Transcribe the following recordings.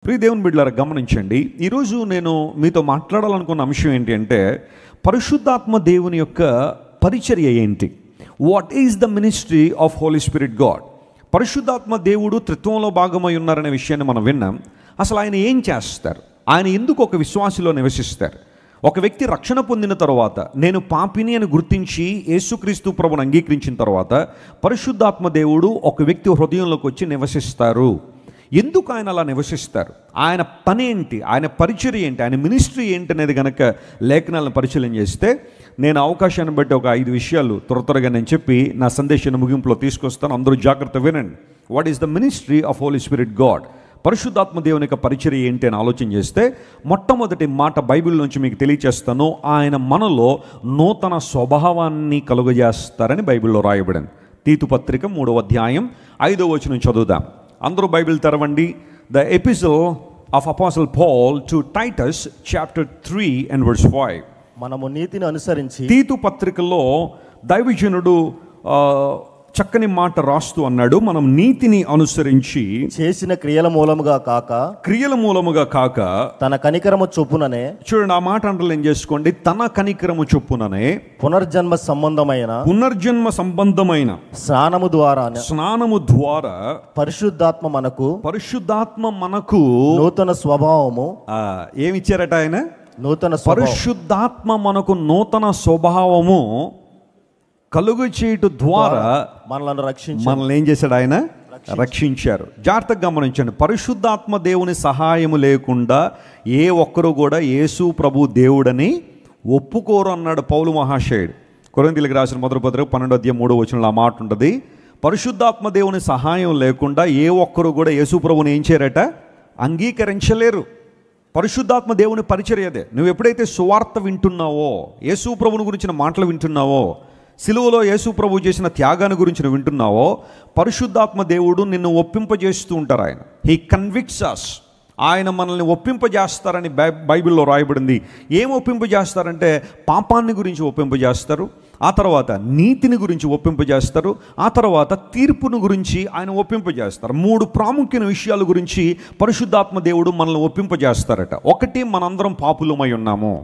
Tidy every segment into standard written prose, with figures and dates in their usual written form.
ప్రియ దేవుని బిడ్డలారా గమనించండి. ఈరోజు నేను మీతో మాట్లాడాలనుకున్న అంశం ఏంటి అంటే, పరిశుద్ధాత్మ దేవుని యొక్క పరిచర్య ఏంటి? What is the ministry of Holy Spirit God? పరిశుద్ధాత్మ దేవుడు త్రిత్వంలో భాగమై ఉన్నారనే విషయాన్ని మనం విన్నాం. అసలు ఆయన ఏం చేస్తారు? ఆయన ఎందుకు ఒక విశ్వాసిలో నివసిస్తారు? ఒక వ్యక్తి రక్షణ పొందిన తర్వాత, నేను పాపిని అని గుర్తించి యేసుక్రీస్తు ప్రభువును అంగీకరించిన తర్వాత పరిశుద్ధాత్మ దేవుడు ఒక వ్యక్తి హృదయంలోకి వచ్చి నివసిస్తారు. ఎందుకు ఆయన అలా నివసిస్తారు? ఆయన పని ఏంటి? ఆయన పరిచర్య ఏంటి? ఆయన మినిస్ట్రీ ఏంటి అనేది కనుక లేఖనాలను పరిశీలన చేస్తే, నేను అవకాశాన్ని బట్టి ఒక 5 విషయాలు త్వరగా నేను చెప్పి నా సందేశాన్ని ముగింపులో తీసుకొస్తాను. అందరూ జాగ్రత్త వినండి. What is the ministry of Holy Spirit God? పరిశుద్ధాత్మ దేవుని యొక్క పరిచర్య ఏంటి అని ఆలోచన చేస్తే, మొట్టమొదటి మాట బైబిల్ నుంచి మీకు తెలియచేస్తాను. ఆయన మనలో నూతన స్వభావాన్ని కలుగజేస్తారని బైబిల్లో రాయబడింది. తీతు పత్రిక 3వ అధ్యాయం 5వ వచనం చదువుదాం. అందరూ బైబిల్ తెరవండి. The episode of Apostle Paul to Titus chapter 3 and verse 5. మనము నీతిని అనుసరించి, తీతు పత్రికలో దైవజనుడు చక్కని మాట రాస్తూ అన్నాడు, మనం నీతిని అనుసరించి చేసిన క్రియల మూలముగా కాక తన కనికరము చొప్పుననే. చూడండి, ఆ మాట అండర్లైన్ చేసుకోండి. తన కనికరము చొప్పుననే పునర్జన్మ సంబంధమైన స్నానము ద్వారా పరిశుద్ధాత్మ మనకు నూతన స్వభావము ఏమిచ్చారట ఆయన? పరిశుద్ధాత్మ మనకు నూతన స్వభావము కలుగు చేయుట ద్వారా మనల్ని ఏం చేశాడు? ఆయన రక్షించారు. జాగ్రత్తగా గమనించండి. పరిశుద్ధాత్మ దేవుని సహాయము లేకుండా ఏ ఒక్కరు కూడా యేసు ప్రభు దేవుడని ఒప్పుకోరు అన్నాడు పౌలు మహాశయుడు. కొరింథీయులకు రాసిన మొదటి పత్రిక 12వ అధ్యాయం 3వ వచనంలో ఆ మాట ఉంటుంది. పరిశుద్ధాత్మ దేవుని సహాయం లేకుండా ఏ ఒక్కరు కూడా యేసు ప్రభుని ఏం చేయరట? అంగీకరించలేరు. పరిశుద్ధాత్మ దేవుని పరిచర్య అదే. నువ్వు ఎప్పుడైతే సువార్త వింటున్నావో, యేసు ప్రభుని గురించిన మాటలు వింటున్నావో, సిలువలో యేసు ప్రభు చేసిన త్యాగాన్ని గురించి నువ్వు వింటున్నావో, పరిశుద్ధాత్మ దేవుడు నిన్ను ఒప్పింపజేస్తూ ఉంటారు. ఆయన హీ కన్విక్ట్స్ us. ఆయన మనల్ని ఒప్పింపజేస్తారని బైబిల్లో రాయబడింది. ఏం ఒప్పింపజేస్తారంటే, పాపాన్ని గురించి ఒప్పింపజేస్తారు, ఆ తర్వాత నీతిని గురించి ఒప్పింపజేస్తారు, ఆ తర్వాత తీర్పును గురించి ఆయన ఒప్పింపజేస్తారు. 3 ప్రాముఖ్యమైన విషయాల గురించి పరిశుద్ధాత్మ దేవుడు మనల్ని ఒప్పింపజేస్తారట. ఒకటి, మనందరం పాపులమై ఉన్నాము.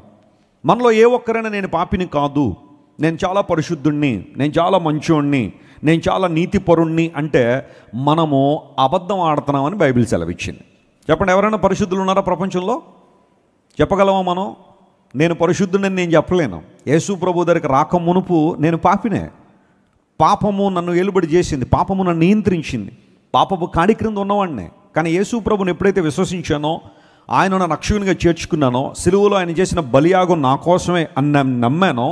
మనలో ఏ ఒక్కరైనా నేను పాపిని కాదు, నేను చాలా పరిశుద్ధుణ్ణి, నేను చాలా మంచోణ్ణి, నేను చాలా నీతిపరుణ్ణి అంటే మనము అబద్ధం ఆడుతున్నామని బైబిల్ సెలవిచ్చింది. చెప్పండి, ఎవరైనా పరిశుద్ధులు ఉన్నారా ప్రపంచంలో? చెప్పగలమా మనం? నేను పరిశుద్ధుడని నేను చెప్పలేను. యేసు ప్రభు దగ్గరికి రాక మునుపు నేను పాపినే. పాపము నన్ను ఏలుబడి చేసింది, పాపము నన్ను నియంత్రించింది, పాపపు కాడి క్రింద ఉన్నవాడినే. కానీ యేసు ప్రభుని ఎప్పుడైతే విశ్వసించానో, ఆయన నా రక్షకునిగా చేర్చుకున్నానో, సిలువలో ఆయన చేసిన బలియాగం నా కోసమే అని నమ్మానో,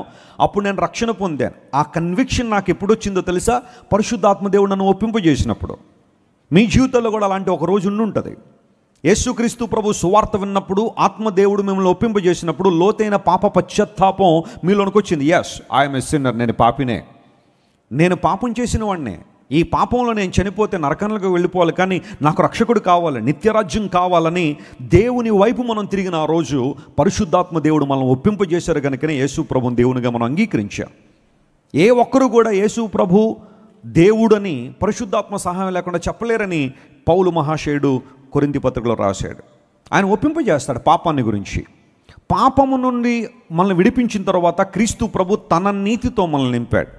అప్పుడు నేను రక్షణ పొందాను. ఆ కన్విక్షన్ నాకు ఎప్పుడు వచ్చిందో తెలుసా? పరిశుద్ధాత్మ దేవుడు నన్ను ఒప్పింపజేసినప్పుడు. మీ జీవితంలో కూడా అలాంటి ఒక రోజు ఉండుంటుంది. యేసుక్రీస్తు ప్రభు సువార్త విన్నప్పుడు, ఆత్మదేవుడు మిమ్మల్ని ఒప్పింపజేసినప్పుడు లోతైన పాప పశ్చాత్తాపం మీలోనికి వచ్చింది. ఎస్, ఐఎమ్ ఎ సిన్నర్, నేను పాపినే, నేను పాపం చేసిన వాడినే. ఈ పాపంలో నేను చనిపోతే నరకంలోకి వెళ్ళిపోవాలి, కానీ నాకు రక్షకుడు కావాలి, నిత్యరాజ్యం కావాలని దేవుని వైపు మనం తిరిగిన ఆ రోజు పరిశుద్ధాత్మ దేవుడు మనల్ని ఒప్పింపజేశారు. కనుకనే యేసు ప్రభుని దేవునిగా మనం అంగీకరించాం. ఏ ఒక్కరు కూడా యేసు ప్రభు దేవుడని పరిశుద్ధాత్మ సహాయం లేకుండా చెప్పలేరని పౌలు మహాశయుడు కొరింథీ పత్రికలో రాశాడు. ఆయన ఒప్పింపజేస్తాడు పాపాన్ని గురించి. పాపము నుండి మనల్ని విడిపించిన తర్వాత క్రీస్తు ప్రభు తన నీతితో మనల్ని నింపాడు.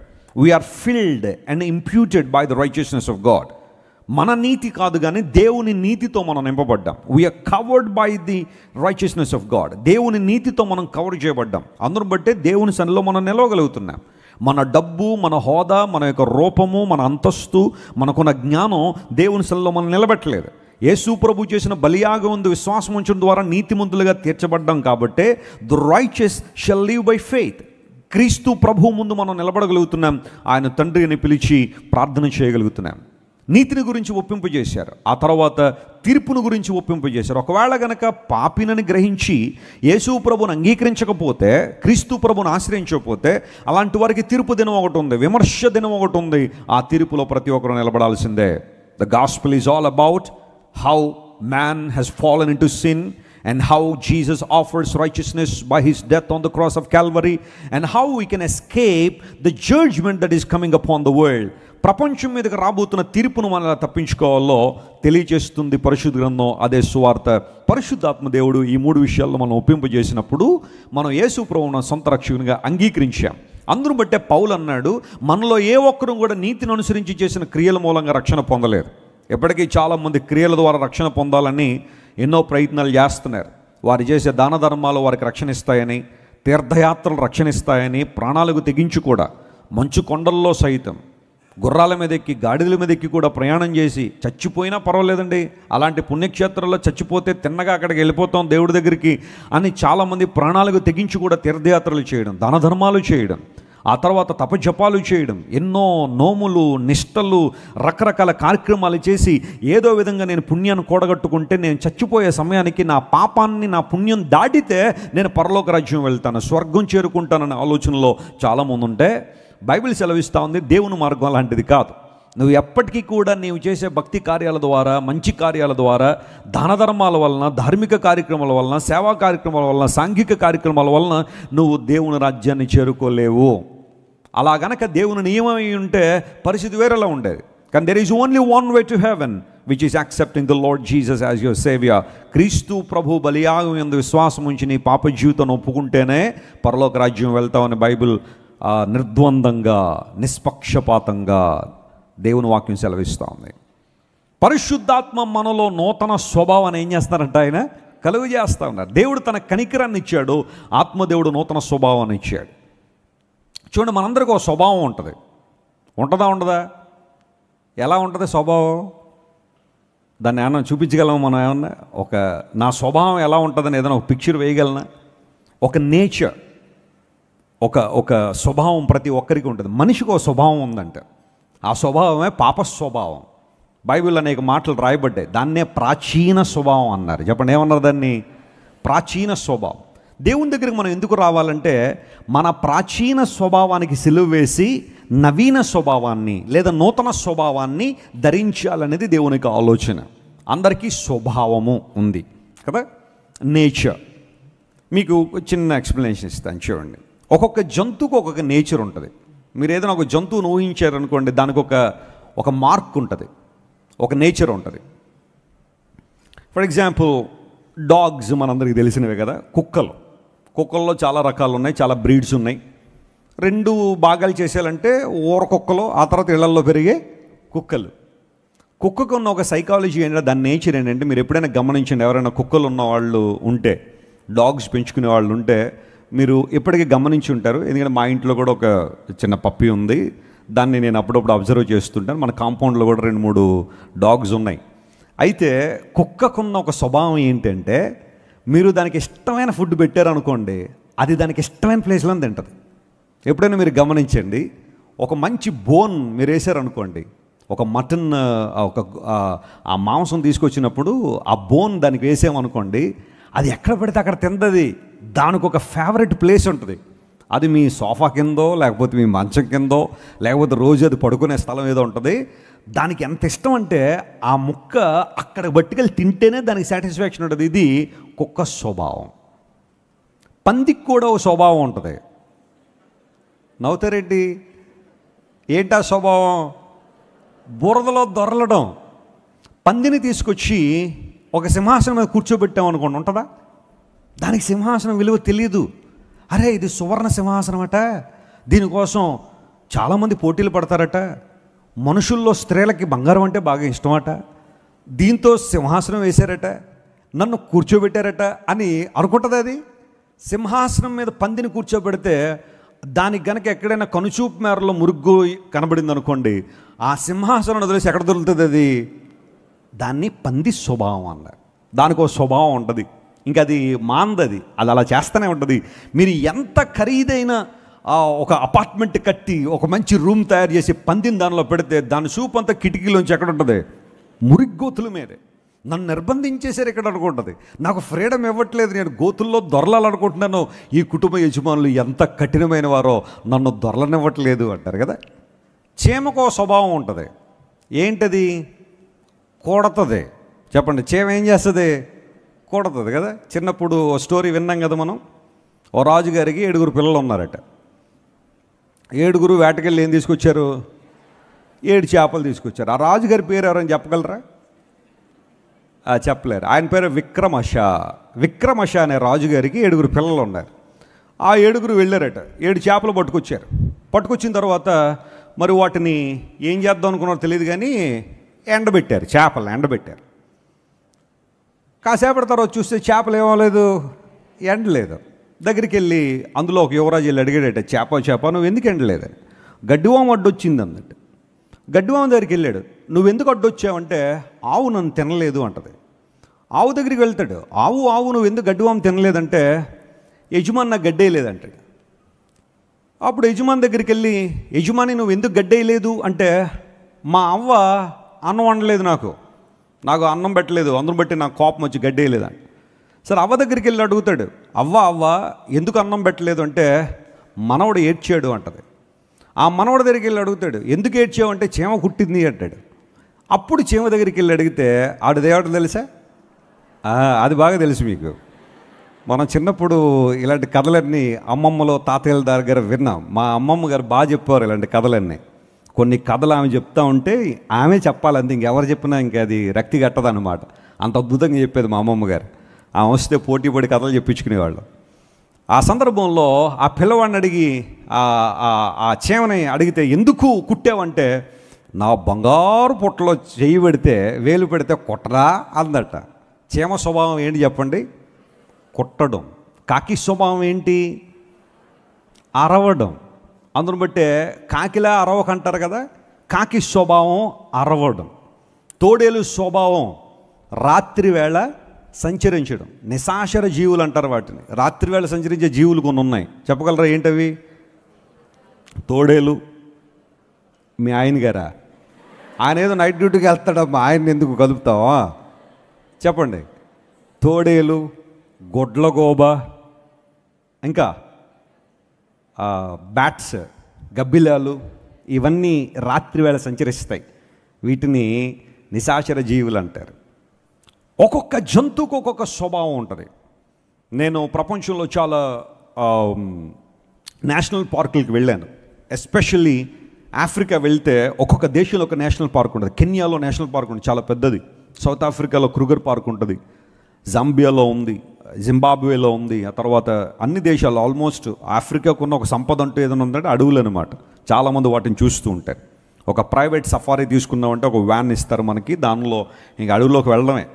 We are filled and imputed by the righteousness of God. మన నీతి కాదు కానీ దేవుని నీతితో మనం నింపబడ్డాం. We are covered by the righteousness of God. దేవుని నీతితో మనం కవర్ చేయబడ్డాం. అందును బట్టే దేవుని సన్నిధిలో మనం నిలవగలుగుతున్నాం. మన డబ్బు, మన హోదా, మన యొక్క రూపము, మన అంతస్తు, మనకున్న జ్ఞానం దేవుని సన్నిధిలో మనం నిలబెట్టలేదు. యేసు ప్రభు చేసిన బలియాగం ఉంది విశ్వాసం ఉంచడం ద్వారా నీతిమంతులుగా తీర్చబడ్డాం. కాబట్టే the righteous shall live by faith. క్రీస్తు ప్రభు ముందు మనం నిలబడగలుగుతున్నాం. ఆయన తండ్రిని పిలిచి ప్రార్థన చేయగలుగుతున్నాం. నీతిని గురించి ఒప్పింపజేశారు, ఆ తర్వాత తీర్పును గురించి ఒప్పింపజేశారు. ఒకవేళ గనక పాపినని గ్రహించి యేసు ప్రభుని అంగీకరించకపోతే, క్రీస్తు ప్రభుని ఆశ్రయించకపోతే, అలాంటి వారికి తీర్పు దినం ఒకటి ఉంది, విమర్శ దినం ఒకటి ఉంది. ఆ తీర్పులో ప్రతి ఒక్కరు నిలబడాల్సిందే. The gospel is all about how man has fallen into sin, and how Jesus offers righteousness by his death on the cross of Calvary, and how we can escape the judgment that is coming upon the world. ప్రపంచం మీదకి రాబోతున్న తీర్పును మనం ఎలా తప్పించుకోవాలో తెలియజేస్తుంది పరిశుద్ధ గ్రంథం. అదే సువార్త. పరిశుద్ధాత్మ దేవుడు ఈ 3 విషయాల్లో మనం ఒప్పింపజేసినప్పుడు మనం యేసు ప్రభువును సొంత రక్షకునిగా అంగీకరించాం. అందును బట్టే పౌలు అన్నాడు, మనలో ఏ ఒక్కరూ కూడా నీతిని అనుసరించి చేసిన క్రియల మూలంగా రక్షణ పొందలేదు. ఎప్పటికీ చాలామంది క్రియల ద్వారా రక్షణ పొందాలని ఎన్నో ప్రయత్నాలు చేస్తున్నారు. వారు చేసే దాన ధర్మాలు వారికి రక్షణ ఇస్తాయని, తీర్థయాత్రలు రక్షణ ఇస్తాయని ప్రాణాలకు తెగించి కూడా మంచు కొండల్లో సైతం గుర్రాల మీద ఎక్కి గాడిదల మీద ఎక్కి కూడా ప్రయాణం చేసి చచ్చిపోయినా పర్వాలేదండి, అలాంటి పుణ్యక్షేత్రాల్లో చచ్చిపోతే తిన్నగా అక్కడికి వెళ్ళిపోతాం దేవుడి దగ్గరికి అని చాలామంది ప్రాణాలకు తెగించి కూడా తీర్థయాత్రలు చేయడం, దాన ధర్మాలు చేయడం, ఆ తర్వాత తపజపాలు చేయడం, ఎన్నో నోములు నిష్టలు రకరకాల కార్యక్రమాలు చేసి ఏదో విధంగా నేను పుణ్యాన్ని కూడగట్టుకుంటే నేను చచ్చిపోయే సమయానికి నా పాపాన్ని నా పుణ్యం దాటితే నేను పరలోక రాజ్యం వెళ్తాను, స్వర్గం చేరుకుంటాననే ఆలోచనలో చాలామంది ఉంటే బైబిల్ సెలవిస్తూ ఉంది దేవుని మార్గం అలాంటిది కాదు. నువ్వు ఎప్పటికీ కూడా నీవు చేసే భక్తి కార్యాల ద్వారా, మంచి కార్యాల ద్వారా, దాన ధర్మాల వలన, ధార్మిక కార్యక్రమాల వలన, సేవా కార్యక్రమాల వలన, సాంఘిక కార్యక్రమాల వలన నువ్వు దేవుని రాజ్యాన్ని చేరుకోలేవు. అలా గనక దేవుని నియమం అయి ఉంటే పరిస్థితి వేరేలా ఉండేది. కానీ there is only one way to heaven which is accepting the lord Jesus as your saviour. క్రీస్తు ప్రభు బలియాగం యందు విశ్వాసం ఉంచి నీ పాప జీవితాన్ని ఒప్పుకుంటేనే పరలోక రాజ్యం వెళ్తామని బైబిల్ నిర్ద్వందంగా నిష్పక్షపాతంగా దేవుని వాక్యం సెలవిస్తూ ఉంది. పరిశుద్ధాత్మ మనలో నూతన స్వభావాన్ని ఏం చేస్తారంట ఆయన కలుగు చేస్తూ ఉన్నారు. దేవుడు తన కనికరాన్ని ఇచ్చాడు, ఆత్మదేవుడు నూతన స్వభావాన్ని ఇచ్చాడు. చూడండి, మనందరికీ ఒక స్వభావం ఉంటుంది. ఉంటుందా ఉండదా? ఎలా ఉంటుంది స్వభావం? దాన్ని ఏమన్నా చూపించగలమా మనం? ఏమన్నా నా స్వభావం ఎలా ఉంటుందని ఏదైనా ఒక పిక్చర్ వేయగలనా? ఒక నేచర్, ఒక స్వభావం ప్రతి ఒక్కరికి ఉంటుంది. మనిషికి ఒక స్వభావం ఉందంట. ఆ స్వభావమే పాప స్వభావం. బైబిల్ అనేక మాటలు రాయబడ్డాయి. దాన్నే ప్రాచీన స్వభావం అన్నారు. చెప్పండి, ఏమన్నారు దాన్ని? ప్రాచీన స్వభావం. దేవుని దగ్గరికి మనం ఎందుకు రావాలంటే మన ప్రాచీన స్వభావానికి సిలువ వేసి నవీన స్వభావాన్ని లేదా నూతన స్వభావాన్ని ధరించాలనేది దేవునికి ఆలోచన. అందరికీ స్వభావము ఉంది కదా, నేచర్. మీకు చిన్న ఎక్స్ప్లెనేషన్ ఇస్తాను చూడండి. ఒక్కొక్క జంతువుకు ఒక్కొక్క నేచర్ ఉంటుంది. మీరు ఏదైనా ఒక జంతువును ఊహించారనుకోండి, దానికి ఒక మార్క్ ఉంటుంది, ఒక నేచర్ ఉంటుంది. ఫర్ ఎగ్జాంపుల్ డాగ్స్ మనందరికీ తెలిసినవే కదా. కుక్కల్లో చాలా రకాలు ఉన్నాయి, చాలా బ్రీడ్స్ ఉన్నాయి. 2 భాగాలు చేసేయాలంటే ఊర కుక్కలు, ఆ తర్వాత ఇళ్లల్లో పెరిగే కుక్కలు. కుక్కకు ఉన్న ఒక సైకాలజీ ఏంటంటే, దాని నేచర్ ఏంటంటే, మీరు ఎప్పుడైనా గమనించండి, ఎవరైనా కుక్కలు ఉన్న వాళ్ళు ఉంటే, డాగ్స్ పెంచుకునే వాళ్ళు ఉంటే మీరు ఎప్పటికీ గమనించి ఉంటారు. ఎందుకంటే మా ఇంట్లో కూడా ఒక చిన్న పప్పి ఉంది. దాన్ని నేను అప్పుడప్పుడు అబ్జర్వ్ చేస్తుంటాను. మన కాంపౌండ్లో కూడా 2-3 డాగ్స్ ఉన్నాయి. అయితే కుక్కకున్న ఒక స్వభావం ఏంటంటే, మీరు దానికి ఇష్టమైన ఫుడ్ పెట్టారనుకోండి, అది దానికి ఇష్టమైన ప్లేస్లో తింటుంది. ఎప్పుడైనా మీరు గమనించండి, ఒక మంచి బోన్ మీరు వేసారనుకోండి, ఒక మటన్ ఆ మాంసం తీసుకొచ్చినప్పుడు ఆ బోన్ దానికి వేసామనుకోండి, అది ఎక్కడ పెడితే అక్కడ తింటుంది. దానికి ఒక ఫేవరెట్ ప్లేస్ ఉంటుంది. అది మీ సోఫా కిందో, లేకపోతే మీ మంచం కిందో, లేకపోతే రోజు అది పడుకునే స్థలం ఏదో ఉంటుంది. దానికి ఎంత ఇష్టం అంటే ఆ ముక్క అక్కడ పట్టుకెళ్ళి తింటేనే దానికి సాటిస్ఫాక్షన్ ఉంటుంది. ఇది కుక్క స్వభావం. పందికి కూడా ఒక స్వభావం ఉంటుంది. నవ్వుతారేంటి? ఏంటా స్వభావం? బురదలో దొరలడం. పందిని తీసుకొచ్చి ఒక సింహాసనం మీద కూర్చోబెట్టామనుకోండి, ఉంటుందా? దానికి సింహాసనం విలువ తెలియదు. అరే ఇది సువర్ణ సింహాసనం అట, దీనికోసం చాలామంది పోటీలు పడతారట, మనుషుల్లో స్త్రీలకి బంగారం అంటే బాగా ఇష్టమట, దీంతో సింహాసనం వేశారట, నన్ను కూర్చోబెట్టారట అని అనుకుంటుంది. అది సింహాసనం మీద పందిని కూర్చోబెడితే దానికి గనక ఎక్కడైనా కనుచూపు మేరలో మురుగ్గు కనబడింది అనుకోండి, ఆ సింహాసనం వదిలేసి ఎక్కడ దొరుకుతుంది? అది దాన్ని పంది స్వభావం అన్నారు. దానికి ఒక స్వభావం ఉంటుంది. ఇంకా అది మాందది, అది అలా చేస్తూనే ఉంటుంది. మీరు ఎంత ఖరీదైన ఒక అపార్ట్మెంట్ కట్టి ఒక మంచి రూమ్ తయారు చేసి పందిని దానిలో పెడితే దాని చూపు అంతా కిటికీలోంచి ఎక్కడ ఉంటుంది? మురిగ్గోతుల మీదే. నన్ను నిర్బంధించేసారు ఇక్కడ అనుకుంటుంది. నాకు ఫ్రీడమ్ ఇవ్వట్లేదు, నేను గోతుల్లో దొరలాలనుకుంటున్నాను. ఈ కుటుంబ యజమానులు ఎంత కఠినమైన వారో, నన్ను దొరలనివ్వట్లేదు అంటారు కదా. చీమకో స్వభావం ఉంటుంది. ఏంటది? కూడతుంది. చెప్పండి, చీమ ఏం చేస్తుంది? కూడతుంది కదా. చిన్నప్పుడు స్టోరీ విన్నాం కదా మనం. ఓ రాజుగారికి 7 పిల్లలు ఉన్నారట. 7 వేటకెళ్ళి ఏం తీసుకొచ్చారు? 7 చేపలు తీసుకొచ్చారు. ఆ రాజుగారి పేరు ఎవరైనా చెప్పగలరా? చెప్పలేరు. ఆయన పేరు విక్రమశ. విక్రమశ అనే రాజుగారికి 7 పిల్లలు ఉన్నారు. ఆ 7 వెళ్ళారట, 7 చేపలు పట్టుకొచ్చారు. పట్టుకొచ్చిన తర్వాత మరి వాటిని ఏం చేద్దాం అనుకున్నారో తెలియదు కానీ ఎండబెట్టారు, చేపలను ఎండబెట్టారు. కాసేపటి తర్వాత చూస్తే చేపలు ఏమలేదు, ఎండలేదు. దగ్గరికి వెళ్ళి అందులో ఒక యువరాజు వెళ్ళి అడిగాడట, చేప నువ్వు ఎందుకు ఎండలేదు? గడ్డివాము అడ్డొచ్చింది అన్నట్టు. గడ్డివాము దగ్గరికి వెళ్ళాడు, నువ్వు ఎందుకు అడ్డొచ్చావంటే ఆవు నన్ను తినలేదు అంటది. ఆవు దగ్గరికి వెళ్తాడు, ఆవు నువ్వు ఎందుకు గడ్డివాము తినలేదంటే యజమాని నాకు గడ్డేయలేదంటాడు. అప్పుడు యజమాని దగ్గరికి వెళ్ళి, యజమాని నువ్వు ఎందుకు గడ్డేయలేదు అంటే మా అవ్వ అన్నం వండలేదు, నాకు అన్నం పెట్టలేదు, అందును బట్టి నాకు కోపం వచ్చి గడ్డేయలేదంట. సరే అవ్వ దగ్గరికి వెళ్ళి అడుగుతాడు, అవ్వ ఎందుకు అన్నం పెట్టలేదు అంటే మనవడు ఏడ్చాడు అంటది. ఆ మనవడి దగ్గరికి వెళ్ళి అడుగుతాడు, ఎందుకు ఏడ్చావు అంటే చీమ కుట్టింది అంటాడు. అప్పుడు చీమ దగ్గరికి వెళ్ళి అడిగితే ఆడదేవటం తెలుసా? అది బాగా తెలుసు మీకు. మనం చిన్నప్పుడు ఇలాంటి కథలన్నీ అమ్మమ్మలో తాతయ్యల దగ్గర విన్నాం. మా అమ్మమ్మ గారు బాగా చెప్పారు ఇలాంటి కథలన్నీ. కొన్ని కథలు ఆమె చెప్తా ఉంటే ఆమె చెప్పాలంతే, ఇంకెవరు చెప్పినా ఇంకా అది రక్తి కట్టదన్నమాట. అంత అద్భుతంగా చెప్పేది మా అమ్మమ్మ గారు. ఆమె వస్తే పోటీ పడి కథలు చెప్పించుకునేవాళ్ళు. ఆ సందర్భంలో ఆ పిల్లవాడిని అడిగి ఆ చీమని అడిగితే ఎందుకు కుట్టావంటే నా బంగారు పుట్టలో చెయ్యి పెడితే వేలు పెడితే కుట్టరా అందట. చీమ స్వభావం ఏంటి చెప్పండి? కుట్టడం. కాకి స్వభావం ఏంటి? అరవడం. అందును బట్టే కాకిలా అరవకంటారు కదా, కాకి స్వభావం అరవడం. తోడేలు స్వభావం రాత్రి వేళ సంచరించడం. నిశాచర జీవులు అంటారు వాటిని. రాత్రి వేళ సంచరించే జీవులు కొన్ని ఉన్నాయి, చెప్పగలరా ఏంటవి? తోడేలు. మీ ఆయన గారా? ఆయన ఏదో నైట్ డ్యూటీకి వెళ్తాడమ్మా, ఆయన ఎందుకు కలుపుతావా చెప్పండి. తోడేలు, గొడ్లగోబ, ఇంకా బ్యాట్స్, గబ్బిలాలు, ఇవన్నీ రాత్రి వేళ సంచరిస్తాయి. వీటిని నిశాచర జీవులు అంటారు. ఒక్కొక్క జంతువుకు ఒక్కొక్క స్వభావం ఉంటుంది. నేను ప్రపంచంలో చాలా నేషనల్ పార్కులకు వెళ్ళాను. ఎస్పెషల్లీ ఆఫ్రికా వెళ్తే ఒక్కొక్క దేశంలో ఒక నేషనల్ పార్క్ ఉంటుంది. కెన్యాలో నేషనల్ పార్క్ ఉంటుంది, చాలా పెద్దది. సౌత్ ఆఫ్రికాలో క్రూగర్ పార్క్ ఉంటుంది, జాంబియాలో ఉంది, జింబాబ్వేలో ఉంది. ఆ తర్వాత అన్ని దేశాలు ఆల్మోస్ట్ ఆఫ్రికాకున్న ఒక సంపద అంటూ ఏదైనా ఉందంటే అడవులు అనమాట. చాలామంది వాటిని చూస్తూ ఉంటారు. ఒక ప్రైవేట్ సఫారీ తీసుకున్నామంటే ఒక వ్యాన్ ఇస్తారు మనకి, దానిలో ఇంక అడవులోకి వెళ్ళడమే.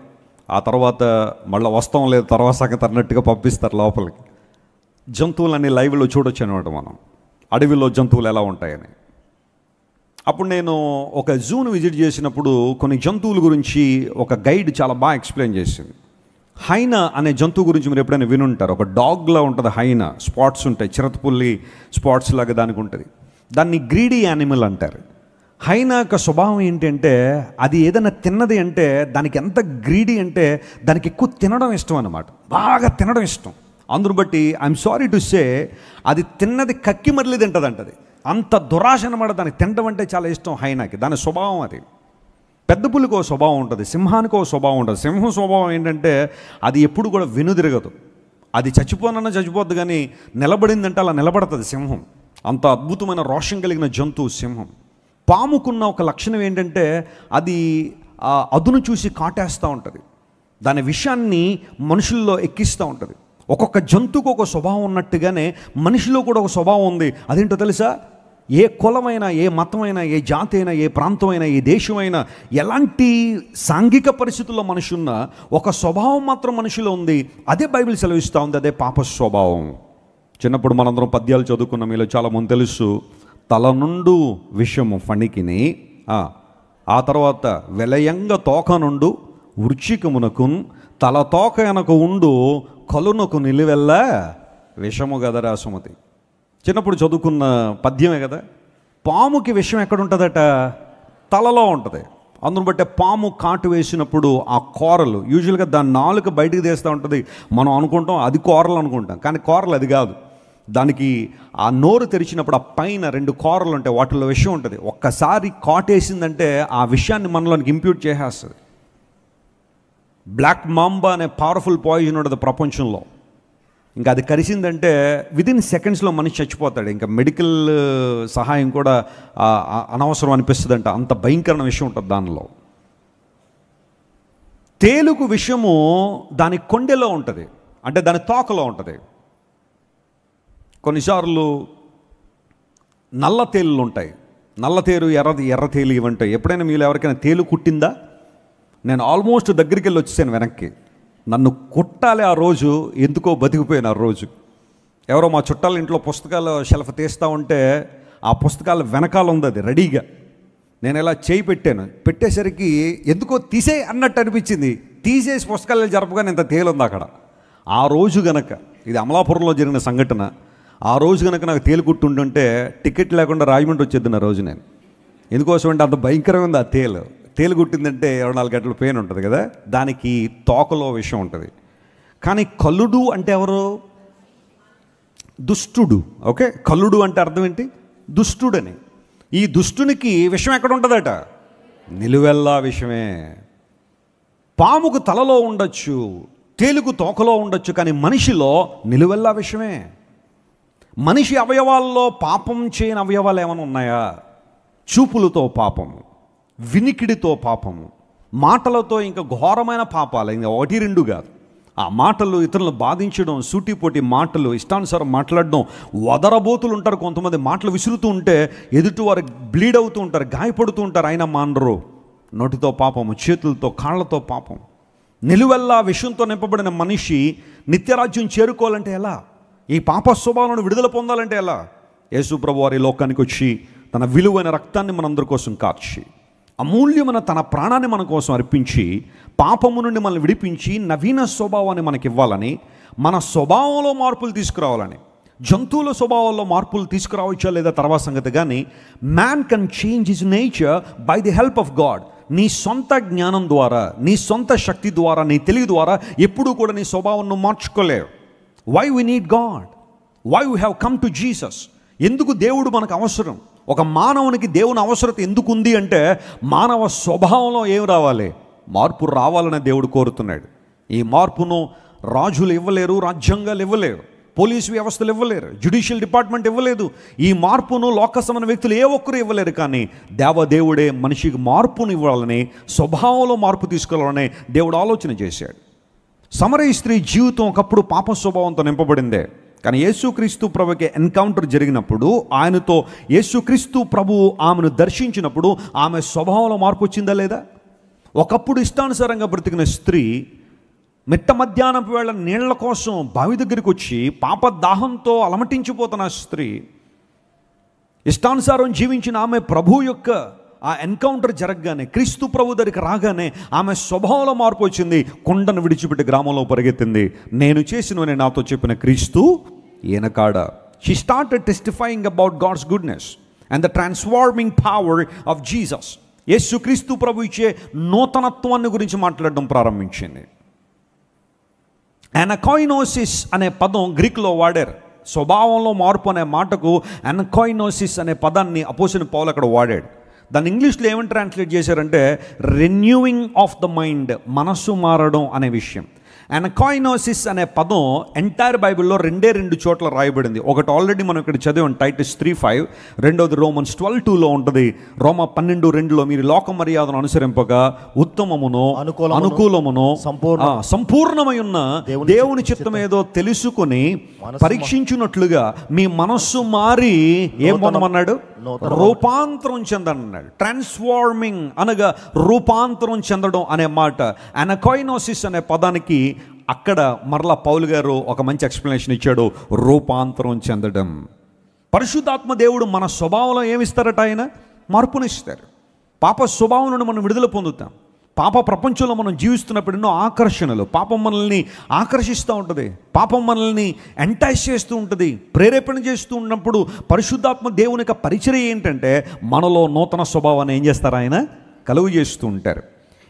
ఆ తర్వాత మళ్ళీ వస్తాం లేదు తర్వాత సంగతి అన్నట్టుగా పంపిస్తారు లోపలికి. జంతువులన్నీ లైవ్లో చూడొచ్చు అనమాట మనం, అడవిలో జంతువులు ఎలా ఉంటాయని. అప్పుడు నేను ఒక జూను విజిట్ చేసినప్పుడు కొన్ని జంతువుల గురించి ఒక గైడ్ చాలా బాగా ఎక్స్ప్లెయిన్ చేసింది. హైనా అనే జంతువు గురించి మీరు ఎప్పుడైనా వినుంటారు. ఒక డాగ్లా ఉంటుంది హైనా, స్పాట్స్ ఉంటాయి, చిరతపుల్లి స్పాట్స్ లాగా దానికి ఉంటుంది. దాన్ని గ్రీడీ యానిమల్ అంటారు. హైనా యొక్క స్వభావం ఏంటంటే అది ఏదైనా తిన్నది అంటే దానికి ఎంత గ్రీడీ అంటే దానికి ఎక్కువ తినడం ఇష్టం అన్నమాట, బాగా తినడం ఇష్టం. అందును బట్టి ఐఎమ్ సారీ టు సే అది తిన్నది కక్కి మరలి తింటుంది అంటది. అంత దురాశ అన్నమాట, దానికి తినడం అంటే చాలా ఇష్టం హైనాకి. దాని స్వభావం అది. పెద్ద పులికి ఒక స్వభావం ఉంటుంది, సింహానికి ఒక స్వభావం ఉంటుంది. సింహం స్వభావం ఏంటంటే అది ఎప్పుడు కూడా వెనుదిరగదు. అది చచ్చిపోనన్నా చచ్చిపోద్దు, కానీ నిలబడిందంటే అలా నిలబడుతుంది సింహం. అంత అద్భుతమైన రోషం కలిగిన జంతువు సింహం. పాముకున్న ఒక లక్షణం ఏంటంటే అది అదును చూసి కాటేస్తూ ఉంటుంది, దాని విషయాన్ని మనుషుల్లో ఎక్కిస్తూ ఉంటుంది. ఒక్కొక్క జంతువుకు ఒక స్వభావం ఉన్నట్టుగానే మనిషిలో కూడా ఒక స్వభావం ఉంది. అదేంటో తెలుసా? ఏ కులమైనా, ఏ మతమైనా, ఏ జాతి అయినా, ఏ ప్రాంతమైనా, ఏ దేశమైనా, ఎలాంటి సాంఘిక పరిస్థితుల్లో మనిషి ఉన్నా ఒక స్వభావం మాత్రం మనిషిలో ఉంది. అదే బైబిల్ సెలవిస్తూ ఉంది, అదే పాప స్వభావం. చిన్నప్పుడు మనందరం పద్యాలు చదువుకున్న మీలో చాలామంది తెలుసు. తల నుండు విషము ఫణికిని, ఆ తర్వాత వెలయంగ తోక నుండు వృచ్చికమునకు, తల తోక వెనక ఉండు కలునకు నిలువెల్ల విషము గదరా సుమతి. చిన్నప్పుడు చదువుకున్న పద్యమే కదా. పాముకి విషం ఎక్కడుంటుందట? తలలో ఉంటుంది. అందును బట్టే పాము కాటు వేసినప్పుడు ఆ కూరలు యూజువల్గా దాని నాలుక బయటికి తీస్తూ ఉంటుంది. మనం అనుకుంటాం అది కూరలు అనుకుంటాం, కానీ కూరలు అది కాదు. దానికి ఆ నోరు తెరిచినప్పుడు ఆ పైన 2 కూరలు ఉంటాయి, వాటిలో విషం ఉంటుంది. ఒక్కసారి కాటేసిందంటే ఆ విషయాన్ని మనలోనికి ఇంప్యూట్ చేసేస్తుంది. బ్లాక్ మాంబా అనే పవర్ఫుల్ పాయిజన్ ఉంటుంది ప్రపంచంలో. ఇంకా అది కరిసిందంటే విదిన్ సెకండ్స్లో మనిషి చచ్చిపోతాడు. ఇంకా మెడికల్ సహాయం కూడా అనవసరం అనిపిస్తుందంట, అంత భయంకరమైన విషయం ఉంటుంది దానిలో. తేలుకు విషము దాని కొండెలో ఉంటుంది, అంటే దాని తోకలో ఉంటుంది. కొన్నిసార్లు నల్ల తేలులు ఉంటాయి, నల్ల తేలు ఎర్ర తేలు ఇవి ఉంటాయి. ఎప్పుడైనా మీరు ఎవరికైనా తేలు కుట్టిందా? నేను ఆల్మోస్ట్ దగ్గరికి వెళ్ళి వచ్చేసాను వెనక్కి. నన్ను కుట్టాలి ఆ రోజు, ఎందుకో బతికిపోయాను ఆ రోజు. ఎవరో మా చుట్టాల ఇంట్లో పుస్తకాలు షెల్ఫ్ తీస్తూ ఉంటే ఆ పుస్తకాలు వెనకాల ఉంది అది రెడీగా. నేను ఇలా చేయి పెట్టేసరికి ఎందుకో తీసే అన్నట్టు అనిపించింది. తీసేసి పుస్తకాలు జరపగానే ఇంత తేలుంది అక్కడ. ఆ రోజు గనక, ఇది అమలాపురంలో జరిగిన సంఘటన, ఆ రోజు కనుక నాకు తేలు కుట్టుంటుంటే టికెట్ లేకుండా రాజమండ్రి వచ్చేద్ది నా రోజు నేను. ఎందుకోసం అంటే అంత భయంకరంగా ఉంది ఆ తేలు కుట్టిందంటే 24 గంటలు పెయిన్ ఉంటుంది కదా, దానికి తోకలో విషయం ఉంటుంది. కానీ కల్లుడు అంటే ఎవరు? దుష్టుడు. ఓకే, కల్లుడు అంటే అర్థం ఏంటి? దుష్టుడని. ఈ దుష్టునికి విషం ఎక్కడ ఉంటుందట? నిలువెల్లా విషమే. పాముకు తలలో ఉండొచ్చు, తేలుకు తోకలో ఉండొచ్చు, కానీ మనిషిలో నిలువెల్లా విషమే. మనిషి అవయవాల్లో పాపం చేయని అవయవాలు ఏమైనా ఉన్నాయా? చూపులతో పాపము, వినికిడితో పాపము, మాటలతో ఇంకా ఘోరమైన పాపాలు, ఇంకా 1-2 కాదు. ఆ మాటలు ఇతరులను బాధించడం, సూటిపోటి మాటలు, ఇష్టానుసారం మాట్లాడడం. వదరబోతులు ఉంటారు కొంతమంది, మాటలు విసురుతూ ఉంటే ఎదుటి వారు బ్లీడ్ అవుతూ ఉంటారు, గాయపడుతూ ఉంటారు, అయినా మానరు. నోటితో పాపము, చేతులతో కాళ్ళతో పాపం. నిలువెల్లా విషయంతో నింపబడిన మనిషి నిత్యరాజ్యం చేరుకోవాలంటే ఎలా? ఈ పాప స్వభావాలను విడుదల పొందాలంటే ఎలా? యేసు ప్రభు వారి లోకానికి వచ్చి తన విలువైన రక్తాన్ని మనందరి కోసం కార్చి, అమూల్యమైన తన ప్రాణాన్ని మన కోసం అర్పించి, పాపము నుండి మనల్ని విడిపించి నవీన స్వభావాన్ని మనకి ఇవ్వాలని, మన స్వభావంలో మార్పులు తీసుకురావాలని. జంతువుల స్వభావాల్లో మార్పులు తీసుకురావచ్చా లేదా తర్వాత సంగతి, కానీ man can change his nature by the help of God. నీ సొంత జ్ఞానం ద్వారా, నీ సొంత శక్తి ద్వారా, నీ తెలివి ద్వారా ఎప్పుడూ కూడా నీ స్వభావాన్ని మార్చుకోలేవు. Why we need God, why we have come to Jesus. ఎందుకు దేవుడు మనకు అవసరం? ఒక మానవునికి దేవుని అవసరత ఎందుకు ఉంది అంటే, మానవ స్వభావంలో ఏం రావాలి? మార్పు రావాలని దేవుడు కోరుతున్నాడు. ఈ మార్పును రాజులు ఇవ్వలేరు, రాజ్యాంగాలు ఇవ్వలేరు, పోలీసు వ్యవస్థలు ఇవ్వలేరు, జ్యుడిషియల్ డిపార్ట్మెంట్ ఇవ్వలేదు. ఈ మార్పును లోకసమైన వ్యక్తులు ఏ ఒక్కరు ఇవ్వలేరు. కానీ దేవదేవుడే మనిషికి మార్పును ఇవ్వాలని, స్వభావంలో మార్పు తీసుకురావాలని దేవుడు ఆలోచన చేశాడు. సమరయ స్త్రీ జీవితం ఒకప్పుడు పాప స్వభావంతో నింపబడిందే. కానీ యేసుక్రీస్తు ప్రభుకి ఎన్కౌంటర్ జరిగినప్పుడు, ఆయనతో యేసుక్రీస్తు ప్రభువు ఆమెను దర్శించినప్పుడు ఆమె స్వభావంలో మార్పు వచ్చిందా లేదా? ఒకప్పుడు ఇష్టానుసారంగా బ్రతికిన స్త్రీ మిట్ట మధ్యాహ్నపు వేళ నీళ్ల కోసం బావి దగ్గరికి వచ్చి పాప దాహంతో అలమటించిపోతున్న స్త్రీ, ఇష్టానుసారం జీవించిన ఆమె ప్రభు యొక్క ఆ ఎన్కౌంటర్ జరగగానే, క్రీస్తు ప్రభు దగ్గరికి రాగానే ఆమె స్వభావంలో మార్పు వచ్చింది. కొండను విడిచిపెట్టి గ్రామంలో పరిగెత్తింది. నేను చేసినవని నాతో చెప్పిన క్రీస్తు ఈయన కాడ. She started testifying about God's goodness and the transforming power of Jesus. యేసు క్రీస్తు ప్రభు ఇచ్చే నూతనత్వాన్ని గురించి మాట్లాడడం ప్రారంభించింది. ఎనకాయినోసిస్ అనే పదం గ్రీకులో వాడారు. స్వభావంలో మార్పు అనే మాటకు ఎనకాయినోసిస్ అనే పదాన్ని అపోస్తలుడైన పౌలు అక్కడ వాడాడు. దాన్ని ఇంగ్లీష్లో ఏమని ట్రాన్స్లేట్ చేశారంటే రెన్యూయింగ్ ఆఫ్ ద మైండ్, మనస్సు మారడం అనే విషయం. ఎనకాయినోసిస్ అనే పదం ఎంటైర్ బైబిల్లో 2 చోట్ల రాయబడింది. ఒకటి ఆల్రెడీ మనం ఇక్కడ చదివాం, టైటస్ 3:5. రెండోది రోమన్స్ 12:2లో ఉంటుంది. రోమ 12:2లో మీరు లోక మర్యాదను అనుసరింపక ఉత్తమమును అనుకూలమును సంపూర్ణమై ఉన్న దేవుని చిత్తం ఏదో తెలుసుకుని పరీక్షించున్నట్లుగా మీ మనస్సు మారి ఏం పొందమన్నాడు? రూపాంతరం చెందన్నాడు. ట్రాన్స్ఫార్మింగ్ అనగా రూపాంతరం చెందడం అనే మాట. ఎనకాయినోసిస్ అనే పదానికి అక్కడ మరలా పౌలు గారు ఒక మంచి ఎక్స్ప్లెనేషన్ ఇచ్చాడు. రూపాంతరం చెందడం. పరిశుద్ధాత్మ దేవుడు మన స్వభావంలో ఏమిస్తారట? ఆయన మార్పునిస్తారు. పాప స్వభావం నుండి మనం విడుదల పొందుతాం. పాప ప్రపంచంలో మనం జీవిస్తున్నప్పుడు ఎన్నో ఆకర్షణలు, పాపం మనల్ని ఆకర్షిస్తూ ఉంటుంది, పాపం మనల్ని ఎంటైజ్ చేస్తూ ఉంటుంది, ప్రేరేపణ చేస్తూ ఉన్నప్పుడు పరిశుద్ధాత్మ దేవుని యొక్క పరిచర్య ఏంటంటే మనలో నూతన స్వభావాన్ని ఏం చేస్తారు? ఆయన కలుగు చేస్తూ ఉంటారు.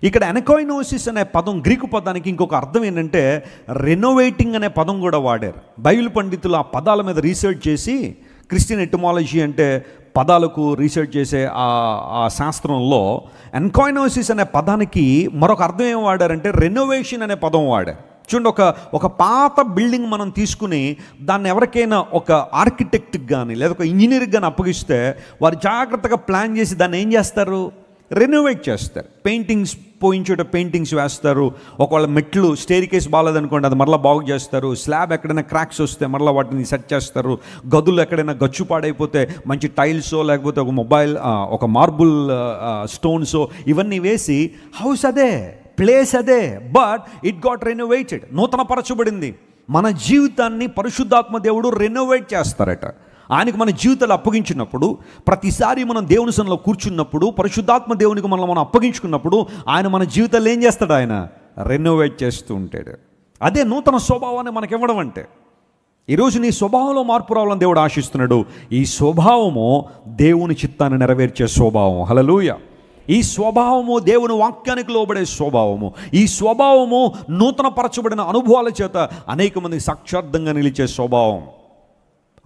ఇక్కడ ఎనకాయినోసిస్ అనే పదం గ్రీకు పదానికి ఇంకొక అర్థం ఏంటంటే రెనోవేటింగ్ అనే పదం కూడా వాడారు. బైబిల్ పండితులు ఆ పదాల మీద రీసెర్చ్ చేసి, క్రిస్టియన్ ఎటిమాలజీ అంటే పదాలకు రీసెర్చ్ చేసే ఆ శాస్త్రంలో ఎన్కాయినోసిస్ అనే పదానికి మరొక అర్థం ఏం వాడారంటే రెనోవేషన్ అనే పదం వాడారు. చూడండి, ఒక పాత బిల్డింగ్ మనం తీసుకుని దాన్ని ఎవరికైనా ఒక ఆర్కిటెక్ట్కి కానీ లేదా ఒక ఇంజనీర్కి కానీ అప్పగిస్తే వారు జాగ్రత్తగా ప్లాన్ చేసి దాన్ని ఏం చేస్తారు? రెనోవేట్ చేస్తారు. పెయింటింగ్స్ పోయించోట పెయింటింగ్స్ వేస్తారు. ఒకవేళ మెట్లు స్టేర్ కేస్ బాగాలేదనుకోండి, అది మరలా బాగు చేస్తారు. స్లాబ్ ఎక్కడైనా క్రాక్స్ వస్తే మరలా వాటిని సెట్ చేస్తారు. గదులు ఎక్కడైనా గచ్చు పాడైపోతే మంచి టైల్సో లేకపోతే ఒక మార్బుల్ స్టోన్సో ఇవన్నీ వేసి హౌస్ అదే, ప్లేస్ అదే, బట్ ఇట్ గాట్ రెనోవేటెడ్, నూతనపరచబడింది. మన జీవితాన్ని పరిశుద్ధాత్మ దేవుడు రెనోవేట్ చేస్తారట. ఆయనకు మన జీవితాలు అప్పగించినప్పుడు, ప్రతిసారి మనం దేవుని సన్నిధిలో కూర్చున్నప్పుడు, పరిశుద్ధాత్మ దేవునికి మనం అప్పగించుకున్నప్పుడు ఆయన మన జీవితాలు ఏం చేస్తాడు? ఆయన రెనోవేట్ చేస్తూ ఉంటాడు. అదే నూతన స్వభావాన్ని మనకి ఇవ్వడం అంటే. ఈరోజు నీ స్వభావంలో మార్పు రావాలని దేవుడు ఆశిస్తున్నాడు. ఈ స్వభావము దేవుని చిత్తాన్ని నెరవేర్చే స్వభావం. హల్లెలూయా. ఈ స్వభావము దేవుని వాక్యానికి లోబడే స్వభావము. ఈ స్వభావము నూతనపరచబడిన అనుభవాల చేత అనేక మందికి సాక్షార్థంగా నిలిచే స్వభావం.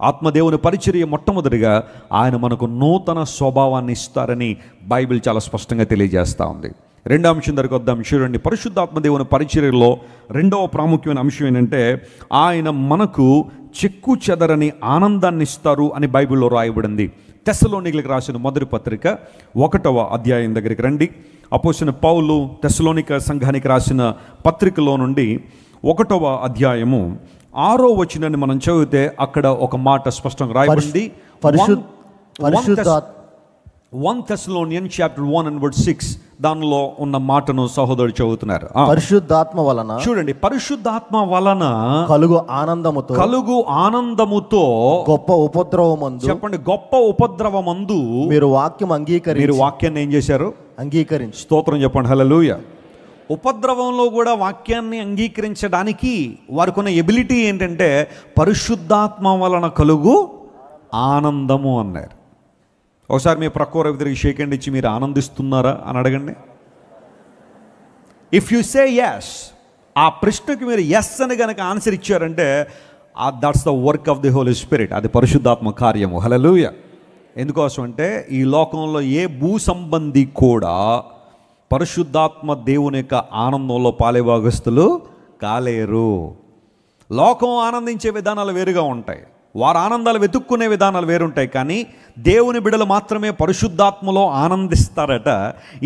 ఆత్మదేవుని పరిచర్య మొట్టమొదటిగా ఆయన మనకు నూతన స్వభావాన్ని ఇస్తారని బైబిల్ చాలా స్పష్టంగా తెలియజేస్తూ ఉంది. రెండో అంశం దగ్గరికి వద్దాం. చూడండి, పరిశుద్ధాత్మదేవుని పరిచర్యలో రెండవ ప్రాముఖ్యమైన అంశం ఏంటంటే ఆయన మనకు చెక్కు చెదరని ఆనందాన్ని ఇస్తారు అని బైబిల్లో రాయబడింది. తెస్సలోనికలకు రాసిన మొదటి పత్రిక 1వ అధ్యాయం దగ్గరికి రండి. అపోస్తలుడైన పౌలు తెస్సలోనిక సంఘానికి రాసిన పత్రికలో నుండి 1వ అధ్యాయము 6వ వచనాన్ని మనం చదివితే అక్కడ ఒక మాట స్పష్టంగా రాయబడింది. 1 Thessalonians chapter 1 and verse 6 దానిలో ఉన్న మాటను సహోదరుడు చదువుతున్నారు. పరిశుద్ధాత్మ వలన, చూడండి, పరిశుద్ధాత్మ వలన కలుగు ఆనందముతో గొప్ప ఉపద్రవమందు, చెప్పండి, గొప్ప ఉపద్రవమందు మీరు వాక్యాన్ని ఏం చేశారు? అంగీకరించి. స్తోత్రం చెప్పండి. హల్లెలూయా. ఉపద్రవంలో కూడా వాక్యాన్ని అంగీకరించడానికి వారికి ఉన్న ఎబిలిటీ ఏంటంటే పరిశుద్ధాత్మ వలన కలుగు ఆనందము అన్నారు. ఒకసారి మీ ప్రక్క వ్యక్తికి షేక్ హ్యాండ్ ఇచ్చి మీరు ఆనందిస్తున్నారా అని అడగండి. ఇఫ్ యు సే ఎస్, ఆ ప్రశ్నకి మీరు ఎస్ అని కనుక ఆన్సర్ ఇచ్చారంటే that's the work of the Holy Spirit. అది పరిశుద్ధాత్మ కార్యము. హల్లెలూయా. ఎందుకోసం అంటే ఈ లోకంలో ఏ భూ సంబంధి కూడా పరిశుద్ధాత్మ దేవుని యొక్క ఆనందంలో పాలిభాగస్తులు కాలేరు. లోకం ఆనందించే విధానాలు వేరుగా ఉంటాయి, వారు ఆనందాలు వెతుక్కునే విధానాలు వేరుంటాయి. కానీ దేవుని బిడ్డలు మాత్రమే పరిశుద్ధాత్మలో ఆనందిస్తారట.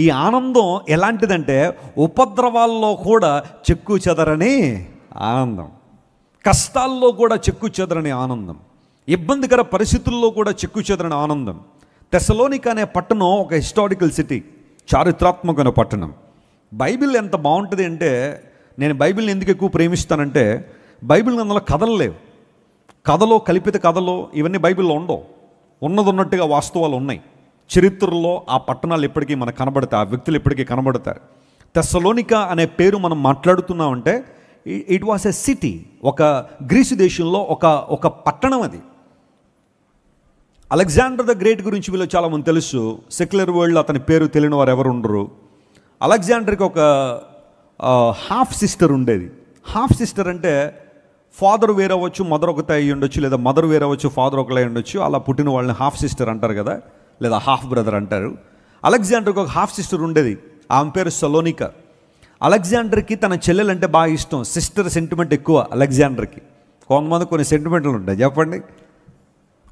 ఈ ఆనందం ఎలాంటిదంటే ఉపద్రవాల్లో కూడా చెక్కు చెదరని ఆనందం, కష్టాల్లో కూడా చెక్కు చెదరని ఆనందం, ఇబ్బందికర పరిస్థితుల్లో కూడా చెక్కు చెదరని ఆనందం. తెస్సలోనిక అనే పట్టణం ఒక హిస్టారికల్ సిటీ, చారిత్రాత్మకమైన పట్టణం. బైబిల్ ఎంత బాగుంటుంది అంటే, నేను బైబిల్ని ఎందుకు ఎక్కువ ప్రేమిస్తానంటే బైబిల్ అందులో కథలు లేవు. కథలో కల్పిత కథలో ఇవన్నీ బైబిల్లో ఉండవు. ఉన్నట్టుగా వాస్తవాలు ఉన్నాయి. చరిత్రలో ఆ పట్టణాలు ఎప్పటికీ మనకు కనబడతాయి, ఆ వ్యక్తులు ఎప్పటికీ కనబడతారు. తెస్సలోనిక అనే పేరు మనం మాట్లాడుతున్నామంటే ఇట్ వాస్ ఎ సిటీ, ఒక గ్రీసు దేశంలో ఒక పట్టణం. అది అలెగ్జాండర్ ద గ్రేట్ గురించి వీళ్ళు చాలామంది తెలుసు. సెక్యులర్ వరల్డ్లో అతని పేరు తెలియని వారు ఎవరు ఉండరు. అలెగ్జాండర్కి ఒక హాఫ్ సిస్టర్ ఉండేది. హాఫ్ సిస్టర్ అంటే ఫాదర్ వేరవచ్చు, మదర్ ఒకటే అయ్యి ఉండొచ్చు, లేదా మదర్ వేరవచ్చు, ఫాదర్ ఒకటే ఉండొచ్చు. అలా పుట్టిన వాళ్ళని హాఫ్ సిస్టర్ అంటారు కదా, లేదా హాఫ్ బ్రదర్ అంటారు. అలెగ్జాండర్కి ఒక హాఫ్ సిస్టర్ ఉండేది, ఆమె పేరు సలోనిక. అలెగ్జాండర్కి తన చెల్లెలంటే బాగా ఇష్టం, సిస్టర్ సెంటిమెంట్ ఎక్కువ అలెగ్జాండర్కి. కొంతమంది కొన్ని సెంటిమెంట్లు ఉంటాయి, చెప్పండి.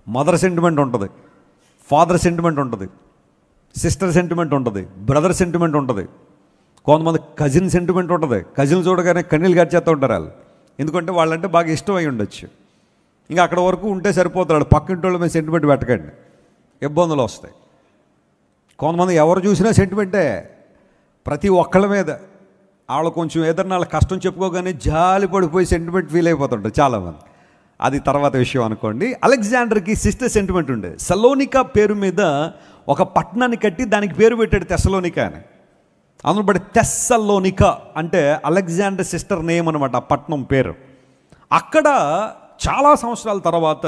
మదర్ సెంటిమెంట్ ఉంటుంది, ఫాదర్ సెంటిమెంట్ ఉంటుంది, సిస్టర్ సెంటిమెంట్ ఉంటుంది, బ్రదర్ సెంటిమెంట్ ఉంటుంది. కొంతమంది కజిన్ సెంటిమెంట్ ఉంటుంది. కజిన్ చూడగానే కన్నీళ్ళు గడిచేస్తూ ఉంటారు వాళ్ళు, ఎందుకంటే వాళ్ళంటే బాగా ఇష్టం అయి ఉండొచ్చు. ఇంకా అక్కడ వరకు ఉంటే సరిపోతాడు. పక్కింటి వాళ్ళ మీద సెంటిమెంట్ పెట్టకండి, ఇబ్బందులు వస్తాయి. కొంతమంది ఎవరు చూసినా సెంటిమెంటే, ప్రతి ఒక్కళ్ళ మీద. వాళ్ళు కొంచెం ఏదన్నా వాళ్ళ కష్టం చెప్పుకోగానే జాలి పడిపోయి సెంటిమెంట్ ఫీల్ అయిపోతుంటారు చాలామంది. అది తర్వాత విషయం అనుకోండి. అలెగ్జాండర్కి సిస్టర్ సెంటిమెంట్ ఉండేది. సలోనిక పేరు మీద ఒక పట్టణాన్ని కట్టి దానికి పేరు పెట్టాడు తెస్సలోనిక అని. అందులో బట్టి తెస్సలోనిక అంటే అలెగ్జాండర్ సిస్టర్ నేమ్ అనమాట, ఆ పట్టణం పేరు. అక్కడ చాలా సంవత్సరాల తర్వాత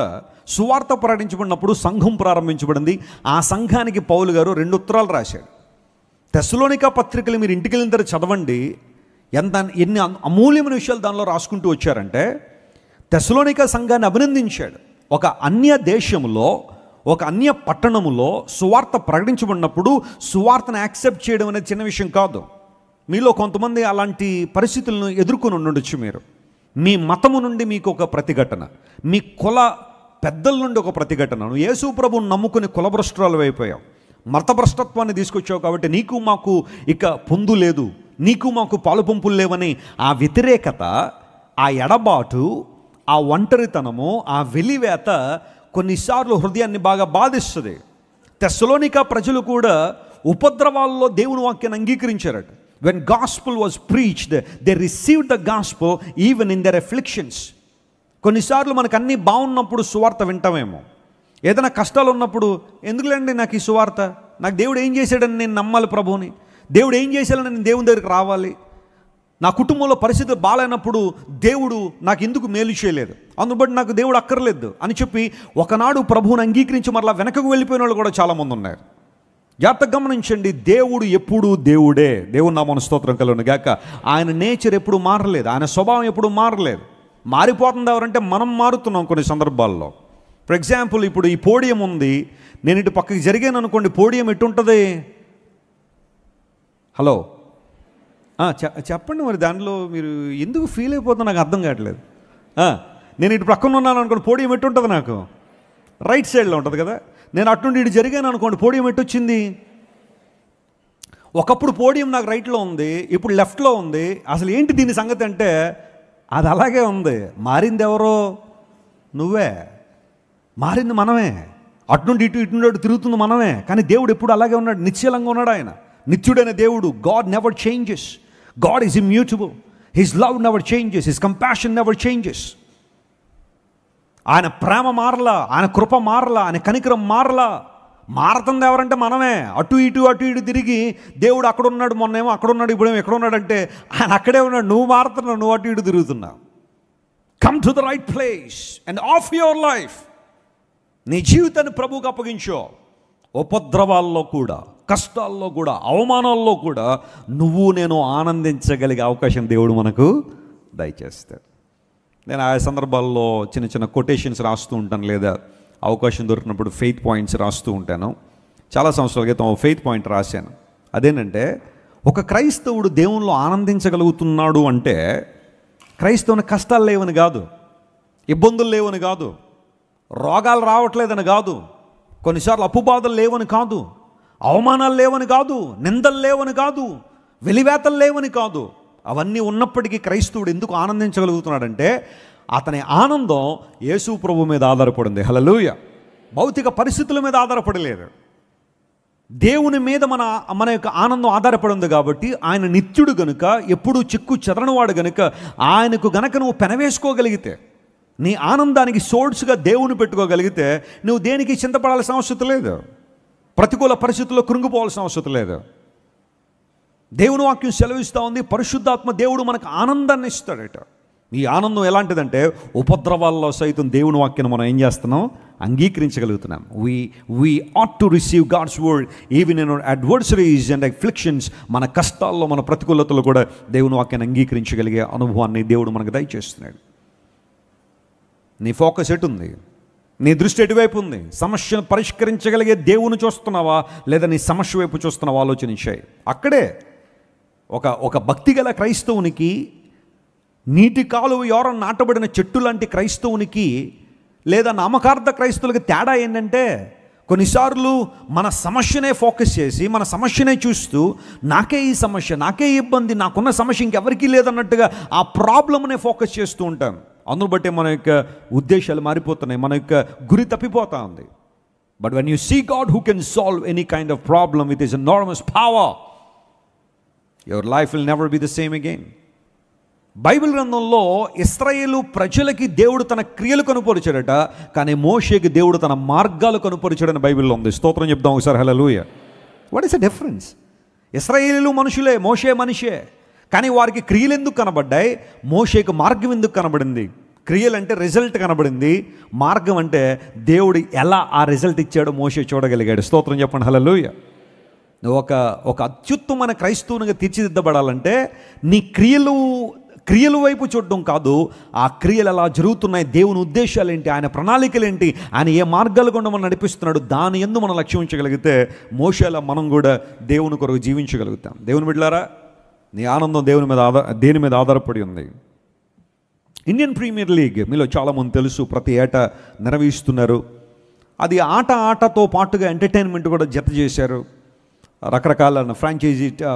సువార్త ప్రకటించబడినప్పుడు సంఘం ప్రారంభించబడింది. ఆ సంఘానికి పౌలు గారు 2 ఉత్తరాలు రాశాడు. తెస్సలోనిక పత్రికలు మీరు ఇంటికి వెళ్ళిన తర్వాత చదవండి, ఎన్ని అమూల్యమైన విషయాలు దానిలో రాసుకుంటూ వచ్చారంటే, తెస్సలోనిక సంఘాన్ని అభినందించాడు. ఒక అన్య దేశంలో, ఒక అన్య పట్టణములో సువార్త ప్రకటించబడినప్పుడు సువార్తను యాక్సెప్ట్ చేయడం అనేది చిన్న విషయం కాదు. మీలో కొంతమంది అలాంటి పరిస్థితులను ఎదుర్కొని ఉండొచ్చు. మీరు మీ మతము నుండి మీకు ఒక ప్రతిఘటన, మీ కుల పెద్దల నుండి ఒక ప్రతిఘటన. యేసు ప్రభువుని నమ్ముకుని కులభ్రష్టురాలు అయిపోయావు, మతభ్రష్టత్వాన్ని తీసుకొచ్చావు. కాబట్టి నీకు మాకు ఇక పొందు లేదు, నీకు మాకు పాలు పంపులు లేవని ఆ వ్యతిరేకత, ఆ ఎడబాటు, ఆ ఒంటరితనము, ఆ వెలివేత కొన్నిసార్లు హృదయాన్ని బాగా బాధిస్తుంది. తెస్సలోనికా ప్రజలు కూడా ఉపద్రవాల్లో దేవుని వాక్యాన్ని అంగీకరించారట. When gospel was preached, they received the gospel even in their afflictions. కొన్నిసార్లు మనకు అన్నీ బాగున్నప్పుడు సువార్త వింటామేమో, ఏదైనా కష్టాలు ఉన్నప్పుడు ఎందుకులేండి నాకు ఈ సువార్త, నాకు దేవుడు ఏం చేశాడని నేను నమ్మాలి ప్రభువుని, దేవుడు ఏం చేశాడని నేను దేవుని దగ్గరికి రావాలి, నా కుటుంబంలో పరిస్థితులు బాగాలేనప్పుడు దేవుడు నాకు ఎందుకు మేలు చేయలేదు, అందుబట్టి నాకు దేవుడు అక్కర్లేదు అని చెప్పి ఒకనాడు ప్రభువుని అంగీకరించి మరలా వెనకకు వెళ్ళిపోయిన వాళ్ళు కూడా చాలామంది ఉన్నారు. జాగ్రత్తగా గమనించండి, దేవుడు ఎప్పుడూ దేవుడే. దేవుని నామమున స్తోత్రం కలుగును గాక. ఆయన నేచర్ ఎప్పుడు మారలేదు, ఆయన స్వభావం ఎప్పుడు మారలేదు. మారిపోతుంది ఎవరంటే మనం మారుతున్నాం కొన్ని సందర్భాల్లో. ఫర్ ఎగ్జాంపుల్, ఇప్పుడు ఈ పోడియం ఉంది, నేను ఇటు పక్కకి జరిగాను అనుకోండి, పోడియం ఎటుంటుంది? హలో చెప్పండి మరి, దాంట్లో మీరు ఎందుకు ఫీల్ అయిపోతుందో నాకు అర్థం కావట్లేదు. నేను ఇటు పక్కన ఉన్నాను అనుకోండి, పోడియం ఎటుంటుంది? నాకు రైట్ సైడ్లో ఉంటుంది కదా. నేను అటు నుండి ఇటు జరిగాను అనుకోండి, పోడియం ఎటు వచ్చింది? ఒకప్పుడు పోడియం నాకు రైట్లో ఉంది, ఇప్పుడు లెఫ్ట్లో ఉంది. అసలు ఏంటి దీని సంగతి అంటే అది అలాగే ఉంది. మారింది ఎవరో? నువ్వే. మారింది మనమే. అటు నుండి ఇటు, ఇటు నుండి అటు తిరుగుతుంది మనమే. కానీ దేవుడు ఎప్పుడు అలాగే ఉన్నాడు, నిశ్చలంగా ఉన్నాడు. ఆయన నిత్యుడైన దేవుడు. God never changes. God is immutable. His love never changes. His compassion never changes. ఆయన ప్రేమ మారలా, ఆయన కృప మారలా, ఆయన కనికరం మారలా. మారుతుంది ఎవరంటే మనమే. అటు ఇటు తిరిగి దేవుడు అక్కడ ఉన్నాడు, మొన్నేమో అక్కడ ఉన్నాడు, ఇప్పుడేమో ఎక్కడ ఉన్నాడంటే ఆయన అక్కడే ఉన్నాడు. నువ్వు మారుతున్నావు, నువ్వు అటు ఇటు తిరుగుతున్నావు. Come to the right place and of your life. నీ జీవితాన్ని ప్రభువుకు అప్పగించో. ఉపద్రవాల్లో కూడా, కష్టాల్లో కూడా, అవమానాల్లో కూడా నువ్వు నేను ఆనందించగలిగే అవకాశం దేవుడు మనకు దయచేస్తాడు. నేను ఆ సందర్భాల్లో చిన్న చిన్న కొటేషన్స్ రాస్తూ ఉంటాను, లేదా అవకాశం దొరికినప్పుడు ఫెయిత్ పాయింట్స్ రాస్తూ ఉంటాను. చాలా సంవత్సరాల క్రితం ఫెయిత్ పాయింట్ రాశాను. అదేంటంటే, ఒక క్రైస్తవుడు దేవునిలో ఆనందించగలుగుతున్నాడు అంటే క్రైస్తవుని కష్టాలు లేవని కాదు, ఇబ్బందులు లేవని కాదు, రోగాలు రావట్లేదని కాదు, కొన్నిసార్లు అప్పుబాధలు లేవని కాదు, అవమానాలు లేవని కాదు, నిందలు లేవని కాదు, వెలివేతలు లేవని కాదు. అవన్నీ ఉన్నప్పటికీ క్రైస్తవుడు ఎందుకు ఆనందించగలుగుతున్నాడంటే అతని ఆనందం యేసు ప్రభు మీద ఆధారపడింది. హల్లెలూయా. భౌతిక పరిస్థితుల మీద ఆధారపడలేదు, దేవుని మీద మన యొక్క ఆనందం ఆధారపడింది. కాబట్టి ఆయన నిత్యుడు గనుక, ఎప్పుడూ చిక్కు చెదరనివాడు గనుక, ఆయనకు గనక నువ్వు పెనవేసుకోగలిగితే, నీ ఆనందానికి సోర్స్గా దేవుని పెట్టుకోగలిగితే, నువ్వు దేనికి చింతపడాల్సిన అవసరం లేదు, ప్రతికూల పరిస్థితుల్లో కృంగిపోవాల్సిన అవసరం లేదు. దేవుని వాక్యం సెలవిస్తూ ఉంది, పరిశుద్ధాత్మ దేవుడు మనకు ఆనందాన్ని ఇస్తాడట. ఈ ఆనందం ఎలాంటిదంటే, ఉపద్రవాల్లో సైతం దేవుని వాక్యాన్ని మనం ఏం చేస్తున్నాం? అంగీకరించగలుగుతున్నాం. We ought to receive God's word even in adversaries and afflictions. మన కష్టాల్లో, మన ప్రతికూలతలు కూడా దేవుని వాక్యాన్ని అంగీకరించగలిగే అనుభవాన్ని దేవుడు మనకు దయచేస్తున్నాడు. నీ ఫోకస్ ఎటుంది? నీ దృష్టి ఎటువైపు ఉంది? సమస్యను పరిష్కరించగలిగే దేవుని చూస్తున్నావా, లేదా నీ సమస్య వైపు చూస్తున్నావా? ఆలోచించాయి. అక్కడే ఒక భక్తి గల క్రైస్తవునికి, నీటి కాలువ ఎవరో నాటబడిన చెట్టు లాంటి క్రైస్తవునికి, లేదా నామకార్థ క్రైస్తవులకి తేడా ఏంటంటే, కొన్నిసార్లు మన సమస్యనే ఫోకస్ చేసి, మన సమస్యనే చూస్తూ, నాకే ఈ సమస్య, నాకే ఇబ్బంది, నాకున్న సమస్య ఇంకెవరికీ లేదన్నట్టుగా ఆ ప్రాబ్లమ్నే ఫోకస్ చేస్తూ ఉంటాం. అందును బట్టే మన యొక్క ఉద్దేశాలు మారిపోతున్నాయి, మన యొక్క గురి తప్పిపోతూ ఉంది. But when you see God who can solve any kind of problem with his enormous power, your life will never be the same again. Bible గ్రంథంలో ఇశ్రాయేలు ప్రజలకి దేవుడు తన క్రియలు కనుపరిచాడట, కానీ మోషేకి దేవుడు తన మార్గాలు కనుపరిచాడని బైబిల్లో ఉంది. స్తోత్రం చెప్దాం ఒకసారి. Hallelujah. What is the difference? ఇశ్రాయేలు మనుషులే, మోషే మనిషే, కానీ వారికి క్రియలు ఎందుకు కనబడ్డాయి? మోషేకి మార్గం ఎందుకు కనబడింది? క్రియలు అంటే రిజల్ట్ కనబడింది, మార్గం అంటే దేవుడు ఎలా ఆ రిజల్ట్ ఇచ్చాడో మోషే చూడగలిగాడు. స్తోత్రం చెప్పండి. హల్లెలూయా. ఒక అత్యుత్తమైన క్రైస్తవునిగా తీర్చిదిద్దబడాలంటే నీ క్రియల వైపు చూడడం కాదు, ఆ క్రియలు ఎలా జరుగుతున్నాయి, దేవుని ఉద్దేశాలు ఏంటి, ఆయన ప్రణాళికలు ఏంటి, ఆయన ఏ మార్గాలు గుండా మనం నడిపిస్తున్నాడు, దాని యందు మనం లక్ష్యం ఉంచగలిగితే మోషేలా మనం కూడా దేవుని కొరకు జీవించగలుగుతాం. దేవుని బిడ్డలారా, నీ ఆనందం దేని మీద ఆధారపడి ఉంది? ఇండియన్ ప్రీమియర్ లీగ్ మీలో చాలామంది తెలుసు, ప్రతి ఏటా నిర్వహిస్తున్నారు. అది ఆటతో పాటుగా ఎంటర్టైన్మెంట్ కూడా జత చేశారు. రకరకాల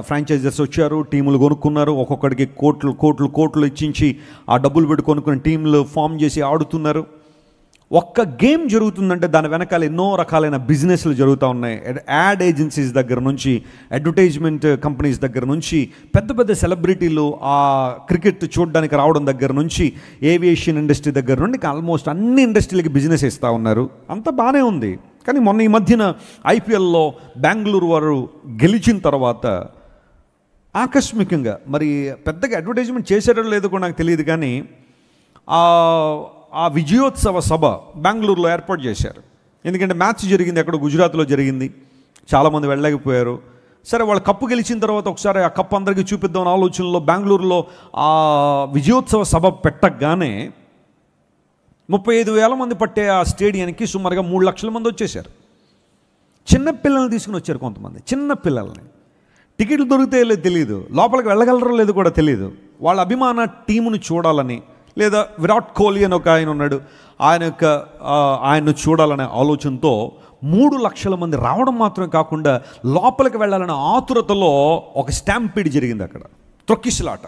ఫ్రాంచైజర్స్ వచ్చారు, టీములు కొనుక్కున్నారు. ఒక్కొక్కడికి కోట్లు ఇచ్చించి ఆ డబ్బులు పెట్టి కొనుక్కుని టీంలు ఫామ్ చేసి ఆడుతున్నారు. ఒక్క గేమ్ జరుగుతుందంటే దాని వెనకాల ఎన్నో రకాలైన బిజినెస్లు జరుగుతూ ఉన్నాయి. యాడ్ ఏజెన్సీస్ దగ్గర నుంచి, అడ్వర్టైజ్మెంట్ కంపెనీస్ దగ్గర నుంచి, పెద్ద పెద్ద సెలబ్రిటీలు ఆ క్రికెట్ చూడడానికి రావడం దగ్గర నుంచి, ఏవియేషన్ ఇండస్ట్రీ దగ్గర నుండి ఆల్మోస్ట్ అన్ని ఇండస్ట్రీలకి బిజినెస్ ఇస్తూ ఉన్నారు. అంతా బాగానే ఉంది. కానీ మొన్న ఈ మధ్యన ఐపీఎల్లో బెంగళూరు వారు గెలిచిన తర్వాత ఆకస్మికంగా, మరి పెద్దగా అడ్వర్టైజ్మెంట్ చేసారో లేదో కూడా నాకు తెలియదు, కానీ ఆ విజయోత్సవ సభ బెంగళూరులో ఏర్పాటు చేశారు. ఎందుకంటే మ్యాచ్ జరిగింది ఎక్కడో గుజరాత్లో జరిగింది, చాలామంది వెళ్ళలేకపోయారు. సరే, వాళ్ళు కప్పు గెలిచిన తర్వాత ఒకసారి ఆ కప్పు అందరికీ చూపిద్దామని ఆలోచనలో బెంగళూరులో ఆ విజయోత్సవ సభ పెట్టగానే 35,000 మంది పట్టే ఆ స్టేడియానికి సుమారుగా 3 లక్షల మంది వచ్చేసారు. చిన్నపిల్లల్ని తీసుకుని వచ్చారు, కొంతమంది చిన్నపిల్లల్ని. టికెట్లు దొరికితే లేదో తెలియదు, లోపలికి వెళ్ళగలరో లేదో కూడా తెలియదు. వాళ్ళ అభిమాన టీమును చూడాలని, లేదా విరాట్ కోహ్లీ అని ఒక ఆయన ఉన్నాడు, ఆయన్ను చూడాలనే ఆలోచనతో 3 లక్షల మంది రావడం మాత్రమే కాకుండా లోపలికి వెళ్ళాలనే ఆతురతలో ఒక స్టాంపీడ్ జరిగింది. అక్కడ త్రొక్కిసలాట.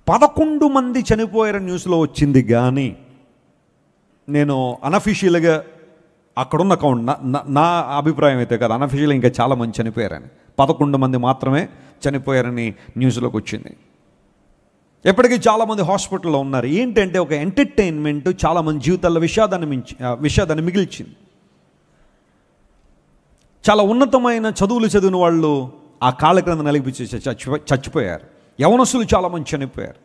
11 మంది చనిపోయారని న్యూస్లో వచ్చింది. కానీ నేను అనఫీషియల్గా అక్కడున్న అకౌంట్, నా అభిప్రాయం అయితే కాదు, అనఫీషియల్గా ఇంకా చాలామంది చనిపోయారని, 11 మంది మాత్రమే చనిపోయారని న్యూస్లోకి వచ్చింది. ఎప్పటికీ చాలామంది హాస్పిటల్లో ఉన్నారు. ఏంటంటే ఒక ఎంటర్టైన్మెంట్ చాలామంది జీవితాల్లో విషాదాన్ని మిగిల్చింది. చాలా ఉన్నతమైన చదువులు చదివిన వాళ్ళు ఆ కాళ్ళ క్రింద నలిగిపిచ్చి చచ్చిపోయారు. యవనస్తులు చాలామంది చనిపోయారు.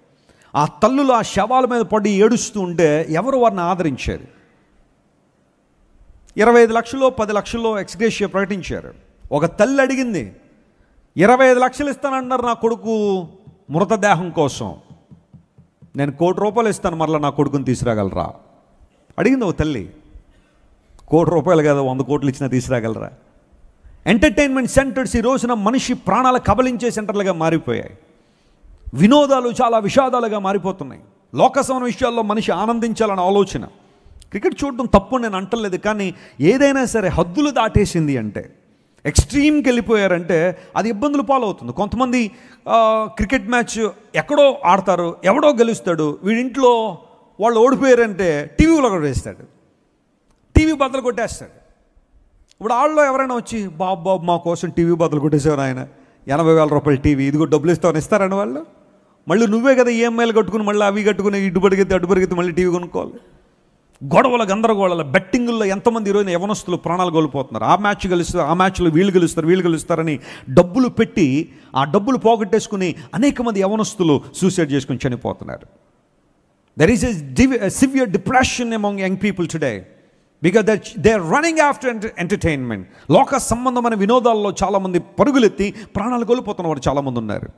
ఆ తల్లులు ఆ శవాల మీద పడి ఏడుస్తూ ఉంటే ఎవరు వారిని ఆదరించారు? 25 లక్షలు 10 లక్షల్లో ఎక్స్గ్రేషియా ప్రకటించారు. ఒక తల్లి అడిగింది, 25 లక్షలు ఇస్తానన్నారు నా కొడుకు మృతదేహం కోసం, నేను ₹1 కోటి ఇస్తాను, మరలా నా కొడుకుని తీసుకురాగలరా అడిగింది ఒక తల్లి. ₹1 కోటి కదా, 100 కోట్లు ఇచ్చినా తీసుకురాగలరా? ఎంటర్టైన్మెంట్ సెంటర్స్ ఈ రోజున మనిషి ప్రాణాలు కబలించే సెంటర్లుగా మారిపోయాయి. వినోదాలు చాలా విషాదాలుగా మారిపోతున్నాయి. లోకసమైన విషయాల్లో మనిషి ఆనందించాలన్న ఆలోచన. క్రికెట్ చూడడం తప్పు నేను అంటలేదు, కానీ ఏదైనా సరే హద్దులు దాటేసింది అంటే, ఎక్స్ట్రీమ్కి వెళ్ళిపోయారంటే అది ఇబ్బందులు పాలవుతుంది. కొంతమంది క్రికెట్ మ్యాచ్ ఎక్కడో ఆడతారు, ఎవడో గెలుస్తాడు, వీడింట్లో వాళ్ళు ఓడిపోయారంటే టీవీలో కూడా వేస్తాడు, టీవీ బద్దలు కొట్టేస్తాడు. ఇప్పుడు వాళ్ళలో ఎవరైనా వచ్చి, బాబు మా కోసం టీవీ బద్దలు కొట్టేసేవారు ఆయన, ₹80,000 టీవీ, ఇదిగో డబ్బులు ఇస్తారని వాళ్ళు. మళ్ళీ నువ్వే కదా ఈఎంఐలు కట్టుకుని, మళ్ళీ అవి కట్టుకుని, ఇటు పరిగెత్తి మళ్ళీ టీవీ కొనుక్కోవాలి. గొడవల గందరగోళాల బెట్టింగుల్లో ఎంతమంది ఈరోజు యవనస్తులు ప్రాణాలు కోల్పోతున్నారు. ఆ మ్యాచ్ గెలుస్తారు, ఆ మ్యాచ్లో వీళ్ళు గెలుస్తారని డబ్బులు పెట్టి ఆ డబ్బులు పోగొట్టేసుకుని అనేక మంది యవనస్తులు సూసైడ్ చేసుకుని చనిపోతున్నారు. There is a severe depression among young people today because they are running after entertainment. లోక సంబంధమైన వినోదాల్లో చాలామంది పరుగులెత్తి ప్రాణాలు కోల్పోతున్న వారు చాలామంది ఉన్నారు.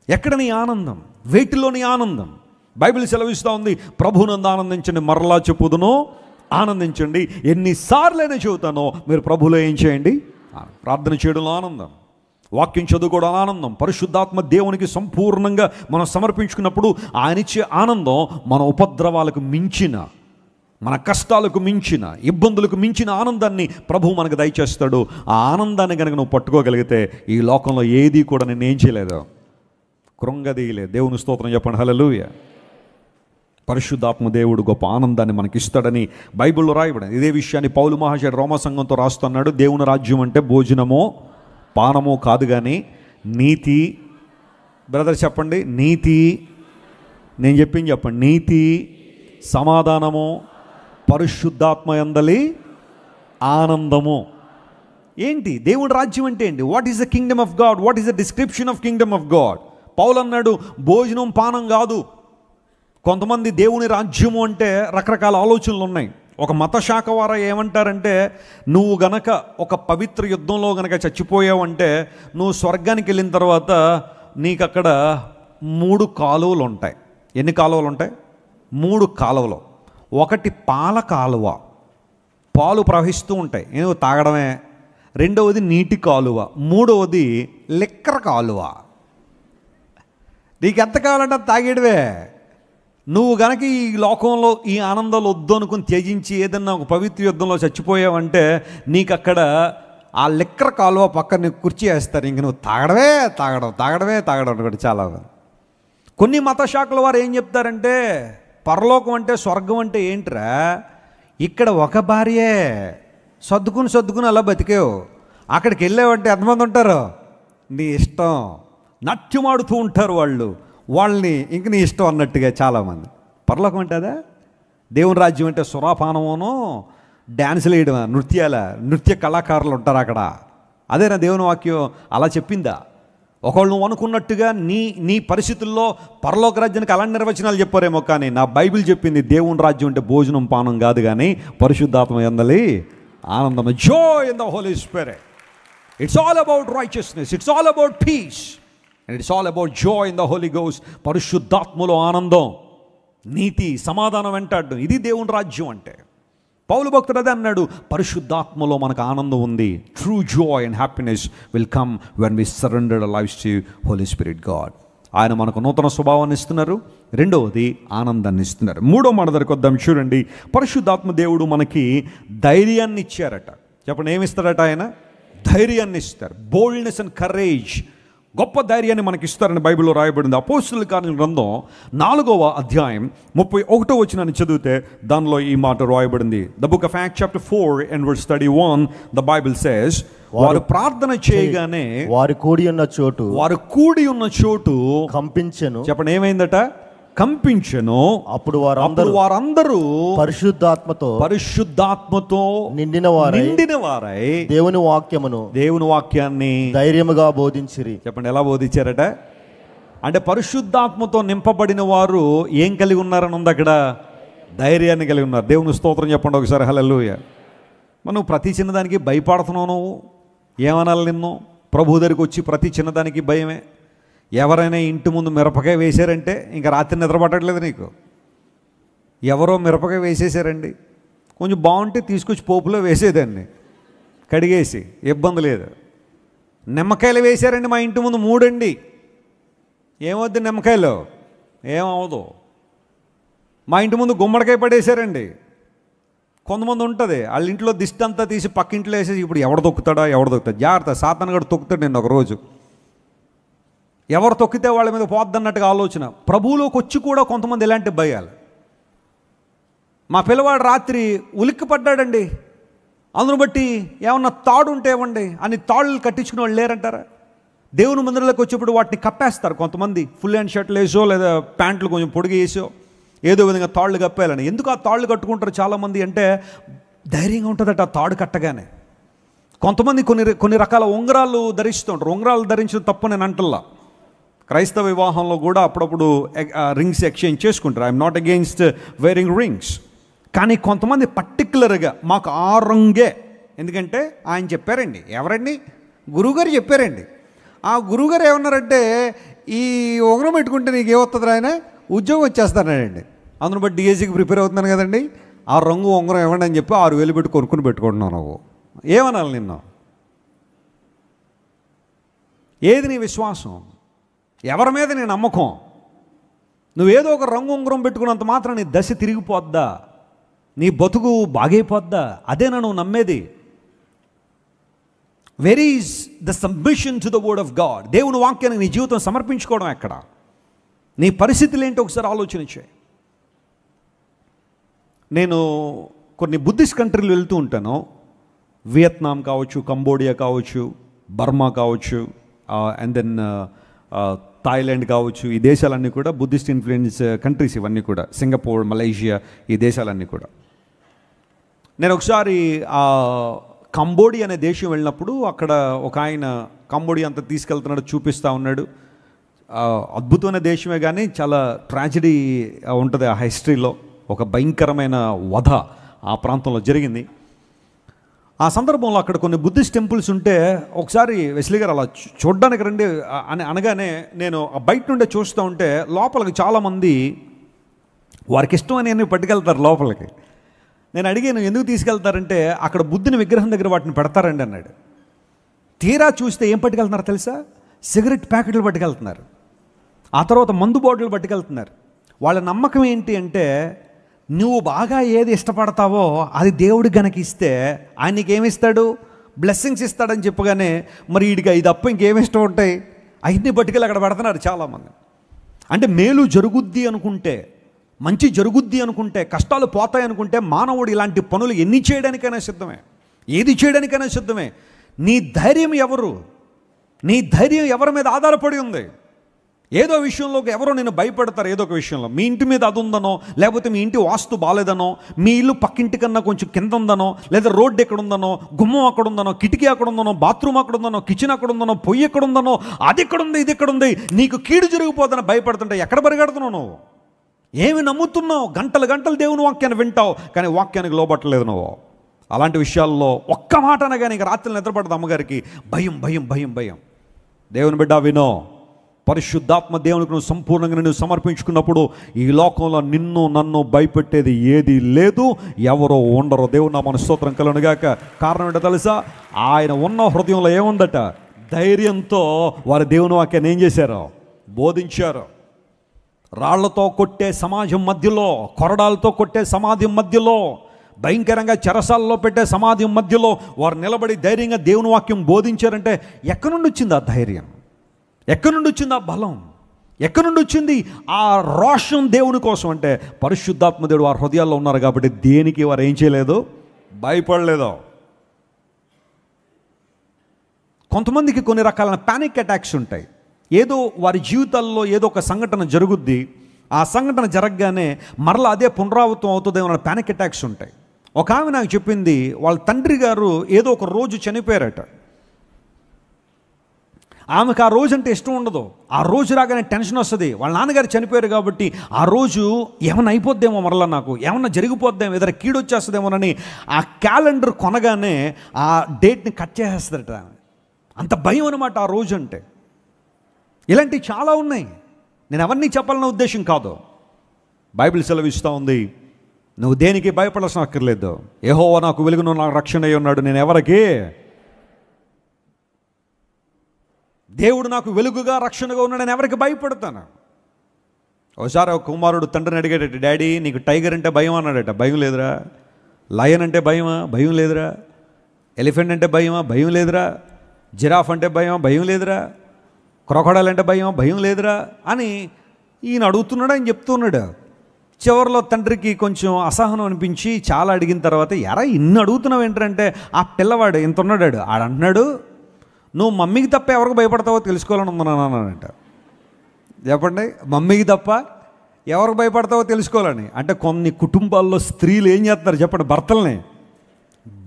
ఎక్కడ నీ ఆనందం? వేటిలోని ఆనందం? బైబిల్ సెలవిస్తూ ఉంది, ప్రభువునందు ఆనందించండి, మరలా చెప్పుదును ఆనందించండి. ఎన్నిసార్లైనా చెబుతానో మీరు ప్రభువులో ఏం చేయండి? ప్రార్థన చేయడంలో ఆనందం, వాక్యం చదువుకోవడం ఆనందం, పరిశుద్ధాత్మ దేవునికి సంపూర్ణంగా మనం సమర్పించుకున్నప్పుడు ఆయన ఇచ్చే ఆనందం మన ఉపద్రవాలకు మించిన, మన కష్టాలకు మించిన, ఇబ్బందులకు మించిన ఆనందాన్ని ప్రభువు మనకు దయచేస్తాడు. ఆ ఆనందాన్ని కనుక నువ్వు పట్టుకోగలిగితే ఈ లోకంలో ఏది కూడా నేనేం చేయలేదు, కృంగదీయలేదు. దేవుని స్తోత్రం చెప్పండి, హల్లెలూయా. పరిశుద్ధాత్మ దేవుడు గొప్ప ఆనందాన్ని మనకి ఇస్తాడని బైబిల్లో రాయబడింది. ఇదే విషయాన్ని పౌలు మహాశయుడు రోమా సంఘంతో రాస్తున్నాడు. దేవుని రాజ్యం అంటే భోజనమో పానమో కాదు, కానీ నీతి. బ్రదర్ చెప్పండి, నీతి. నేను చెప్పింది చెప్పండి, నీతి, సమాధానము, పరిశుద్ధాత్మ యందలి ఆనందము. ఏంటి దేవుని రాజ్యం అంటే ఏంటి? What is the kingdom of God? What is the description of kingdom of God? పౌలు అన్నాడు, భోజనం పానం కాదు. కొంతమంది దేవుని రాజ్యము అంటే రకరకాల ఆలోచనలు ఉన్నాయి. ఒక మత శాఖ వారు ఏమంటారంటే, నువ్వు గనక ఒక పవిత్ర యుద్ధంలో గనక చచ్చిపోయావంటే నువ్వు స్వర్గానికి వెళ్ళిన తర్వాత నీకు అక్కడ 3 కాలువలు ఉంటాయి. ఎన్ని కాలువలు ఉంటాయి? 3 కాలువలు. ఒకటి పాల కాలువ, పాలు ప్రవహిస్తూ ఉంటాయి, ఏదో తాగడమే. రెండవది నీటి కాలువ. మూడవది లిక్కర్ కాలువ. నీకు ఎంత కావాలంటే అది తాగేయడమే. నువ్వు గనక ఈ లోకంలో ఈ ఆనందాలు వద్దు అనుకుని త్యజించి ఏదన్నా ఒక పవిత్ర యుద్ధంలో చచ్చిపోయావంటే నీకు అక్కడ ఆ లిక్కర్ కాలువ పక్కన నీకు కుర్చీ వేస్తారు. ఇంక నువ్వు తాగడం అనుకోండి. చాలా కొన్ని మత శాఖల వారు ఏం చెప్తారంటే పరలోకం అంటే స్వర్గం అంటే ఏంట్రా, ఇక్కడ ఒక భార్యే సర్దుకుని అలా బతికేవు. అక్కడికి వెళ్ళావంటే ఎంతమంది ఉంటారు, నీ ఇష్టం నత్యమాడుతూ ఉంటారు వాళ్ళని ఇంక నీ ఇష్టం అన్నట్టుగా చాలామంది. పరలోకం అంటే అదా? దేవుని రాజ్యం అంటే సురాపానమును డ్యాన్సులు వేయడం, నృత్య కళాకారులు ఉంటారు అక్కడ. అదేనా దేవుని వాక్యం అలా చెప్పిందా? ఒకళ్ళు నువ్వు అనుకున్నట్టుగా నీ పరిస్థితుల్లో పరలోక రాజ్యానికి అలాంటి నిర్వచనాలు చెప్పారేమో, కానీ నా బైబిల్ చెప్పింది దేవుని రాజ్యం అంటే భోజనం పానం కాదు, కానీ పరిశుద్ధాత్మ యందలి ఆనందం. Joy in the holy spirit. It's all about righteousness, it's all about peace and it's all about joy in the holy ghost. పరిశుద్ధాత్మలో ఆనందం, నీతి, సమాధానం వెంటాడడం, ఇది దేవుని రాజ్యం అంటే. పౌలు భక్తుడు అదే అన్నాడు, పరిశుద్ధాత్మలో మనకు ఆనందం ఉంది. True joy and happiness will come when we surrender our lives to Holy Spirit God. ఆయన మనకు నూతన స్వభావాన్ని ఇస్తున్నారు, రెండవది ఆనందాన్ని ఇస్తున్నారు. మూడో మాట దగ్గరికి వద్దాం. చూడండి, పరిశుద్ధాత్మ దేవుడు మనకి ధైర్యాన్ని ఇచ్చారట. చెప్పండి, ఏమిస్తారట ఆయన? ధైర్యాన్ని ఇస్తారు. బోల్డ్నెస్ అండ్ కరేజ్, గొప్ప ధైర్యాన్ని మనకి ఇస్తారని బైబిల్లో రాయబడింది. అపోస్తుల కార్యాల గ్రంథం 4వ అధ్యాయం 31వ వచనాన్ని చదివితే దానిలో ఈ మాట రాయబడింది. The book of acts chapter 4 and verse 31, the Bible says, వారు ప్రార్థన చేయగానే వారు కూడి ఉన్న చోటు కంపించెను. చెప్పండి, ఏమైందట? కంపించెను. అప్పుడు వారందరూ పరిశుద్ధాత్మతో నిండిన వారై దేవుని వాక్యాన్ని ధైర్యముగా బోధించిరి. చెప్పండి, ఎలా బోధించారట? అంటే పరిశుద్ధాత్మతో నింపబడిన వారు ఏం కలిగి ఉన్నారని ఉంది అక్కడ? ధైర్యాన్ని కలిగి ఉన్నారు. దేవుని స్తోత్రం చెప్పండి ఒకసారి. హల్లెలూయా. నువ్వు ప్రతి చిన్నదానికి భయపడుతున్నావు. నువ్వు ఏమనాలి? నిన్ను ప్రభు దగ్గరికి వచ్చి ప్రతి చిన్నదానికి భయమే. ఎవరైనా ఇంటి ముందు మిరపకాయ వేశారంటే ఇంకా రాత్రి నిద్ర పట్టట్లేదు నీకు. ఎవరో మిరపకాయ వేసేసారండి, కొంచెం బాగుంటే తీసుకొచ్చి పోపులో వేసేదాన్ని కడిగేసి, ఇబ్బంది లేదు. నిమ్మకాయలు వేశారండి మా ఇంటి ముందు 3 అండి, ఏమవుద్ది నిమ్మకాయలు? ఏమవదు. మా ఇంటి ముందు గుమ్మడికాయ పడేశారండి. కొంతమంది ఉంటుంది వాళ్ళ ఇంట్లో దిష్టి అంతా తీసి పక్కింట్లో వేసేసి ఇప్పుడు ఎవడు తొక్కుతాడా జాగ్రత్త, సాతానుగాడు తొక్కుతాడు నిన్ను ఒకరోజు. ఎవరు తొక్కితే వాళ్ళ మీద పోద్దన్నట్టుగా ఆలోచన. ప్రభువులోకి వచ్చి కూడా కొంతమంది ఇలాంటి భయాలు. మా పిల్లవాడు రాత్రి ఉలిక్కి పడ్డాడండి, అందును బట్టి ఏమన్నా తాడు ఉంటే ఇవ్వండి అని తాళ్ళు కట్టించుకునే వాళ్ళు లేరంటారా? దేవుని మందిరంలోకి వచ్చేప్పుడు వాటిని కప్పేస్తారు కొంతమంది. ఫుల్ హ్యాండ్ షర్ట్లు వేసో లేదా ప్యాంట్లు కొంచెం పొడిగి వేసో ఏదో విధంగా తాళ్ళు కప్పేయాలని. ఎందుకు ఆ తాళ్ళు కట్టుకుంటారు చాలామంది అంటే ధైర్యంగా ఉంటుందట ఆ తాడు కట్టగానే. కొంతమంది కొన్ని రకాల ఉంగరాలు ధరిస్తూ ఉంటారు. ఉంగరాలు ధరించడం తప్పు నేను అంటల్లా. క్రైస్తవ వివాహంలో కూడా అప్పుడప్పుడు రింగ్స్ ఎక్స్చేంజ్ చేసుకుంటారు. I'm not against wearing rings. కానీ కొంతమంది పర్టికులర్గా మాకు ఆ రంగే, ఎందుకంటే ఆయన చెప్పారండి. ఎవరండి? గురువుగారు చెప్పారండి. ఆ గురువుగారు ఏమన్నారంటే ఈ ఉంగరం పెట్టుకుంటే నీకు ఏమవుతుంది? ఆయన ఉద్యోగం వచ్చేస్తానండి. అందును బట్టి డిఎస్సికి ప్రిపేర్ అవుతున్నాను కదండి, ఆ రంగు ఉంగరం ఇవ్వండి అని చెప్పి 6,000 పెట్టి కొనుక్కుని పెట్టుకుంటున్నావు. నువ్వు ఏమనాలి నిన్ను? ఏది నీ విశ్వాసం? ఎవరి మీద నీ నమ్మకం? నువ్వేదో ఒక రంగు ఉంగరం పెట్టుకున్నంత మాత్రం నీ దశ తిరిగిపోద్దా? నీ బతుకు బాగైపోద్దా? అదేనా నువ్వు నమ్మేది? Where is the submission to the word of God? దేవుని వాక్యానికి నీ జీవితం సమర్పించుకోవడం ఎక్కడ? నీ పరిస్థితులు ఏంటో ఒకసారి ఆలోచించే. నేను కొన్ని బుద్ధిస్ట్ కంట్రీలు వెళ్తూ ఉంటాను. వియత్నాం కావచ్చు, కంబోడియా కావచ్చు, బర్మా కావచ్చు, అండ్ దెన్ థాయిలాండ్ కావచ్చు. ఈ దేశాలన్నీ కూడా బుద్ధిస్ట్ ఇన్ఫ్లుయెన్స్ కంట్రీస్. ఇవన్నీ కూడా సింగపూర్, మలేషియా, ఈ దేశాలన్నీ కూడా. నేను ఒకసారి కంబోడియా అనే దేశం వెళ్ళినప్పుడు అక్కడ ఒక ఆయన కంబోడియా అంతా తీసుకెళ్తున్నాడు, చూపిస్తూ ఉన్నాడు. అద్భుతమైన దేశమే కానీ చాలా ట్రాజడీ ఉంటుంది ఆ హిస్టరీలో. ఒక భయంకరమైన వధ ఆ ప్రాంతంలో జరిగింది. ఆ సందర్భంలో అక్కడ కొన్ని బుద్ధిస్ట్ టెంపుల్స్ ఉంటే ఒకసారి వెస్లీ గారు అలా చూడ్డానికి రండి అని అనగానే నేను బయట నుండే చూస్తూ ఉంటే లోపలికి చాలామంది వారికి ఇష్టమని పట్టుకెళ్తారు లోపలికి. నేను అడిగాను, ఎందుకు తీసుకెళ్తారంటే అక్కడ బుద్ధుని విగ్రహం దగ్గర వాటిని పెడతారండి అన్నాడు. తీరా చూస్తే ఏం పట్టుకెళ్తున్నారు తెలుసా? సిగరెట్ ప్యాకెట్లు పట్టుకెళ్తున్నారు. ఆ తర్వాత మందు బాటిల్ పట్టుకెళ్తున్నారు. వాళ్ళ నమ్మకం ఏంటి అంటే, నువ్వు బాగా ఏది ఇష్టపడతావో అది దేవుడు గనక ఇస్తే ఆయన నీకేమిస్తాడు, బ్లెస్సింగ్స్ ఇస్తాడని చెప్పగానే మరి వీడికి ఇది అప్ప ఇంకేమి ఇష్టం ఉంటాయి, అవన్నీ పట్టుకెళ్ళి అక్కడ పెడుతున్నారు చాలామంది. అంటే మేలు జరుగుద్ది అనుకుంటే, మంచి జరుగుద్ది అనుకుంటే, కష్టాలు పోతాయి అనుకుంటే మానవుడు ఇలాంటి పనులు ఎన్ని చేయడానికైనా సిద్ధమే, ఏది చేయడానికైనా సిద్ధమే. నీ ధైర్యం ఎవరు, నీ ధైర్యం ఎవరి మీద ఆధారపడి ఉంది. ఏదో విషయంలో ఎవరో నేను భయపడతారు, ఏదో ఒక విషయంలో మీ ఇంటి మీద అది ఉందనో, లేకపోతే మీ ఇంటి వాస్తు బాగాలేదనో, మీ ఇల్లు పక్కింటి కన్నా కొంచెం కింద ఉందనో, లేదా రోడ్డు ఎక్కడ ఉందనో, గుమ్మం అక్కడ ఉందనో, కిటికీ అక్కడ ఉందనో, బాత్రూమ్ అక్కడ ఉందనో, కిచెన్ అక్కడ ఉందనో, పొయ్యి ఎక్కడ ఉందనో, అది ఎక్కడ ఉంది, ఇది ఎక్కడ ఉంది, నీకు కీడు జరిగిపోతుందని భయపడుతుంటే ఎక్కడ పరిగెడుతున్నావు నువ్వు? ఏమి నమ్ముతున్నావు? గంటలు గంటలు దేవుని వాక్యాన్ని వింటావు, కానీ వాక్యానికి లోబట్టలేదు నువ్వు. అలాంటి విషయాల్లో ఒక్క మాట అనగా నీకు రాత్రి నిద్రపడదు అమ్మగారికి భయం భయం భయం భయం. దేవుని బిడ్డ వినో, పరిశుద్ధాత్మ దేవునికి నువ్వు సంపూర్ణంగా నువ్వు సమర్పించుకున్నప్పుడు ఈ లోకంలో నిన్ను నన్ను భయపెట్టేది ఏది లేదు, ఎవరో ఉండరు. దేవుని నామమున స్తోత్రం కలుగునుగాక. కారణం ఏంటో తెలుసా? ఆయన ఉన్న హృదయంలో ఏముందట? ధైర్యంతో వారు దేవుని వాక్యాన్ని ఏం చేశారో బోధించారు. రాళ్లతో కొట్టే సమాజం మధ్యలో, కొరడాలతో కొట్టే సమాజం మధ్యలో, భయంకరంగా చెరసాలలో పెట్టే సమాజం మధ్యలో వారు నిలబడి ధైర్యంగా దేవుని వాక్యం బోధించారంటే ఎక్కడి నుండి వచ్చింది ఆ ధైర్యం? ఎక్కడి నుండి వచ్చింది ఆ బలం? ఎక్కడి నుండి వచ్చింది ఆ రోషం దేవుని కోసం? అంటే పరిశుద్ధాత్మ దేవుడు వారి హృదయాల్లో ఉన్నారు కాబట్టి దేనికి వారు ఏం చేయలేదు, భయపడలేదు. కొంతమందికి కొన్ని రకాలైన పానిక్ అటాక్స్ ఉంటాయి. ఏదో వారి జీవితాల్లో ఏదో ఒక సంఘటన జరుగుద్ది, ఆ సంఘటన జరగగానే మరలా అదే పునరావృతం అవుతుందేమో అన్న పానిక్ అటాక్స్ ఉంటాయి. ఒక ఆమె నాకు చెప్పింది, వాళ్ళ తండ్రి గారు ఏదో ఒక రోజు చనిపోయారట. ఆమెకు ఆ రోజు అంటే ఇష్టం ఉండదు. ఆ రోజు రాగానే టెన్షన్ వస్తుంది. వాళ్ళ నాన్నగారు చనిపోయారు కాబట్టి ఆ రోజు ఏమన్నా అయిపోద్దేమో, మరలా నాకు ఏమన్నా జరిగిపోద్దేమో, ఏదైనా కీడు వచ్చేస్తుందేమోనని ఆ క్యాలెండర్ కొనగానే ఆ డేట్ని కట్ చేసేస్తారట. అంత భయం అనమాట ఆ రోజు అంటే. ఇలాంటివి చాలా ఉన్నాయి. నేను ఎవరిని చెప్పాలన్న ఉద్దేశం కాదు. బైబిల్ సెలవిస్తూ ఉంది, నువ్వు దేనికి భయపడాల్సిన అక్కర్లేదు. యెహోవా నాకు వెలుగును, నాకు రక్షణ అయి ఉన్నాడు, నేను ఎవరికి? దేవుడు నాకు వెలుగుగా రక్షణగా ఉన్నాడు, నేను ఎవరికి భయపడతాను? ఒకసారి ఒక కుమారుడు తండ్రిని అడిగాడట, డాడీ నీకు టైగర్ అంటే భయం అన్నాడట. భయం లేదురా. లయన్ అంటే భయమా? భయం లేదురా. ఎలిఫెంట్ అంటే భయమా? భయం లేదురా. జిరాఫ్ అంటే భయమా? భయం లేదురా. క్రొకడైల్ అంటే భయం? భయం లేదురా అని ఈయన అడుగుతున్నాడు, ఆయన చెప్తున్నాడు. చివరిలో తండ్రికి కొంచెం అసహనం అనిపించి చాలా అడిగిన తర్వాత, ఎరా ఇన్ని అడుగుతున్నావు ఏంటంటే, ఆ పిల్లవాడు ఇంత ఉన్నాడు, ఆడంటున్నాడు నువ్వు మమ్మీకి తప్ప ఎవరికి భయపడతావో తెలుసుకోవాలని ఉందన్నానంట. చెప్పండి, మమ్మీకి తప్ప ఎవరికి భయపడతావో తెలుసుకోవాలని. అంటే కొన్ని కుటుంబాల్లో స్త్రీలు ఏం చేస్తున్నారు చెప్పండి, భర్తల్ని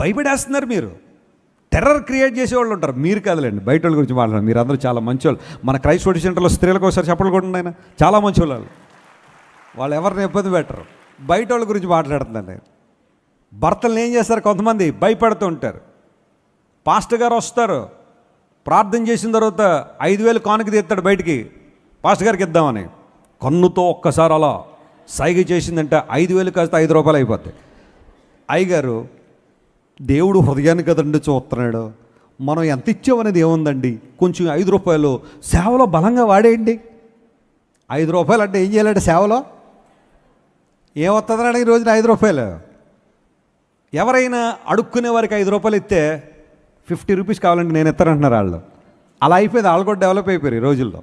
భయపడేస్తున్నారు. మీరు టెర్రర్ క్రియేట్ చేసేవాళ్ళు ఉంటారు. మీరు కాదులేండి, బయట వాళ్ళ గురించి మాట్లాడారు. మీరు అందరూ చాలా మంచివాళ్ళు. మన క్రైస్ట్ స్టడీ సెంటర్లో స్త్రీలకు ఒకసారి చెప్పలు కూడా ఆయన చాలా మంచివాళ్ళు. వాళ్ళు ఎవరిని ఇబ్బంది పెట్టరు. బయట వాళ్ళ గురించి మాట్లాడుతుందండి. భర్తలను ఏం చేస్తారు, కొంతమంది భయపడుతూ ఉంటారు. పాస్టర్ గారు వస్తారు, ప్రార్థన చేసిన తర్వాత 5,000 కానుక తీస్తాడు బయటికి, పాస్టర్ గారికి ఇద్దామని. కన్నుతో ఒక్కసారి అలా సైగ చేసిందంటే 5,000 కాస్త 5 రూపాయలు అయిపోతాయి. అయ్యగారు, దేవుడు హృదయాన్ని కదండి చూస్తున్నాడు, మనం ఎంత ఇచ్చామనేది ఏముందండి, కొంచెం 5 రూపాయలు సేవలో బలంగా వాడేయండి. 5 రూపాయలు అంటే ఏం చేయాలంటే సేవలో ఏమవుతుందని ఈ రోజున 5 రూపాయలు. ఎవరైనా అడుక్కునే వారికి 5 రూపాయలు ఇస్తే 50 రూపీస్ కావాలంటే నేను ఇస్తానంటున్నారు వాళ్ళు. అలా అయిపోయింది. వాళ్ళు కూడా డెవలప్ అయిపోయారు ఈ రోజుల్లో.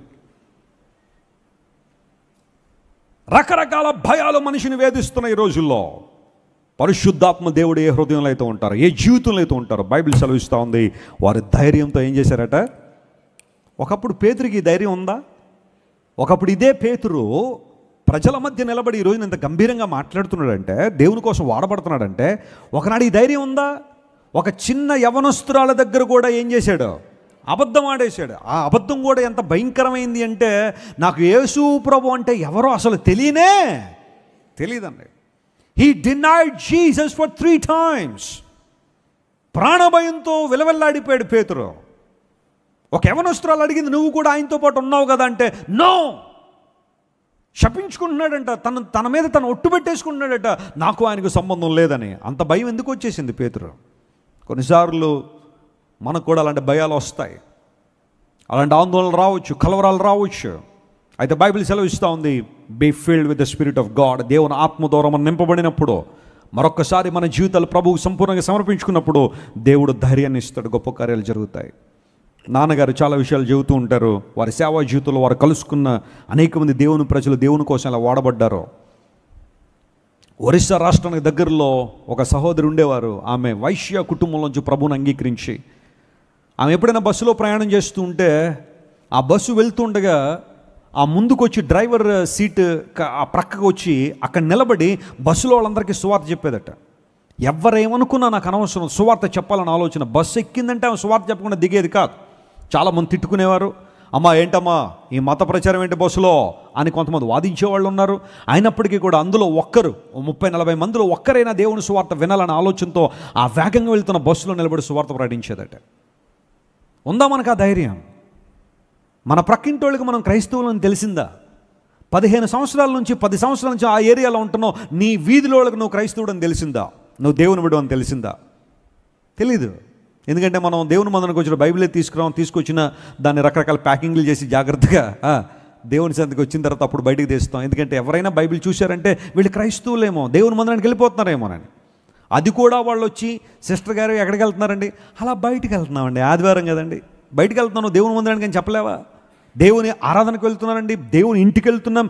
రకరకాల భయాలు మనిషిని వేధిస్తున్నాయి ఈ రోజుల్లో. పరిశుద్ధాత్మ దేవుడు ఏ హృదయంలో అయితే ఉంటారో, ఏ జీవితంలో అయితే ఉంటారో బైబిల్ సెలవిస్తూ ఉంది, వారి ధైర్యంతో ఏం చేశారట. ఒకప్పుడు పేతురుకి ధైర్యం ఉందా? ఒకప్పుడు ఇదే పేతురు ప్రజల మధ్య నిలబడి ఈరోజు ఇంత గంభీరంగా మాట్లాడుతున్నాడంటే, దేవుని కోసం వాడబడుతున్నాడంటే ఒకనాడు ఈ ధైర్యం ఉందా? ఒక చిన్న యవనస్తురాల దగ్గర కూడా ఏం చేశాడు, అబద్ధం ఆడేశాడు. ఆ అబద్ధం కూడా ఎంత భయంకరమైంది అంటే, నాకు యేసు ప్రభు అంటే ఎవరో అసలు తెలియదండి. He denied Jesus for 3 times. ప్రాణభయంతో విలవెల్లాడిపోయాడు పేతురు. ఒక యవనస్తురాలు అడిగింది, నువ్వు కూడా ఆయనతో పాటు ఉన్నావు కదా అంటే, నో, శపించుకుంటున్నాడంట. తన మీద తను ఒట్టు పెట్టేసుకుంటున్నాడట, నాకు ఆయనకు సంబంధం లేదని. అంత భయం ఎందుకు వచ్చేసింది పేతురు? కొన్నిసార్లు మనకు కూడా అలాంటి భయాలు వస్తాయి, అలాంటి ఆందోళనలు రావచ్చు, కలవరాలు రావచ్చు. అయితే బైబిల్ సెలవిస్తూ ఉంది, be filled with the Spirit of God. దేవుని ఆత్మ ద్వారా మనం నింపబడినప్పుడు, మరొక్కసారి మన జీవితాలు ప్రభువుకు సంపూర్ణంగా సమర్పించుకున్నప్పుడు దేవుడు ధైర్యాన్ని ఇస్తాడు, గొప్ప కార్యాలు జరుగుతాయి. నాన్నగారు చాలా విషయాలు చెబుతూ ఉంటారు. వారి సేవా జీవితంలో వారు కలుసుకున్న అనేక మంది దేవుని ప్రజలు దేవుని కోసం ఎలా వాడబడ్డారో. ఒరిస్సా రాష్ట్రానికి దగ్గరలో ఒక సహోదరి ఉండేవారు. ఆమె వైశ్య కుటుంబంలోంచి ప్రభువుని అంగీకరించి, ఆమె ఎప్పుడైనా బస్సులో ప్రయాణం చేస్తూ ఉంటే ఆ బస్సు వెళ్తుండగా ఆ ముందుకొచ్చి డ్రైవర్ సీట్ ఆ ప్రక్కకు వచ్చి అక్కడ నిలబడి బస్సులో వాళ్ళందరికీ సువార్త చెప్పేదట. ఎవరేమనుకున్నా నాకు అనవసరం, సువార్త చెప్పాలని ఆలోచన. బస్సు ఎక్కిందంటే ఆమె సువార్త చెప్పకుండా దిగేది కాదు. చాలామంది తిట్టుకునేవారు, అమ్మా ఏంటమ్మా ఈ మత ప్రచారం ఏంటి బస్సులో అని కొంతమంది వాదించేవాళ్ళు ఉన్నారు. అయినప్పటికీ కూడా అందులో 30-40 మందిలో ఒక్కరైనా దేవుని సువార్త వినాలనే ఆలోచనతో ఆ వేగంగా వెళ్తున్న బస్సులో నిలబడి సువార్త ప్రకటించేదట. ఉందా మనకు ఆ ధైర్యం? మన ప్రక్కింటోళ్ళకి మనం క్రైస్తవులని తెలిసిందా? 15 సంవత్సరాల నుంచి 10 సంవత్సరాల నుంచి ఆ ఏరియాలో ఉంటున్నావు, నీ వీధిలోళ్ళకి నువ్వు క్రైస్తవుడు అని తెలిసిందా? నువ్వు దేవుని బిడ్డ అని తెలిసిందా? తెలీదు. ఎందుకంటే మనం దేవుని మందిరానికి వచ్చిన బైబిలే తీసుకొచ్చిన దాన్ని రకరకాల ప్యాకింగ్లు చేసి జాగ్రత్తగా దేవుని సంతకి వచ్చిన తర్వాత అప్పుడు బయటికి తీస్తాం. ఎందుకంటే ఎవరైనా బైబిల్ చూశారంటే వీళ్ళు క్రైస్తవులేమో, దేవుని మందిరానికి వెళ్ళిపోతున్నారేమోనని. అది కూడా వాళ్ళు వచ్చి, సిస్టర్ గారు ఎక్కడికి వెళ్తున్నారండి? అలా బయటికి వెళ్తున్నామండి, ఆదివారం కదండి, బయటికి వెళ్తున్నాను దేవుని మందిరానికి అని చెప్పలేవా? దేవుని ఆరాధనకు వెళ్తున్నానండి, దేవుని ఇంటికి వెళ్తున్నాం.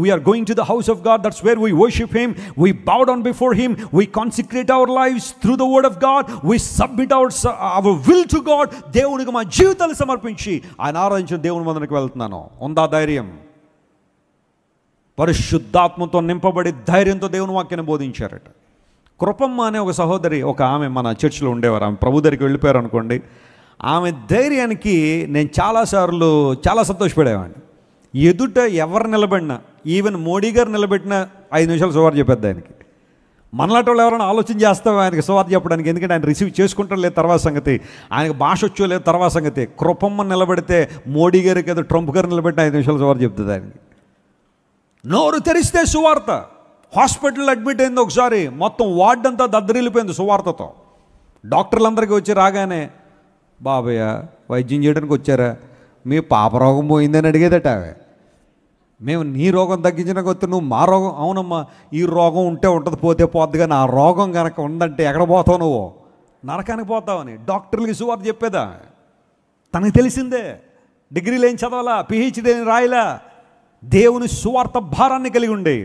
We are going to the house of God, that's where we worship him, we bow down before him, we consecrate our lives through the word of God, we submit our will to God. దేవునికి మా జీవితాలు సమర్పించి ఆయన ఆరాధించిన దేవుని మందిరానికి వెళ్తున్నాను. ఉందా ధైర్యం? పరిశుద్ధాత్మతో నింపబడి ధైర్యంతో దేవుని వాక్యాన్ని బోధించారట. కృపమ్మ అనే ఒక సహోదరి, ఒక ఆమె మన చర్చిలో ఉండేవారు. ఆమె ప్రభు దగ్గరికి వెళ్ళిపోయారు అనుకోండి. ఆమె ధైర్యానికి నేను చాలా సంతోషపడేవాడిని. ఎదుట ఎవరు నిలబడినా, ఈవెన్ మోడీ గారు నిలబెట్టిన 5 నిమిషాలు సువార్త చెప్పేది ఆయనకి. మనలాంటి వాళ్ళు ఎవరైనా ఆలోచన చేస్తాం ఆయనకి సువార్త చెప్పడానికి, ఎందుకంటే ఆయన రిసీవ్ చేసుకుంటారు లేదు తర్వాత సంగతి, ఆయనకు భాష వచ్చో లేదు తర్వాత సంగతి. కృపమ్మ నిలబెడితే మోడీ గారికి ఏదో ట్రంప్ గారు నిలబెట్టిన 5 నిమిషాలు సువార్త చెప్తుంది ఆయనకి. నోరు తెరిస్తే సువార్త. హాస్పిటల్ అడ్మిట్ అయింది ఒకసారి, మొత్తం వార్డ్ అంతా దద్దరిల్లిపోయింది సువార్తతో. డాక్టర్లందరికీ వచ్చి రాగానే, బాబయ్య వైద్యం చేయడానికి వచ్చారా, మీ పాప రోగం పోయిందని అడిగేదట ఆమె. మేము నీ రోగం తగ్గించడానికి వస్తే నువ్వు మా రోగం, అవునమ్మా ఈ రోగం ఉంటే ఉంటుంది పోతే పోద్ది, కానీ ఆ రోగం కనుక ఉందంటే ఎక్కడ పోతావు నువ్వు? నరకానికి పోతావని డాక్టర్లకి సువార్త చెప్పేదా. తనకు తెలిసిందే, డిగ్రీలు ఏం చదవాలా, పిహెచ్డీ ఏం రాయలా, దేవుని సువార్త భారాన్ని కలిగి ఉండే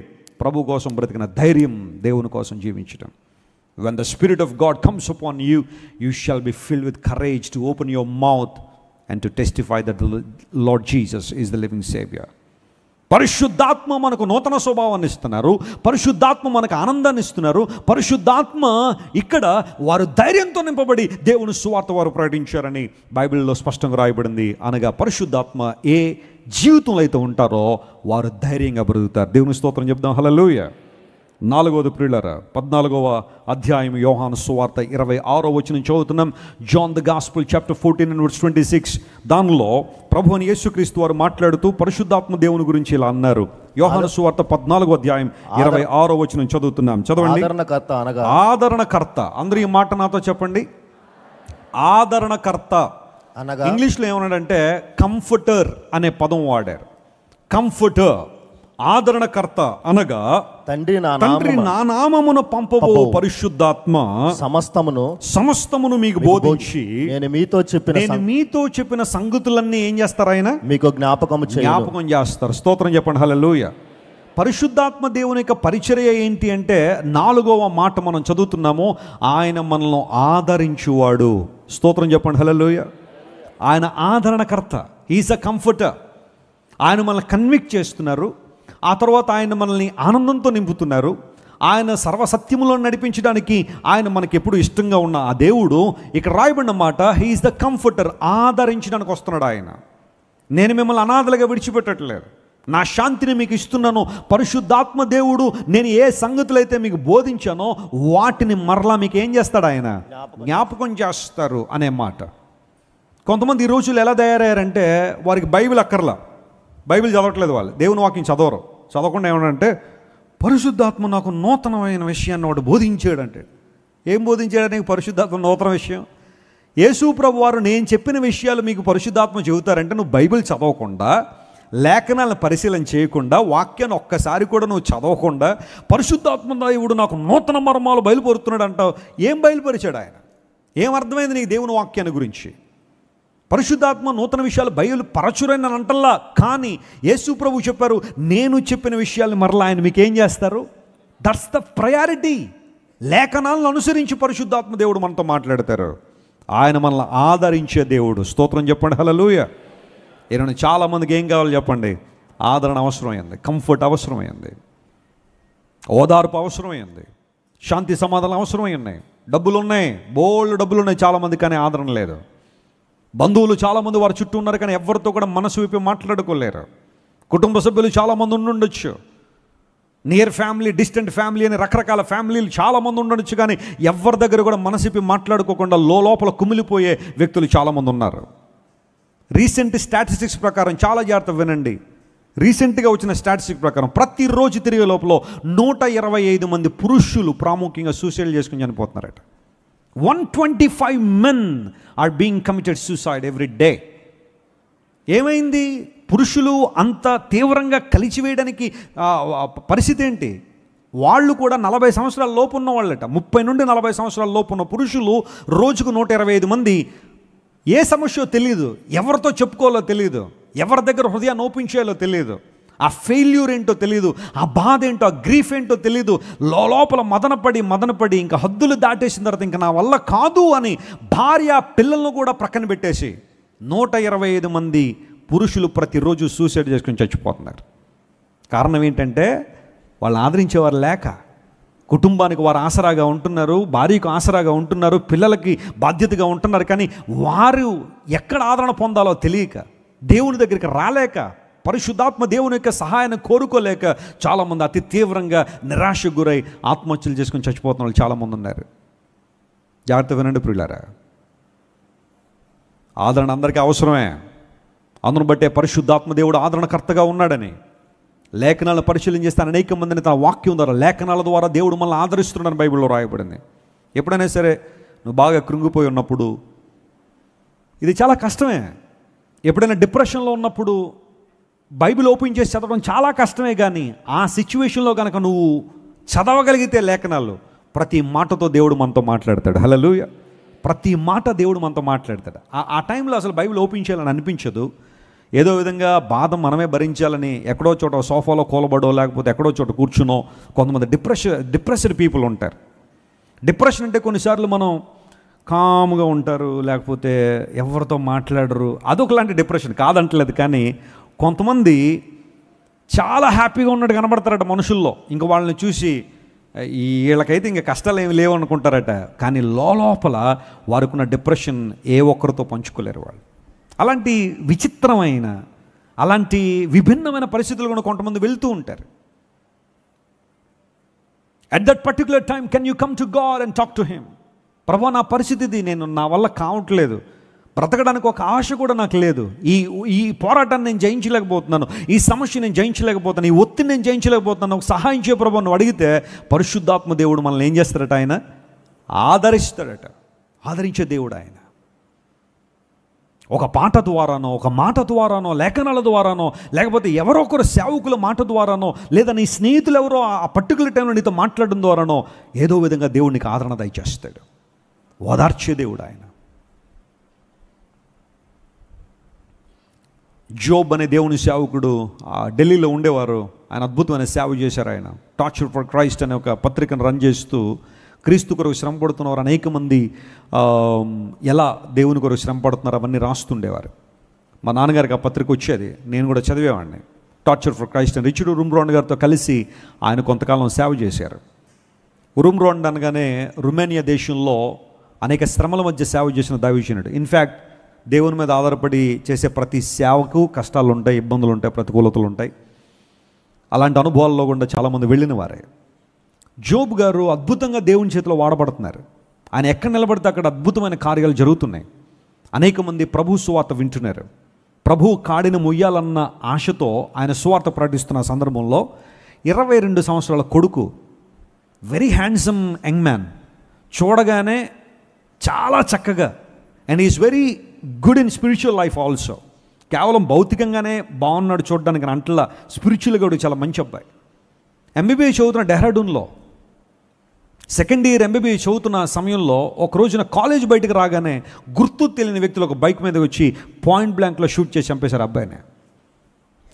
ప్రభు కోసం బ్రతికిన ధైర్యం, దేవుని కోసం జీవించడం. When the Spirit of God comes upon you, you shall be filled with courage to open your mouth and to testify that the Lord Jesus is the living Savior. పరిశుద్ధాత్మ మనకు నూతన స్వభావాన్ని ఇస్తున్నారు, పరిశుద్ధాత్మ మనకు ఆనందాన్ని ఇస్తున్నారు. పరిశుద్ధాత్మ ఇక్కడ వారు ధైర్యంతో నింపబడి దేవుని సువార్త వారు ప్రకటించారని బైబిల్లో స్పష్టంగా రాయబడింది. అనగా పరిశుద్ధాత్మ ఏ జీవితంలో అయితే ఉంటారో వారు ధైర్యంగా బ్రతుకుతారు. దేవుని స్తోత్రం చెప్దాం. హల్లెలూయా. 4వ ప్రియులారా, 14వ అధ్యాయం యోహాను సువార్త 26వ వచనం చదువుతున్నాం. John the gospel chapter 14:26. దానిలో ప్రభువైన యేసుక్రీస్తు వారు మాట్లాడుతూ పరిశుద్ధాత్మ దేవుని గురించి ఇలా అన్నారు. యోహాను సువార్త 14వ అధ్యాయం 26వ వచనం చదువుతున్నాం. చదవండి. ఆదరణకర్త. అందరూ ఈ మాట నాతో చెప్పండి. ఆదరణకర్త. ఇంగ్లీష్లో ఏమన్నాడంటే కంఫర్టర్ అనే పదం వాడారు. కంఫర్టర్, ఆదరణకర్త అనగా తండ్రి నా నామమున పంపబో పరిశుద్ధాత్మ సమస్తమును మీకు బోధించి నేను మీతో చెప్పిన సంగతులన్నీ ఏం చేస్తారు? ఆయన మీకు జ్ఞాపకం చేస్తారు. స్తోత్రం చెప్పండి. హల్లెలూయా. పరిశుద్ధాత్మ దేవుని యొక్క పరిచర్య ఏంటి అంటే 4వ మాట మనం చదువుతున్నాము, ఆయన మనల్ని ఆదరించువాడు. స్తోత్రం చెప్పండి. హల్లెలూయా. ఆయన ఆదరణకర్త, ఈజ్ అ కంఫర్టర్. ఆయన మనల్ని కన్విక్ట్ చేస్తున్నారు. ఆ తర్వాత ఆయన మనల్ని ఆనందంతో నింపుతున్నారు. ఆయన సర్వసత్యములో నడిపించడానికి ఆయన మనకి ఎప్పుడు ఇష్టంగా ఉన్న ఆ దేవుడు ఇక్కడ రాయబడిన మాట, హీ ఈజ్ ద కంఫర్టర్. ఆదరించడానికి వస్తున్నాడు ఆయన. నేను మిమ్మల్ని అనాథలుగా విడిచిపెట్టట్లేదు, నా శాంతిని మీకు ఇస్తున్నాను. పరిశుద్ధాత్మ దేవుడు నేను ఏ సంగతులైతే మీకు బోధించానో వాటిని మరలా మీకు ఏం చేస్తాడు? ఆయన జ్ఞాపకం చేస్తారు అనే మాట. కొంతమంది ఈ రోజులు ఎలా తయారయ్యారంటే వారికి బైబిల్ అక్కర్లా, బైబిల్ చదవట్లేదు, వాళ్ళు దేవుని వాక్యం చదవకుండా ఏమనంటే పరిశుద్ధాత్మ నాకు నూతనమైన విషయాన్ని వాడు బోధించాడంటే. ఏం బోధించాడని పరిశుద్ధాత్మ నూతన విషయం? యేసు ప్రభు వారు నేను చెప్పిన విషయాలు మీకు పరిశుద్ధాత్మ చెబుతారంటే నువ్వు బైబిల్ చదవకుండా లేఖనాలను పరిశీలన చేయకుండా, వాక్యాన్ని ఒక్కసారి కూడా నువ్వు చదవకుండా, పరిశుద్ధాత్మ దేవుడు నాకు నూతన మర్మాలు బయలుపరుతున్నాడు అంటావు. ఏం బయలుపరిచాడు ఆయన? ఏం అర్థమైంది నీకు దేవుని వాక్యాన్ని గురించి? పరిశుద్ధాత్మ నూతన విషయాలు బయలుపరచురని అంటల్లా, కానీ యేసు ప్రభు చెప్పారు, నేను చెప్పిన విషయాలు మరలా ఆయన మీకు ఏం చేస్తారు? That's the priority. లేఖనాలను అనుసరించి పరిశుద్ధాత్మ దేవుడు మనతో మాట్లాడతారు. ఆయన మనల్ని ఆదరించే దేవుడు. స్తోత్రం చెప్పండి, హల్లెలూయా. ఈరోజు చాలామందికి ఏం కావాలి చెప్పండి? ఆదరణ అవసరమైంది, కంఫర్ట్ అవసరమైంది, ఓదార్పు అవసరమైంది, శాంతి సమాధానం అవసరమైనాయి. డబ్బులు ఉన్నాయి, బోల్డ్ డబ్బులు ఉన్నాయి చాలామంది, కానీ ఆదరణ లేదు. బంధువులు చాలామంది వారి చుట్టూ ఉన్నారు, కానీ ఎవరితో కూడా మనసు విప్పి మాట్లాడుకోలేరు. కుటుంబ సభ్యులు చాలామంది ఉండొచ్చు, నియర్ ఫ్యామిలీ, డిస్టెంట్ ఫ్యామిలీ అని రకరకాల ఫ్యామిలీలు చాలామంది ఉండొచ్చు, కానీ ఎవరి దగ్గర కూడా మనసు విప్పి మాట్లాడుకోకుండా లోపల కుమిలిపోయే వ్యక్తులు చాలామంది ఉన్నారు. రీసెంట్ స్టాటిస్టిక్స్ ప్రకారం, చాలా జాగ్రత్త వినండి, రీసెంట్గా వచ్చిన స్టాటిస్టిక్స్ ప్రకారం ప్రతిరోజు తిరిగే లోపల 125 మంది పురుషులు ప్రాముఖ్యంగా సూసైడ్ చేసుకుని చనిపోతున్నారట. 125 men are being committed suicide every day. ఏమైంది? పురుషులు అంత తీవ్రంగా కలిచివేయడానికి పరిస్థితి ఏంటి? వాళ్ళు కూడా 40 సంవత్సరాల లోపు ఉన్న వాళ్ళట. 30 నుండి 40 సంవత్సరాల లోపు ఉన్న పురుషులు రోజుకు 125 మంది. ఏ సమస్యో తెలియదు, ఎవరితో చెప్పుకోవాలో తెలియదు, ఎవరి దగ్గర హృదయాన్ని ఓపెన్ చేయాలో తెలియదు, ఆ ఫెయిల్యూర్ ఏంటో తెలియదు, ఆ బాధ ఏంటో, ఆ గ్రీఫ్ ఏంటో తెలియదు. లోపల మదనపడి ఇంకా హద్దులు దాటేసిన తర్వాత ఇంకా నా వల్ల కాదు అని భార్య పిల్లలను కూడా ప్రక్కన పెట్టేసి 125 మంది పురుషులు ప్రతిరోజు సూసైడ్ చేసుకుని చచ్చిపోతున్నారు. కారణం ఏంటంటే వాళ్ళని ఆదరించేవారు లేక. కుటుంబానికి వారు ఆసరాగా ఉంటున్నారు, భార్యకు ఆసరాగా ఉంటున్నారు, పిల్లలకి బాధ్యతగా ఉంటున్నారు, కానీ వారు ఎక్కడ ఆదరణ పొందాలో తెలియక, దేవుని దగ్గరికి రాలేక, పరిశుద్ధాత్మ దేవుని యొక్క సహాయాన్ని కోరుకోలేక చాలామంది అతి తీవ్రంగా నిరాశకు గురై ఆత్మహత్యలు చేసుకుని చచ్చిపోతున్న వాళ్ళు చాలామంది ఉన్నారు. జాగ్రత్త వినండి ప్రియులారా, ఆదరణ అందరికీ అవసరమే. అందును బట్టే పరిశుద్ధాత్మ దేవుడు ఆదరణకర్తగా ఉన్నాడని లేఖనాలను పరిశీలన చేస్తే అనేక మందిని తన వాక్యం ద్వారా, లేఖనాల ద్వారా దేవుడు మనల్ని ఆదరిస్తున్నాడని బైబిల్లో రాయబడింది. ఎప్పుడైనా సరే నువ్వు బాగా కృంగిపోయి ఉన్నప్పుడు, ఇది చాలా కష్టమే. ఎప్పుడైనా డిప్రెషన్లో ఉన్నప్పుడు బైబిల్ ఓపెన్ చేసి చదవడం చాలా కష్టమే, కానీ ఆ సిచ్యువేషన్లో కనుక నువ్వు చదవగలిగితే లేఖనాలు, ప్రతి మాటతో దేవుడు మనతో మాట్లాడతాడు. హల్లెలూయా. ప్రతి మాట దేవుడు మనతో మాట్లాడతాడు. ఆ టైంలో అసలు బైబిల్ ఓపెన్ చేయాలని అనిపించదు. ఏదో విధంగా బాధ మనమే భరించాలని ఎక్కడో చోట సోఫాలో కూలబడో, లేకపోతే ఎక్కడో చోట కూర్చునో కొంతమంది డిప్రెస్డ్ పీపుల్ ఉంటారు. డిప్రెషన్ అంటే కొన్నిసార్లు మనం కామ్గా ఉంటారు, లేకపోతే ఎవరితో మాట్లాడరు, అదొకలాంటి డిప్రెషన్ కాదంటలేదు. కానీ కొంతమంది చాలా హ్యాపీగా ఉన్నట్టు కనబడతారట మనుషుల్లో. ఇంక వాళ్ళని చూసి వీళ్ళకైతే ఇంకా కష్టాలు ఏమి లేవు అనుకుంటారట, కానీ లోపల వారికున్న డిప్రెషన్ ఏ ఒక్కరితో పంచుకోలేరు వాళ్ళు. అలాంటి విచిత్రమైన, అలాంటి విభిన్నమైన పరిస్థితులు కూడా కొంతమంది వెళ్తూ ఉంటారు. At that particular time can you come to God and talk to him. ప్రభు, నా పరిస్థితి నా వల్ల కావట్లేదు, బ్రతకడానికి ఒక ఆశ కూడా నాకు లేదు, ఈ పోరాటాన్ని నేను జయించలేకపోతున్నాను, ఈ సమస్య నేను జయించలేకపోతున్నాను, ఈ ఒత్తిడి నేను జయించలేకపోతున్నాను, ఒక సహాయం చేయ ప్రభు నువ్వు అడిగితే పరిశుద్ధాత్మ దేవుడు మనల్ని ఏం చేస్తాడట? ఆయన ఆదరిస్తాడట. ఆదరించే దేవుడు ఆయన. ఒక పాట ద్వారానో, ఒక మాట ద్వారానో, లేఖనాల ద్వారానో, లేకపోతే ఎవరో ఒకరు సేవకుల మాట ద్వారానో, లేదా నీ స్నేహితులు ఎవరో ఆ పర్టికులర్ టైంలో నీతో మాట్లాడడం ద్వారానో ఏదో విధంగా దేవుడు నీకు ఆదరణ దయచేస్తాడు. ఓదార్చే దేవుడు ఆయన. జోబ్ అనే దేవుని సేవకుడు ఢిల్లీలో ఉండేవారు. ఆయన అద్భుతమైన సేవ చేశారు. ఆయన టార్చర్ ఫర్ క్రైస్ట్ అనే ఒక పత్రికను రన్ చేస్తూ క్రీస్తు కొరకు శ్రమ పడుతున్నవారు అనేక మంది ఎలా దేవుని కొరకు శ్రమ పడుతున్నారు అవన్నీ రాస్తుండేవారు. మా నాన్నగారికి ఆ పత్రిక వచ్చేది, నేను కూడా చదివేవాడిని. టార్చర్ ఫర్ క్రైస్ట్ అని రిచర్డ్ ఉరుమ్బ్రాండ్ గారితో కలిసి ఆయన కొంతకాలం సేవ చేశారు. ఉరుమ్బ్రాండ్ అనగానే రుమేనియా దేశంలో అనేక శ్రమల మధ్య సేవ చేసిన దైవజనుడు. ఇన్ఫ్యాక్ట్ దేవుని మీద ఆధారపడి చేసే ప్రతి సేవకు కష్టాలు ఉంటాయి, ఇబ్బందులు ఉంటాయి, ప్రతికూలతలు ఉంటాయి. అలాంటి అనుభవాల్లో కూడా చాలామంది వెళ్ళిన వారే. జోబ్ గారు అద్భుతంగా దేవుని చేతిలో వాడబడుతున్నారు. ఆయన ఎక్కడ నిలబడితే అక్కడ అద్భుతమైన కార్యాలు జరుగుతున్నాయి. అనేక మంది ప్రభు సువార్త వింటున్నారు. ప్రభు కాడిని మొయ్యాలన్న ఆశతో ఆయన సువార్త ప్రకటిస్తున్న సందర్భంలో 22 సంవత్సరాల కొడుకు, వెరీ హ్యాండ్సమ్ యంగ్ మ్యాన్, చూడగానే చాలా చక్కగా, and is very good in spiritual life also. కేవలం భౌతికంగానే బాగున్నాడు చూడడానికి అంటలా, స్పిరిచువల్గా కూడా చాలా మంచి అబ్బాయి. ఎంబీబీఎస్ చదువుతున్న డెహ్రాడూన్లో, సెకండ్ ఇయర్ ఎంబీబీఎస్ చదువుతున్న సమయంలో ఒక రోజున కాలేజ్ బయటకు రాగానే గుర్తు తెలియని వ్యక్తులు ఒక బైక్ మీద వచ్చి పాయింట్ బ్లాంక్లో షూట్ చేసి చంపేశారు అబ్బాయిని.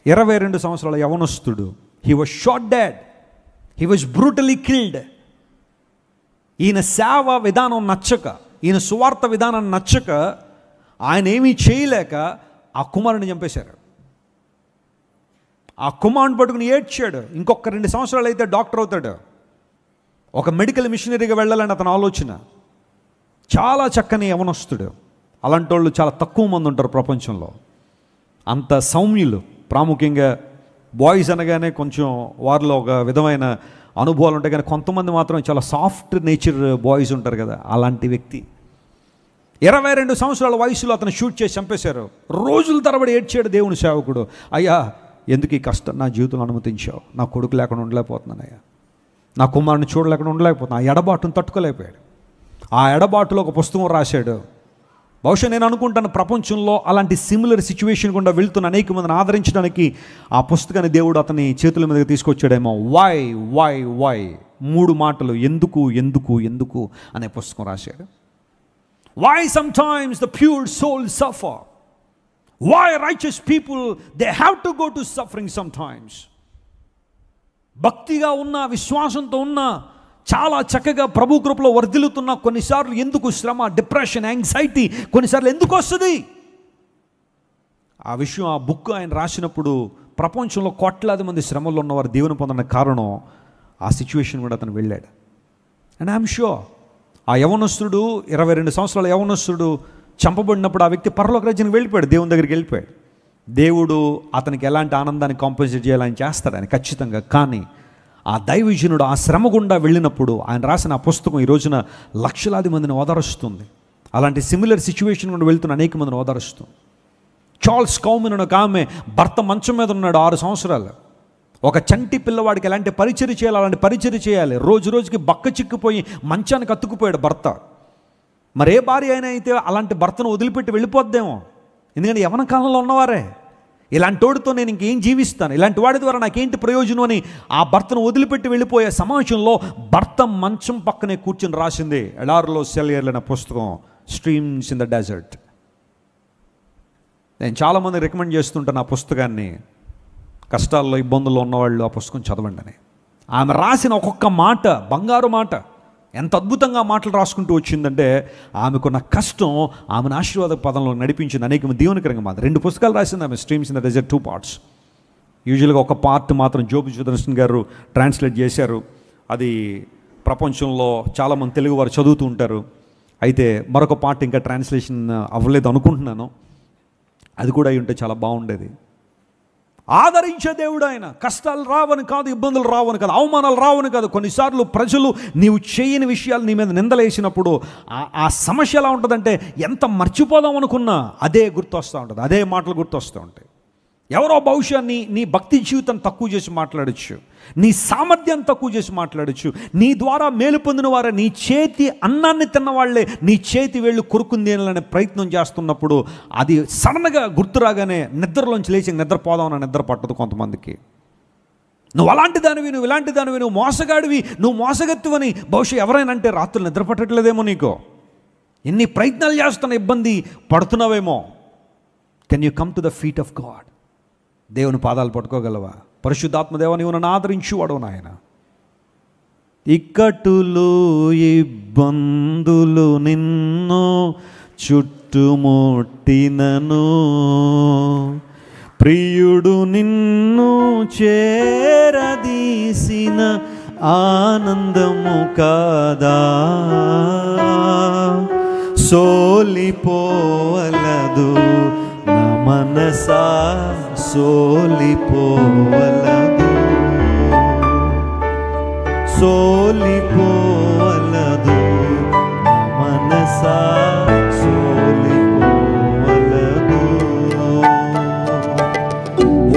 22 సంవత్సరాల యవనస్తుడు. He was shot dead. He was brutally killed. ఈయన సేవ విధానం నచ్చక, ఈయన సువార్త విధానం నచ్చక, ఆయన ఏమీ చేయలేక ఆ కుమారుని చంపేశారు. ఆ కుమారుని పట్టుకుని ఏడ్చాడు. ఇంకొక 2 సంవత్సరాలు అయితే డాక్టర్ అవుతాడు, ఒక మెడికల్ మిషనరీగా వెళ్ళాలని అతని ఆలోచన. చాలా చక్కని యవనస్తుడు. అలాంటి వాళ్ళు చాలా తక్కువ మంది ఉంటారు ప్రపంచంలో, అంత సౌమ్యులు. ప్రాముఖ్యంగా బాయ్స్ అనగానే కొంచెం వారిలో ఒక విధమైన అనుభవాలు ఉంటాయి, కానీ కొంతమంది మాత్రం చాలా సాఫ్ట్ నేచర్ బాయ్స్ ఉంటారు కదా, అలాంటి వ్యక్తి. 22 సంవత్సరాల వయసులో అతను షూట్ చేసి చంపేశారు. రోజుల తరబడి ఏడ్చాడు దేవుని సేవకుడు. అయ్యా, ఎందుకు ఈ కష్టం నా జీవితంలో అనుమతించావు? నా కొడుకు లేకుండా ఉండలేకపోతున్నాను అయ్యా, నా కుమారుని చూడలేకుండా ఉండలేకపోతున్నాను. ఆ ఎడబాటును తట్టుకోలేకపోయాడు. ఆ ఎడబాటులో ఒక పుస్తకం రాశాడు. బహుశా నేను అనుకుంటాను ప్రపంచంలో అలాంటి సిమిలర్ సిచ్యువేషన్ గుండా వెళ్తున్న అనేక మందిని ఆదరించడానికి ఆ పుస్తకాన్ని దేవుడు అతని చేతుల మీదకి తీసుకొచ్చాడేమో. వై వై వై 3 మాటలు, ఎందుకు ఎందుకు ఎందుకు అనే పుస్తకం రాశాడు. Why sometimes the pure souls suffer? Why righteous people, they have to go to suffering sometimes? భక్తిగా ఉన్న, విశ్వాసంతో ఉన్న, చాలా చక్కగా ప్రభు కృపలో వర్ధిల్లుతున్న కొన్నిసార్లు ఎందుకు శ్రమ, డిప్రెషన్, యాంగ్జైటీ కొన్నిసార్లు ఎందుకు వస్తుంది? ఆ విషయం, ఆ బుక్ ఆయన రాసినప్పుడు ప్రపంచంలో కోట్లాది మంది శ్రమల్లో ఉన్నవారు దేవుని పొందడానికి కారణం ఆ సిచ్యువేషన్ కూడా అతను వెళ్ళాడు. అండ్ ఐఎమ్ షూర్ ఆ యవనస్తుడు, 22 సంవత్సరాల యవనస్తుడు చంపబడినప్పుడు ఆ వ్యక్తి పరలోక రాజ్యానికి వెళ్ళిపోయాడు, దేవుని దగ్గరికి వెళ్ళిపోయాడు. దేవుడు అతనికి ఎలాంటి ఆనందాన్ని కాంపెన్సేట్ చేయాలని చేస్తాడు ఆయన ఖచ్చితంగా. కానీ ఆ దైవజనుడు ఆ శ్రమ గుండా వెళ్ళినప్పుడు ఆయన రాసిన ఆ పుస్తకం ఈ రోజున లక్షలాది మందిని ఓదారుస్తుంది. అలాంటి సిమిలర్ సిచ్యువేషన్ గుండా వెళ్తున్న అనేక మందిని ఓదారుస్తుంది. చార్ల్స్ కౌమెన్ అని ఒక ఆమె భర్త మంచం మీద ఉన్నాడు 6 సంవత్సరాలు. ఒక చంటి పిల్లవాడికి ఎలాంటి పరిచర్య చేయాలి అలాంటి పరిచర్య చేయాలి. రోజు రోజుకి బక్క చిక్కిపోయి మంచానికి అతుక్కుపోయాడు భర్త. మరే భార్య అయినా అయితే అలాంటి భర్తను వదిలిపెట్టి వెళ్ళిపోద్దేమో, ఎందుకంటే యవన కాలంలో ఉన్నవారే. ఇలాంటి వాడితో నేను ఇంకేం జీవిస్తాను, ఇలాంటి వాడి ద్వారా నాకేంటి ప్రయోజనం అని ఆ భర్తను వదిలిపెట్టి వెళ్ళిపోయే సమాజంలో భర్త మంచం పక్కనే కూర్చొని రాసింది ఎడారిలో సెలయేర్లైన పుస్తకం, స్ట్రీమ్స్ ఇన్ ద డెజర్ట్. నేను చాలామంది రికమెండ్ చేస్తుంటాను ఆ పుస్తకాన్ని. కష్టాల్లో, ఇబ్బందుల్లో ఉన్నవాళ్ళు ఆ పుస్తకం చదవండి అని. ఆమె రాసిన ఒక్కొక్క మాట బంగారు మాట. ఎంత అద్భుతంగా మాటలు రాసుకుంటూ వచ్చిందంటే ఆమెకున్న కష్టం ఆమెను ఆశీర్వాద పదంలో నడిపించింది. అనేక దీవెనకరంగా మాత్రం 2 పుస్తకాలు రాసింది ఆమె, streams in the desert 2 parts. యూజువల్గా ఒక పార్ట్ మాత్రం జోబు సుదర్శన్ గారు ట్రాన్స్లేట్ చేశారు. అది ప్రపంచంలో చాలామంది తెలుగు వారు చదువుతూ ఉంటారు. అయితే మరొక పార్ట్ ఇంకా ట్రాన్స్లేషన్ అవ్వలేదు అనుకుంటున్నాను. అది కూడా అయి ఉంటే చాలా బాగుండేది. ఆదరించే దేవుడు ఆయన. కష్టాలు రావని కాదు, ఇబ్బందులు రావని కాదు, అవమానాలు రావని కాదు. కొన్నిసార్లు ప్రజలు నీవు చేయని విషయాలు నీ మీద నిందలేసినప్పుడు ఆ సమస్య ఎలా ఉంటుందంటే ఎంత మర్చిపోదాం అనుకున్నా అదే గుర్తొస్తూ ఉంటుంది, అదే మాటలు గుర్తొస్తూ ఉంటాయి. ఎవరో బహుశా నీ భక్తి జీవితం తక్కువ చేసి మాట్లాడచ్చు, నీ సామర్థ్యాన్ని తక్కువ చేసి మాట్లాడచ్చు. నీ ద్వారా మేలు పొందిన వారే, నీ చేతి అన్నాన్ని తిన్నవాళ్లే నీ చేతి వేళ్ళు కొరుకుంది అనే ప్రయత్నం చేస్తున్నప్పుడు అది సడన్గా గుర్తు రాగానే నిద్రలోంచి లేచి నిద్రపోదామని నిద్ర పట్టదు కొంతమందికి. నువ్వు అలాంటి దానివి, నువ్వు ఇలాంటి దానివి, నువ్వు మోసగాడివి, నువ్వు మోసగత్తువని బహుశా ఎవరైనా అంటే రాత్రులు నిద్ర పట్టట్లేదేమో నీకు. ఎన్ని ప్రయత్నాలు చేస్తున్న ఇబ్బంది పడుతున్నావేమో. Can you come to the feet of God? దేవుని పాదాలు పట్టుకోగలవా? పరిశుద్ధాత్మదేవ, నీవు నన్ను ఆదరించువాడు నాయన. ఇక్కటులు ఇబ్బందులు నిన్ను చుట్టుముట్టినను, ప్రియుడు నిన్ను చేరదీసిన ఆనందము కాదా? సోలిపోవలదు నా మనసా, సోలిపోవలదు, సోలిపోవలదు నా మనసా, సోలిపోవలదు.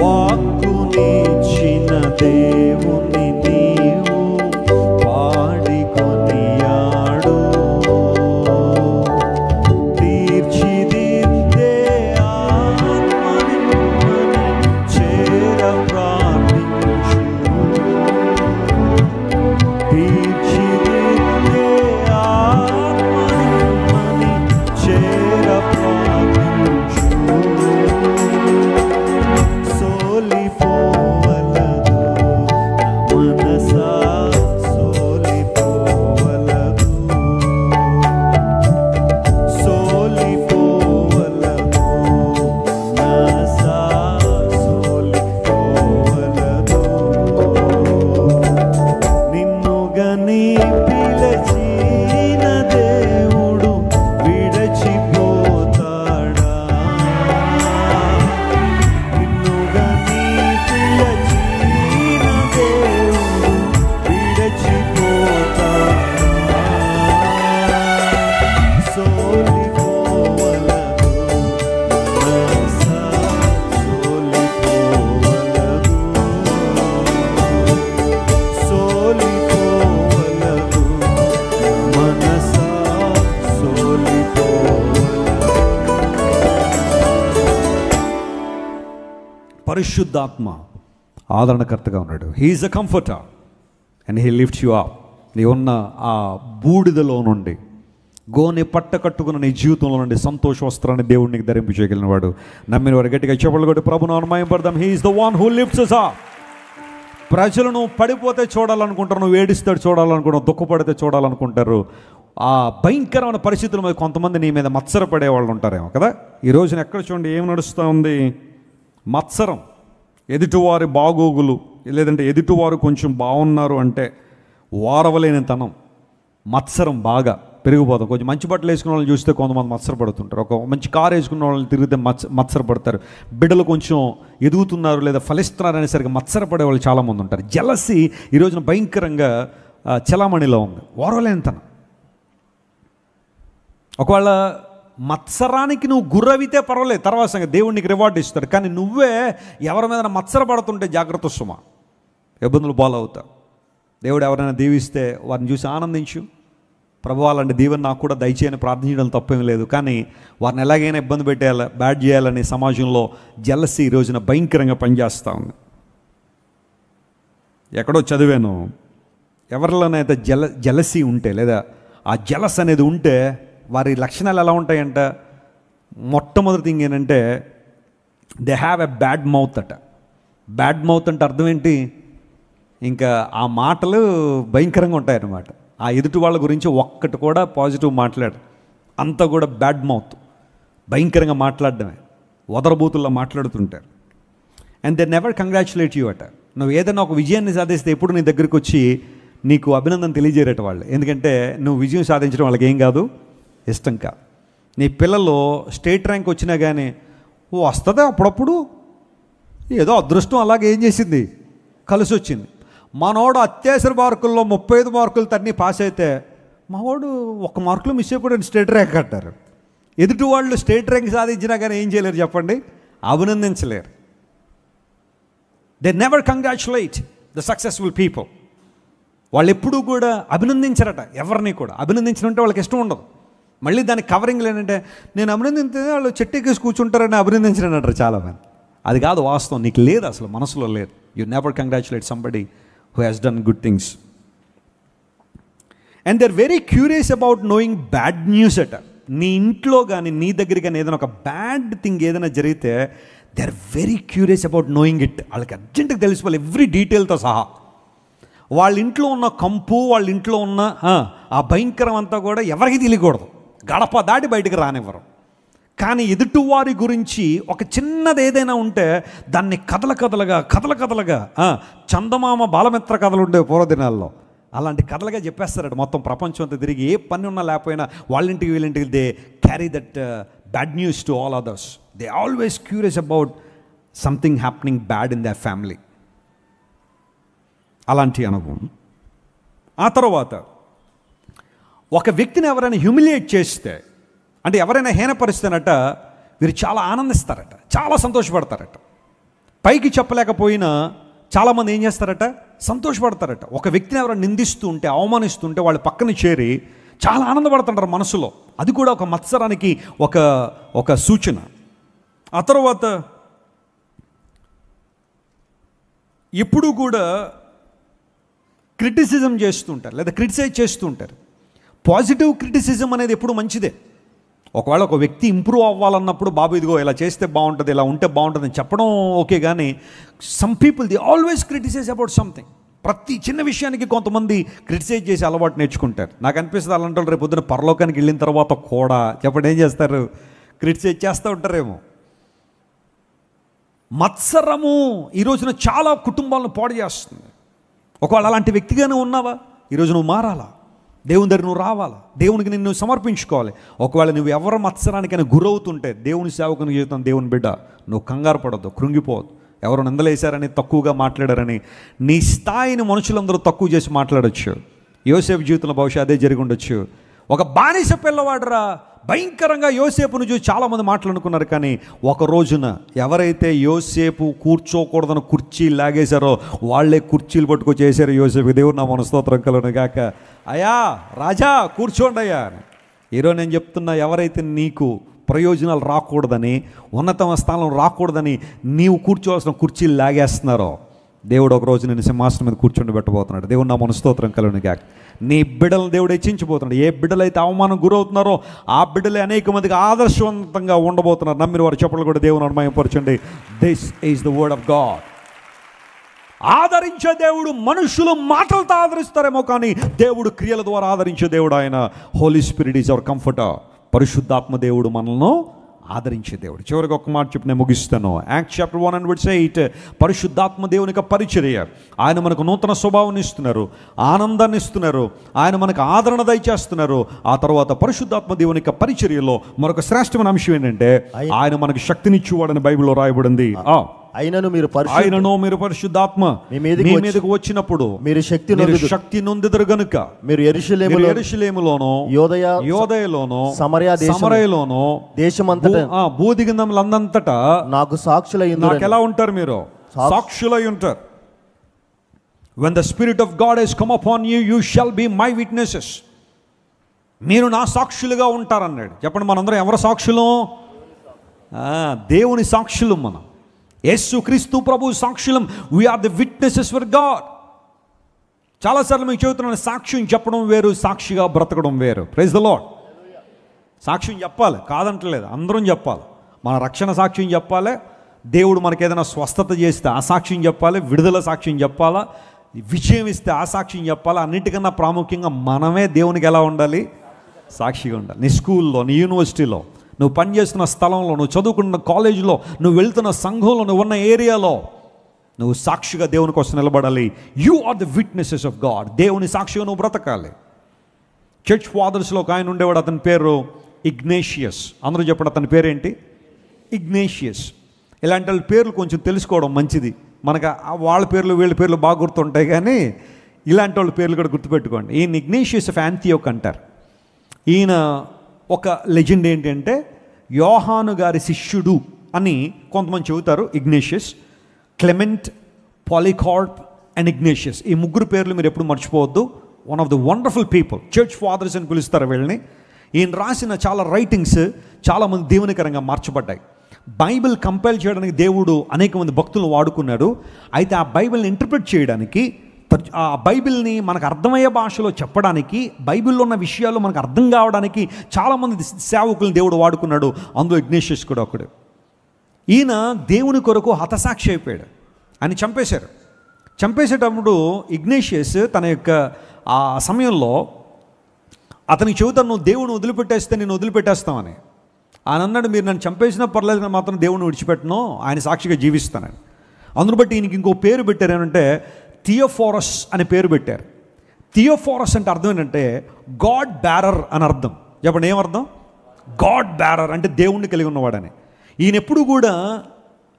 వాక్కునిచ్చిన దేవుని నీవు పాడి కొనియాడు, తీర్చిదిద్దే ఆత్మని పరిశుద్ధాత్మ ఆదరణకర్తగా ఉన్నాడు. He is a comforter and he lifts you up. నీ ఉన్న ఆ బూడిదలో నుండి, గోనె పట్ట కట్టుకున్న నీ జీవితంలో నుండి సంతోష వస్త్రాన్ని దేవుడు నీకు ధరింపు చేయగలిగిన వాడు. నమ్మిన వారు గట్టిగా చెప్పలు కొట్టి ప్రభువును అనుమయంపడదాం. He is the one who lifts us up. ప్రజలను పడిపోతే చూడాలనుకుంటారు, నువ్వు ఏడిస్తాడు చూడాలనుకుంటారు, దుఃఖపడితే చూడాలనుకుంటారు. ఆ భయంకరమైన పరిస్థితుల మీద కొంతమంది నీ మీద మత్సరపడే వాళ్ళు ఉంటారేమో కదా. ఈ రోజున ఎక్కడ చూడండి ఏం నడుస్తూ ఉంది? మత్సరం, ఎదుటివారి బాగోగులు, లేదంటే ఎదుటివారు కొంచెం బాగున్నారు అంటే వారవలేనితనం, మత్సరం బాగా పెరిగిపోతాం. కొంచెం మంచి బట్టలు వేసుకున్న వాళ్ళని చూస్తే కొంతమంది మత్సరపడుతుంటారు. ఒక మంచి కారు వేసుకున్న వాళ్ళని తిరిగితే మత్సరపడతారు. బిడ్డలు కొంచెం ఎదుగుతున్నారు లేదా ఫలిస్తున్నారు అనేసరికి మత్సరపడే వాళ్ళు చాలామంది ఉంటారు. జెలసీ ఈ రోజున భయంకరంగా చలామణిలో ఉంది. వారవలేనితనం. ఒకవేళ మత్సరానికి నువ్వు గుర్రవితే పర్వాలేదు, తర్వాత సంగతి దేవుడు నీకు రివార్డు ఇస్తాడు. కానీ నువ్వే ఎవరి మీద మత్సరపడుతుంటే జాగ్రత్త సుమా, ఇబ్బందులు పాలవుతావు. దేవుడు ఎవరైనా దీవిస్తే వారిని చూసి ఆనందించు. ప్రభువా అలాంటి దీవెన నాకు కూడా దయచేయని ప్రార్థించడం తప్పేం లేదు. కానీ వారిని ఎలాగైనా ఇబ్బంది పెట్టేయాలి, బ్యాడ్ చేయాలని సమాజంలో జెలసీ ఈ రోజున భయంకరంగా పనిచేస్తూ ఉంది. ఎక్కడో చదివాను, ఎవరిలోనైతే జెలసీ ఉంటే లేదా ఆ జెలస్ అనేది ఉంటే వారి లక్షణాలు ఎలా ఉంటాయంట? మొట్టమొదటి థింగ్ ఏంటంటే they have a bad mouth అట. బ్యాడ్ మౌత్ అంటే అర్థం ఏంటి? ఇంకా ఆ మాటలు భయంకరంగా ఉంటాయన్నమాట. ఆ ఎదుటి వాళ్ళ గురించి ఒక్కటి కూడా పాజిటివ్ మాట్లాడు, అంతా కూడా బ్యాడ్ మౌత్, భయంకరంగా మాట్లాడడమే, వదరబూతుల్లో మాట్లాడుతుంటారు. And they never congratulate you అట. నువ్వు ఏదైనా ఒక విజయాన్ని సాధిస్తే ఎప్పుడు నీ దగ్గరికి వచ్చి నీకు అభినందన తెలియజేయరట వాళ్ళు. ఎందుకంటే నువ్వు విజయం సాధించడం వాళ్ళకి ఏం కాదు, ఇష్టం కాదు. నీ పిల్లలు స్టేట్ ర్యాంక్ వచ్చినా కానీ వస్తుందా అప్పుడప్పుడు, ఏదో అదృష్టం అలాగే ఏం చేసింది, కలిసి వచ్చింది. మనోడు అత్యవసర మార్కుల్లో 35 మార్కులు తన్ని పాస్ అయితే మావాడు 1 మార్కులు మిస్ అయిపోయాడు స్టేట్ ర్యాంక్ అంటారు. ఎదుటి వాళ్ళు స్టేట్ ర్యాంక్ సాధించినా కానీ ఏం చేయలేరు చెప్పండి, అభినందించలేరు. They never congratulate the successful people. వాళ్ళు ఎప్పుడూ కూడా అభినందించరట, ఎవరిని కూడా అభినందించినంటే వాళ్ళకి ఇష్టం ఉండదు. మళ్ళీ దానికి కవరింగ్ ఏంటంటే నేను అభినందించే వాళ్ళు చెట్టెక్కేసి కూర్చుంటారని అభినందించరని అంటారు చాలామంది. అది కాదు వాస్తవం, నీకు లేదు, అసలు మనసులో లేదు. You never congratulate somebody who has done good things. And they're very curious about knowing bad news అట. నీ ఇంట్లో కానీ నీ దగ్గర కానీ ఏదైనా ఒక బ్యాడ్ థింగ్ ఏదైనా జరిగితే they are very curious about knowing it. వాళ్ళకి అర్జెంట్గా తెలిసిపోవాలి ఎవ్రీ డీటెయిల్తో సహా. వాళ్ళ ఇంట్లో ఉన్న కంపు, వాళ్ళ ఇంట్లో ఉన్న ఆ భయంకరం అంతా కూడా ఎవరికి తెలియకూడదు, గడప దాటి బయటకు రానివ్వరు. కానీ ఎదుటివారి గురించి ఒక చిన్నది ఏదైనా ఉంటే దాన్ని కథలుగా చందమామ బాలమిత్ర కథలు ఉండే పూర్వదినాల్లో అలాంటి కథలుగా చెప్పేస్తారట. మొత్తం ప్రపంచం అంతా తిరిగి ఏ పని ఉన్నా లేకపోయినా వాళ్ళింటికి వీళ్ళింటికి they carry that bad news to all others. They always curious about something happening bad in their family. అలాంటి అనుభవం. ఆ తర్వాత ఒక వ్యక్తిని ఎవరైనా హ్యూమిలియేట్ చేస్తే, అంటే ఎవరైనా హీనపరిస్తేనట వీరు చాలా ఆనందిస్తారట, చాలా సంతోషపడతారట. పైకి చెప్పలేకపోయినా చాలామంది ఏం చేస్తారట, సంతోషపడతారట. ఒక వ్యక్తిని ఎవరైనా నిందిస్తూ ఉంటే, అవమానిస్తుంటే వాళ్ళు పక్కన చేరి చాలా ఆనందపడుతుంటారు మనసులో. అది కూడా ఒక మత్సరానికి ఒక సూచన. ఆ తర్వాత ఎప్పుడూ కూడా క్రిటిసిజం చేస్తుంటారు లేదా క్రిటిసైజ్ చేస్తూ ఉంటారు. పాజిటివ్ క్రిటిసిజం అనేది ఎప్పుడు మంచిదే. ఒకవేళ ఒక వ్యక్తి ఇంప్రూవ్ అవ్వాలన్నప్పుడు బాబు ఇదిగో ఇలా చేస్తే బాగుంటుంది, ఇలా ఉంటే బాగుంటుంది అని చెప్పడం ఓకే. కానీ some people they always criticize about something. ప్రతి చిన్న విషయానికి కొంతమంది క్రిటిసైజ్ చేసి అలవాటు నేర్చుకుంటారు. నాకు అనిపిస్తుంది అలాంటి వాళ్ళు రేపు పొద్దున పరలోకానికి వెళ్ళిన తర్వాత కూడా చెప్పండి ఏం చేస్తారు, క్రిటిసైజ్ చేస్తూ ఉంటారేమో. మత్సరము ఈ రోజున చాలా కుటుంబాలను పాడు చేస్తుంది. ఒకవేళ అలాంటి వ్యక్తిగానే ఉన్నావా, ఈరోజు నువ్వు మారాలా, దేవుని దగ్గర నువ్వు రావాలా, దేవునికి నిన్ను సమర్పించుకోవాలి. ఒకవేళ నువ్వు ఎవరి మత్సరానికైనా గురవుతుంటే దేవుని సేవకుని జీవితం, దేవుని బిడ్డ, నువ్వు కంగారు పడద్దు, కృంగిపోవద్దు. ఎవరు నిందలేశారని, తక్కువగా మాట్లాడారని నీ స్థాయిని మనుషులందరూ తక్కువ చేసి మాట్లాడచ్చు. యోసేపు జీవితంలో బహుశా అదే జరిగి ఉండొచ్చు. ఒక బానిస పిల్లవాడురా, భయంకరంగా యోసేపును చూసి చాలామంది మాట్లాడుకున్నారు. కానీ ఒక రోజున ఎవరైతే యోసేపు కూర్చోకూడదని కుర్చీ లాగేశారో వాళ్ళే కుర్చీలు పట్టుకొచ్చేసారు యోసేపు. దేవుడు నా మనస్తోత్రం కలను గాక. అయ్యా రాజా కూర్చోండి అయ్యా. ఈరోజు నేను చెప్తున్నా, ఎవరైతే నీకు ప్రయోజనాలు రాకూడదని, ఉన్నతమైన స్థానం రాకూడదని నీవు కూర్చోవలసిన కుర్చీలు లాగేస్తున్నారో, దేవుడు ఒకరోజు నేను సింహాసనం మీద కూర్చొని పెట్టబోతున్నాడు. దేవుడు నా మనస్తోత్రం కలుగును గాక. నీ బిడ్డలను దేవుడు హెచ్చించబోతున్నాడు. ఏ బిడ్డలైతే అవమానం గురవుతున్నారో ఆ బిడ్డలే అనేక మందికి ఆదర్శవంతంగా ఉండబోతున్నారు. నమ్మిన వారు చెప్పలు కూడా దేవుని మహిమపరచండి. This is the word of God. ఆదరించే దేవుడు మనుషులు మాటలతో ఆదరిస్తారేమో, కానీ దేవుడు క్రియల ద్వారా ఆదరించే దేవుడు ఆయన. Holy Spirit is our comforter. పరిశుద్ధాత్మ దేవుడు మనల్ని ఆదరించే దేవుడు. చివరికి ఒక మాట చెప్పి నేను ముగిస్తాను. యాక్ట్స్ చాప్టర్ 1:8 పరిశుద్ధాత్మ దేవుని యొక్క పరిచర్య. ఆయన మనకు నూతన స్వభావాన్ని ఇస్తున్నారు, ఆనందాన్ని ఇస్తున్నారు, ఆయన మనకు ఆదరణ దయచేస్తున్నారు. ఆ తర్వాత పరిశుద్ధాత్మ దేవుని యొక్క పరిచర్యలో మరొక శ్రేష్టమైన అంశం ఏంటంటే ఆయన మనకు శక్తినిచ్చేవాడని బైబిల్లో రాయబడింది. అయినను మీరు పరిశుద్ధాత్మ మీ మీదకు వచ్చినప్పుడు మీరు శక్తి నొందెదరు గనుక మీరు యెరూషలేములోను యోదయలోను సమరయలోను దేశమంతటా భూదిగంధములందంతటా నాకు సాక్షులయ్యున్నారు. నాకు ఎలా ఉంటారు? మీరు సాక్షులై ఉంటారు. When the Spirit of God has come upon you, you shall be my witnesses. మీరు నా సాక్షులుగా ఉంటారన్నాడు. చెప్పండి, మనందరం ఎవరి సాక్షులు? దేవుని సాక్షులు. మనం యేసు క్రీస్తు ప్రభు సాక్షులం. We are the witnesses for God. చాలాసార్లు మీకు చెబుతున్నాను, సాక్ష్యం చెప్పడం వేరు, సాక్షిగా బ్రతకడం వేరు. Praise the lord. సాక్ష్యం చెప్పాలి, కాదంటలేదు, అందరం చెప్పాలి. మన రక్షణ సాక్ష్యం చెప్పాలి, దేవుడు మనకి ఏదైనా స్వస్థత చేస్తే ఆ సాక్ష్యం చెప్పాలి, విడుదల సాక్ష్యం చెప్పాలా, విజయం ఇస్తే ఆ సాక్ష్యం చెప్పాలి. అన్నిటికన్నా ప్రాముఖ్యంగా మనమే దేవునికి ఎలా ఉండాలి? సాక్షిగా ఉండాలి. నీ స్కూల్లో, నీ యూనివర్సిటీలో, నువ్వు పనిచేస్తున్న స్థలంలో, నువ్వు చదువుకున్న కాలేజీలో, నువ్వు వెళ్తున్న సంఘంలో, నువ్వు ఉన్న ఏరియాలో నువ్వు సాక్షిగా దేవుని కోసం నిలబడాలి. You are the witnesses of God. దేవుని సాక్షిగా నువ్వు బ్రతకాలి. చర్చ్ ఫాదర్స్లో ఒక ఆయన ఉండేవాడు, అతని పేరు ఇగ్నేషియస్. అందరూ చెప్పండి, అతని పేరేంటి? ఇగ్నేషియస్. ఇలాంటి వాళ్ళ పేర్లు కొంచెం తెలుసుకోవడం మంచిది. మనకు వాళ్ళ పేర్లు వీళ్ళ పేర్లు బాగా గుర్తుంటాయి, కానీ ఇలాంటి వాళ్ళ పేర్లు కూడా గుర్తుపెట్టుకోండి. ఈయన ఇగ్నేషియస్ ఆఫ్ యాంతియోక్ అంటారు. ఈయన ఒక లెజెండ్ ఏంటంటే యోహాను గారి శిష్యుడు అని కొంతమంది చెబుతారు. Ignatius, Clement, Polycarp and Ignatius. ఈ ముగ్గురు పేర్లు మీరు ఎప్పుడు మర్చిపోవద్దు. One of the wonderful people. Church fathers అని పిలుస్తారు వీళ్ళని. ఈయన రాసిన చాలా రైటింగ్స్ చాలామంది దేవునికరంగా మార్చబడ్డాయి. బైబిల్ కంపైల్ చేయడానికి దేవుడు అనేక మంది భక్తులను వాడుకున్నాడు. అయితే ఆ బైబిల్ని ఇంటర్ప్రిట్ చేయడానికి, ఆ బైబిల్ని మనకు అర్థమయ్యే భాషలో చెప్పడానికి, బైబిల్లో ఉన్న విషయాలు మనకు అర్థం కావడానికి చాలామంది సేవకులను దేవుడు వాడుకున్నాడు. అందులో ఇగ్నేషియస్ కూడా ఒకడు. ఈయన దేవుని కొరకు హతసాక్షి అయిపోయాడు. ఆయన చంపేశారు. చంపేసేటప్పుడు ఇగ్నేషియస్ తన యొక్క ఆ సమయంలో అతనికి చెబుతాను, నువ్వు దేవుని వదిలిపెట్టేస్తే నేను వదిలిపెట్టేస్తామని. ఆయన అన్నాడు, మీరు నన్ను చంపేసినా పర్లేదు, నేను మాత్రం దేవుని విడిచిపెట్టను, ఆయన సాక్షిగా జీవిస్తానని. అందును బట్టి ఈయనకి ఇంకో పేరు పెట్టారు. ఏమంటే థియోఫోరస్ అనే పేరు పెట్టారు. థియోఫోరస్ అంటే అర్థం ఏంటంటే గాడ్ బ్యారర్ అని అర్థం. చెప్పండి, ఏమర్థం? గాడ్ బ్యారర్ అంటే దేవుణ్ణి కలిగి ఉన్నవాడని. ఈయన ఎప్పుడు కూడా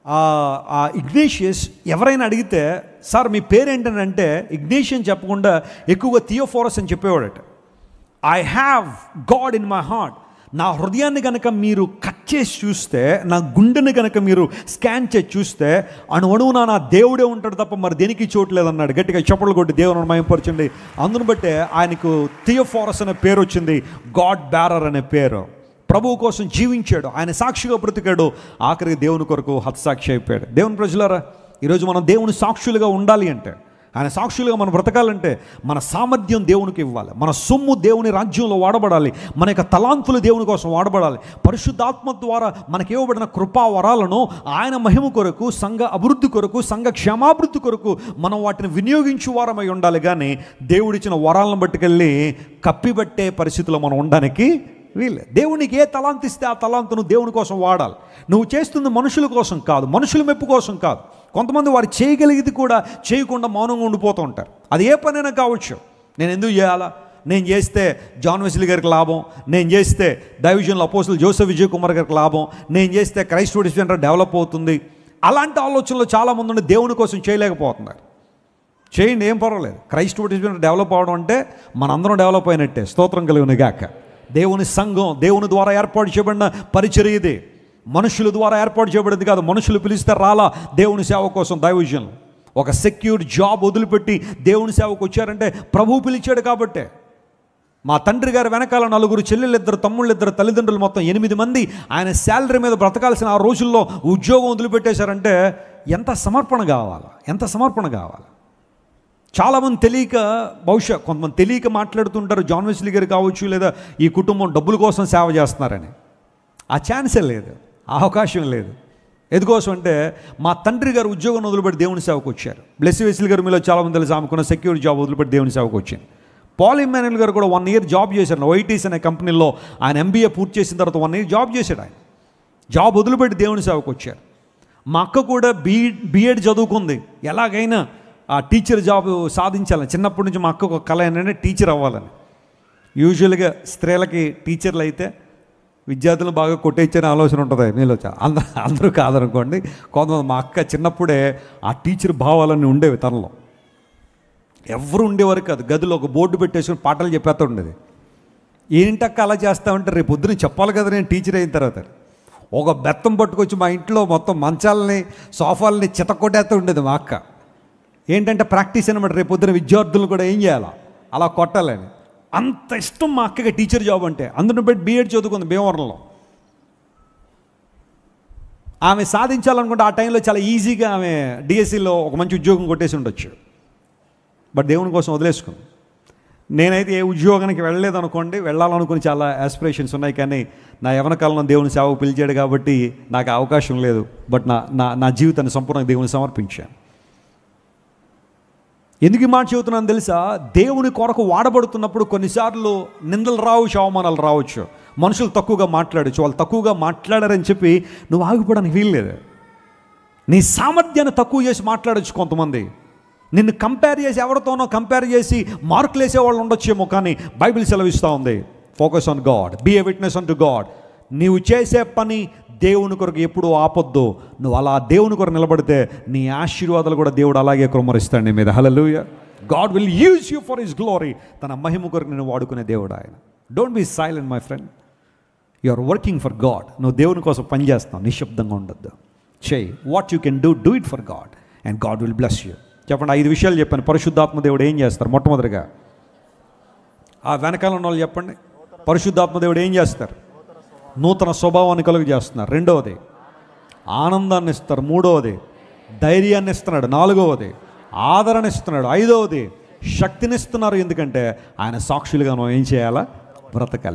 ఆ ఇగ్నేషియస్ ఎవరైనా అడిగితే, సార్ మీ పేరేంటని అంటే ఇగ్నేషియన్ చెప్పకుండా ఎక్కువగా థియోఫోరస్ అని చెప్పేవాడట. I have God in my heart. నా హృదయాన్ని కనుక మీరు కట్ చేసి చూస్తే, నా గుండెని కనుక మీరు స్కాన్ చేసి చూస్తే అణువణువున నా దేవుడే ఉంటాడు తప్ప మరి దేనికి చోట్లేదన్నాడు. గట్టిగా చప్పట్లు కొట్టి దేవుని మహిమపరచండి. అందును బట్టే ఆయనకు థియోఫోరస్ అనే పేరు వచ్చింది, గాడ్ బ్యారర్ అనే పేరు. ప్రభువు కోసం జీవించాడు, ఆయన సాక్షిగా బ్రతికాడు, ఆఖరికి దేవుని కొరకు హతసాక్షి అయిపోయాడు. దేవుని ప్రజలారా, ఈరోజు మనం దేవుని సాక్షులుగా ఉండాలి అంటే, ఆయన సాక్షులుగా మనం బ్రతకాలంటే మన సామర్థ్యం దేవునికి ఇవ్వాలి, మన సొమ్ము దేవుని రాజ్యంలో వాడబడాలి, మన యొక్క తలాంతులు దేవుని కోసం వాడబడాలి. పరిశుద్ధాత్మ ద్వారా మనకి ఇవ్వబడిన కృపా వరాలను ఆయన మహిమ కొరకు, సంఘ అభివృద్ధి కొరకు, సంఘ క్షేమాభివృద్ధి కొరకు మనం వాటిని వినియోగించు వారమై ఉండాలి. కానీ దేవుడిచ్చిన వరాలను బట్టుకెళ్ళి కప్పిబట్టే పరిస్థితిలో మనం ఉండడానికి వీళ్ళే. దేవునికి ఏ తలాంతు ఇస్తే ఆ తలాంతును దేవుని కోసం వాడాలి. నువ్వు చేస్తుంది మనుషుల కోసం కాదు, మనుషుల మెప్పు కోసం కాదు. కొంతమంది వారు చేయగలిగేది కూడా చేయకుండా మౌనంగా ఉండిపోతూ ఉంటారు. అది ఏ పనైనా కావచ్చు. నేను ఎందుకు చేయాలా, నేను చేస్తే జాన్ వెస్లీ గారికి లాభం, నేను చేస్తే దైవజనుల అపోస్తలులు జోసెఫ్ విజయ్ కుమార్ గారికి లాభం, నేను చేస్తే క్రైస్ట్ వుడ్ సెంటర్ డెవలప్ అవుతుంది. అలాంటి ఆలోచనలు చాలామంది ఉండి దేవుని కోసం చేయలేకపోతున్నారు. చేయండి, ఏం పర్వాలేదు. క్రైస్ట్ వుడ్ సెంటర్ డెవలప్ అవడం అంటే మనందరం డెవలప్ అయినట్టే. స్తోత్రం కలుగును గాక. దేవుని సంఘం దేవుని ద్వారా ఏర్పాటు చేయబడిన పరిచర్య ఇది. మనుషుల ద్వారా ఏర్పాటు చేయబడింది కాదు. మనుషులు పిలిస్తే రాలా దేవుని సేవ కోసం. దైవజనులు ఒక సెక్యూర్ జాబ్ వదిలిపెట్టి దేవుని సేవకు వచ్చారంటే ప్రభువు పిలిచాడు కాబట్టే. మా తండ్రి గారి వెనకాల 4 చెల్లెళ్ళు, 2 తమ్ముళ్ళు, 2 తల్లిదండ్రులు, మొత్తం 8 మంది ఆయన శాలరీ మీద బ్రతకాల్సిన ఆ రోజుల్లో ఉద్యోగం వదిలిపెట్టేశారంటే ఎంత సమర్పణ కావాలి, ఎంత సమర్పణ కావాలి. చాలామంది తెలియక, బహుశా కొంతమంది తెలియక మాట్లాడుతుంటారు, జాన్ వెస్లీ గారు కావచ్చు, లేదా ఈ కుటుంబం డబ్బుల కోసం సేవ చేస్తున్నారని. ఆ ఛాన్సే లేదు, ఆ అవకాశం లేదు. ఎందుకోసం అంటే మా తండ్రి గారు ఉద్యోగం వదిలిపెట్టి దేవుని సేవకు వచ్చారు. బ్లెస్సీ వెస్లీ గారు మీలో చాలామంది తెలుసు, ఆమెకున్న సెక్యూరిటీ జాబ్ వదిలిపెట్టి దేవుని సేవకు వచ్చింది. పాల్ ఇమ్మాన్యుయల్ గారు కూడా 1 ఇయర్ జాబ్ చేశారు వైటీస్ అనే కంపెనీలో. ఆయన MBA పూర్తి చేసిన తర్వాత 1 ఇయర్ జాబ్ చేశాడు. ఆయన జాబ్ వదిలిపెట్టి దేవుని సేవకు వచ్చారు. మా అక్క కూడా బీఎడ్ చదువుకుంది, ఎలాగైనా ఆ టీచర్ జాబ్ సాధించాలని. చిన్నప్పటి నుంచి మా అక్క ఒక కళ ఏంటంటే టీచర్ అవ్వాలని. యూజువల్గా స్త్రీలకి టీచర్లు అయితే విద్యార్థులను బాగా కొట్టేచ్చని ఆలోచన ఉంటుంది మీలో. అందరూ కాదనుకోండి, కొంతమంది. మా అక్క చిన్నప్పుడే ఆ టీచర్ భావాలన్నీ ఉండేవి తనలో. ఎవరు ఉండేవారు కాదు, గదిలో ఒక బోర్డు పెట్టేసుకుని పాటలు చెప్పేస్తూ ఉండేది. ఏంటక్క అలా చేస్తామంటే, రేపు పొద్దున చెప్పాలి కదా నేను టీచర్ అయిన తర్వాత. ఒక బెత్తం పట్టుకొచ్చి మా ఇంట్లో మొత్తం మంచాలని, సోఫాలని చితకొట్టేస్తూ ఉండేది మా అక్క. ఏంటంటే ప్రాక్టీస్ అనమాట, రేపు పొద్దున విద్యార్థులు కూడా ఏం చేయాలా, అలా కొట్టాలని. అంత ఇష్టం మా అక్కగా టీచర్ జాబ్ అంటే. అందులో బట్టి బీఎడ్ చదువుకుంది భీమవరంలో. ఆమె సాధించాలనుకుంటే ఆ టైంలో చాలా ఈజీగా ఆమె డిఎస్సిలో ఒక మంచి ఉద్యోగం కొట్టేసి ఉండొచ్చు. బట్ దేవుని కోసం వదిలేసుకుంది. నేనైతే ఏ ఉద్యోగానికి వెళ్ళలేదనుకోండి, వెళ్ళాలనుకుని చాలా ఆస్పిరేషన్స్ ఉన్నాయి, కానీ నా యవ్వన కాలంలో దేవుని సేవకు పిలిచాడు కాబట్టి నాకు అవకాశం లేదు. బట్ నా జీవితాన్ని సంపూర్ణంగా దేవుని సమర్పించాను. ఎందుకు ఈ మాట చెబుతున్నాను తెలుసా? దేవుని కొరకు వాడబడుతున్నప్పుడు కొన్నిసార్లు నిందలు రావచ్చు, అవమానాలు రావచ్చు, మనుషులు తక్కువగా మాట్లాడచ్చు. వాళ్ళు తక్కువగా మాట్లాడారని చెప్పి నువ్వు ఆగిపోవడానికి వీల్లేదు. నీ సామర్థ్యాన్ని తక్కువ చేసి మాట్లాడచ్చు కొంతమంది. నిన్ను కంపేర్ చేసి, ఎవరితోనో కంపేర్ చేసి మార్కులు వేసేవాళ్ళు ఉండొచ్చేమో, కానీ బైబిల్ సెలవిస్తూ ఉంది, focus on God, be a witness on to God. నీవు చేసే పని దేవుని కొరకు ఎప్పుడూ ఆపొద్దు. నువ్వు అలా దేవుని కొరకు నిలబడితే నీ ఆశీర్వాదాలు కూడా దేవుడు అలాగే కుమ్మరిస్తాడు నీ మీద. Hallelujah. God will use you for his glory. తన మహిమ కొరకు నేను వాడుకునే దేవుడు ఆయన. Don't be silent my friend, you are working for God. నువ్వు దేవుని కోసం పనిచేస్తావు, నిశ్శబ్దంగా ఉండొద్దు. చేయి, what you can do it for God and God will bless you. చెప్పండి, 5 విషయాలు చెప్పాను. పరిశుద్ధాత్మ దేవుడు ఏం చేస్తారు? మొట్టమొదటిగా ఆ వెనకాల ఉన్న వాళ్ళు చెప్పండి. పరిశుద్ధాత్మ దేవుడు ఏం చేస్తారు? నూతన స్వభావాన్ని కలుగు చేస్తున్నారు. 2వది ఆనందాన్ని ఇస్తారు. 3వది ధైర్యాన్ని ఇస్తున్నాడు. 4వది ఆదరణ ఇస్తున్నాడు. 5వది శక్తినిస్తున్నారు. ఎందుకంటే ఆయన సాక్షులుగా మనం ఏం చేయాలా? బ్రతకాలి.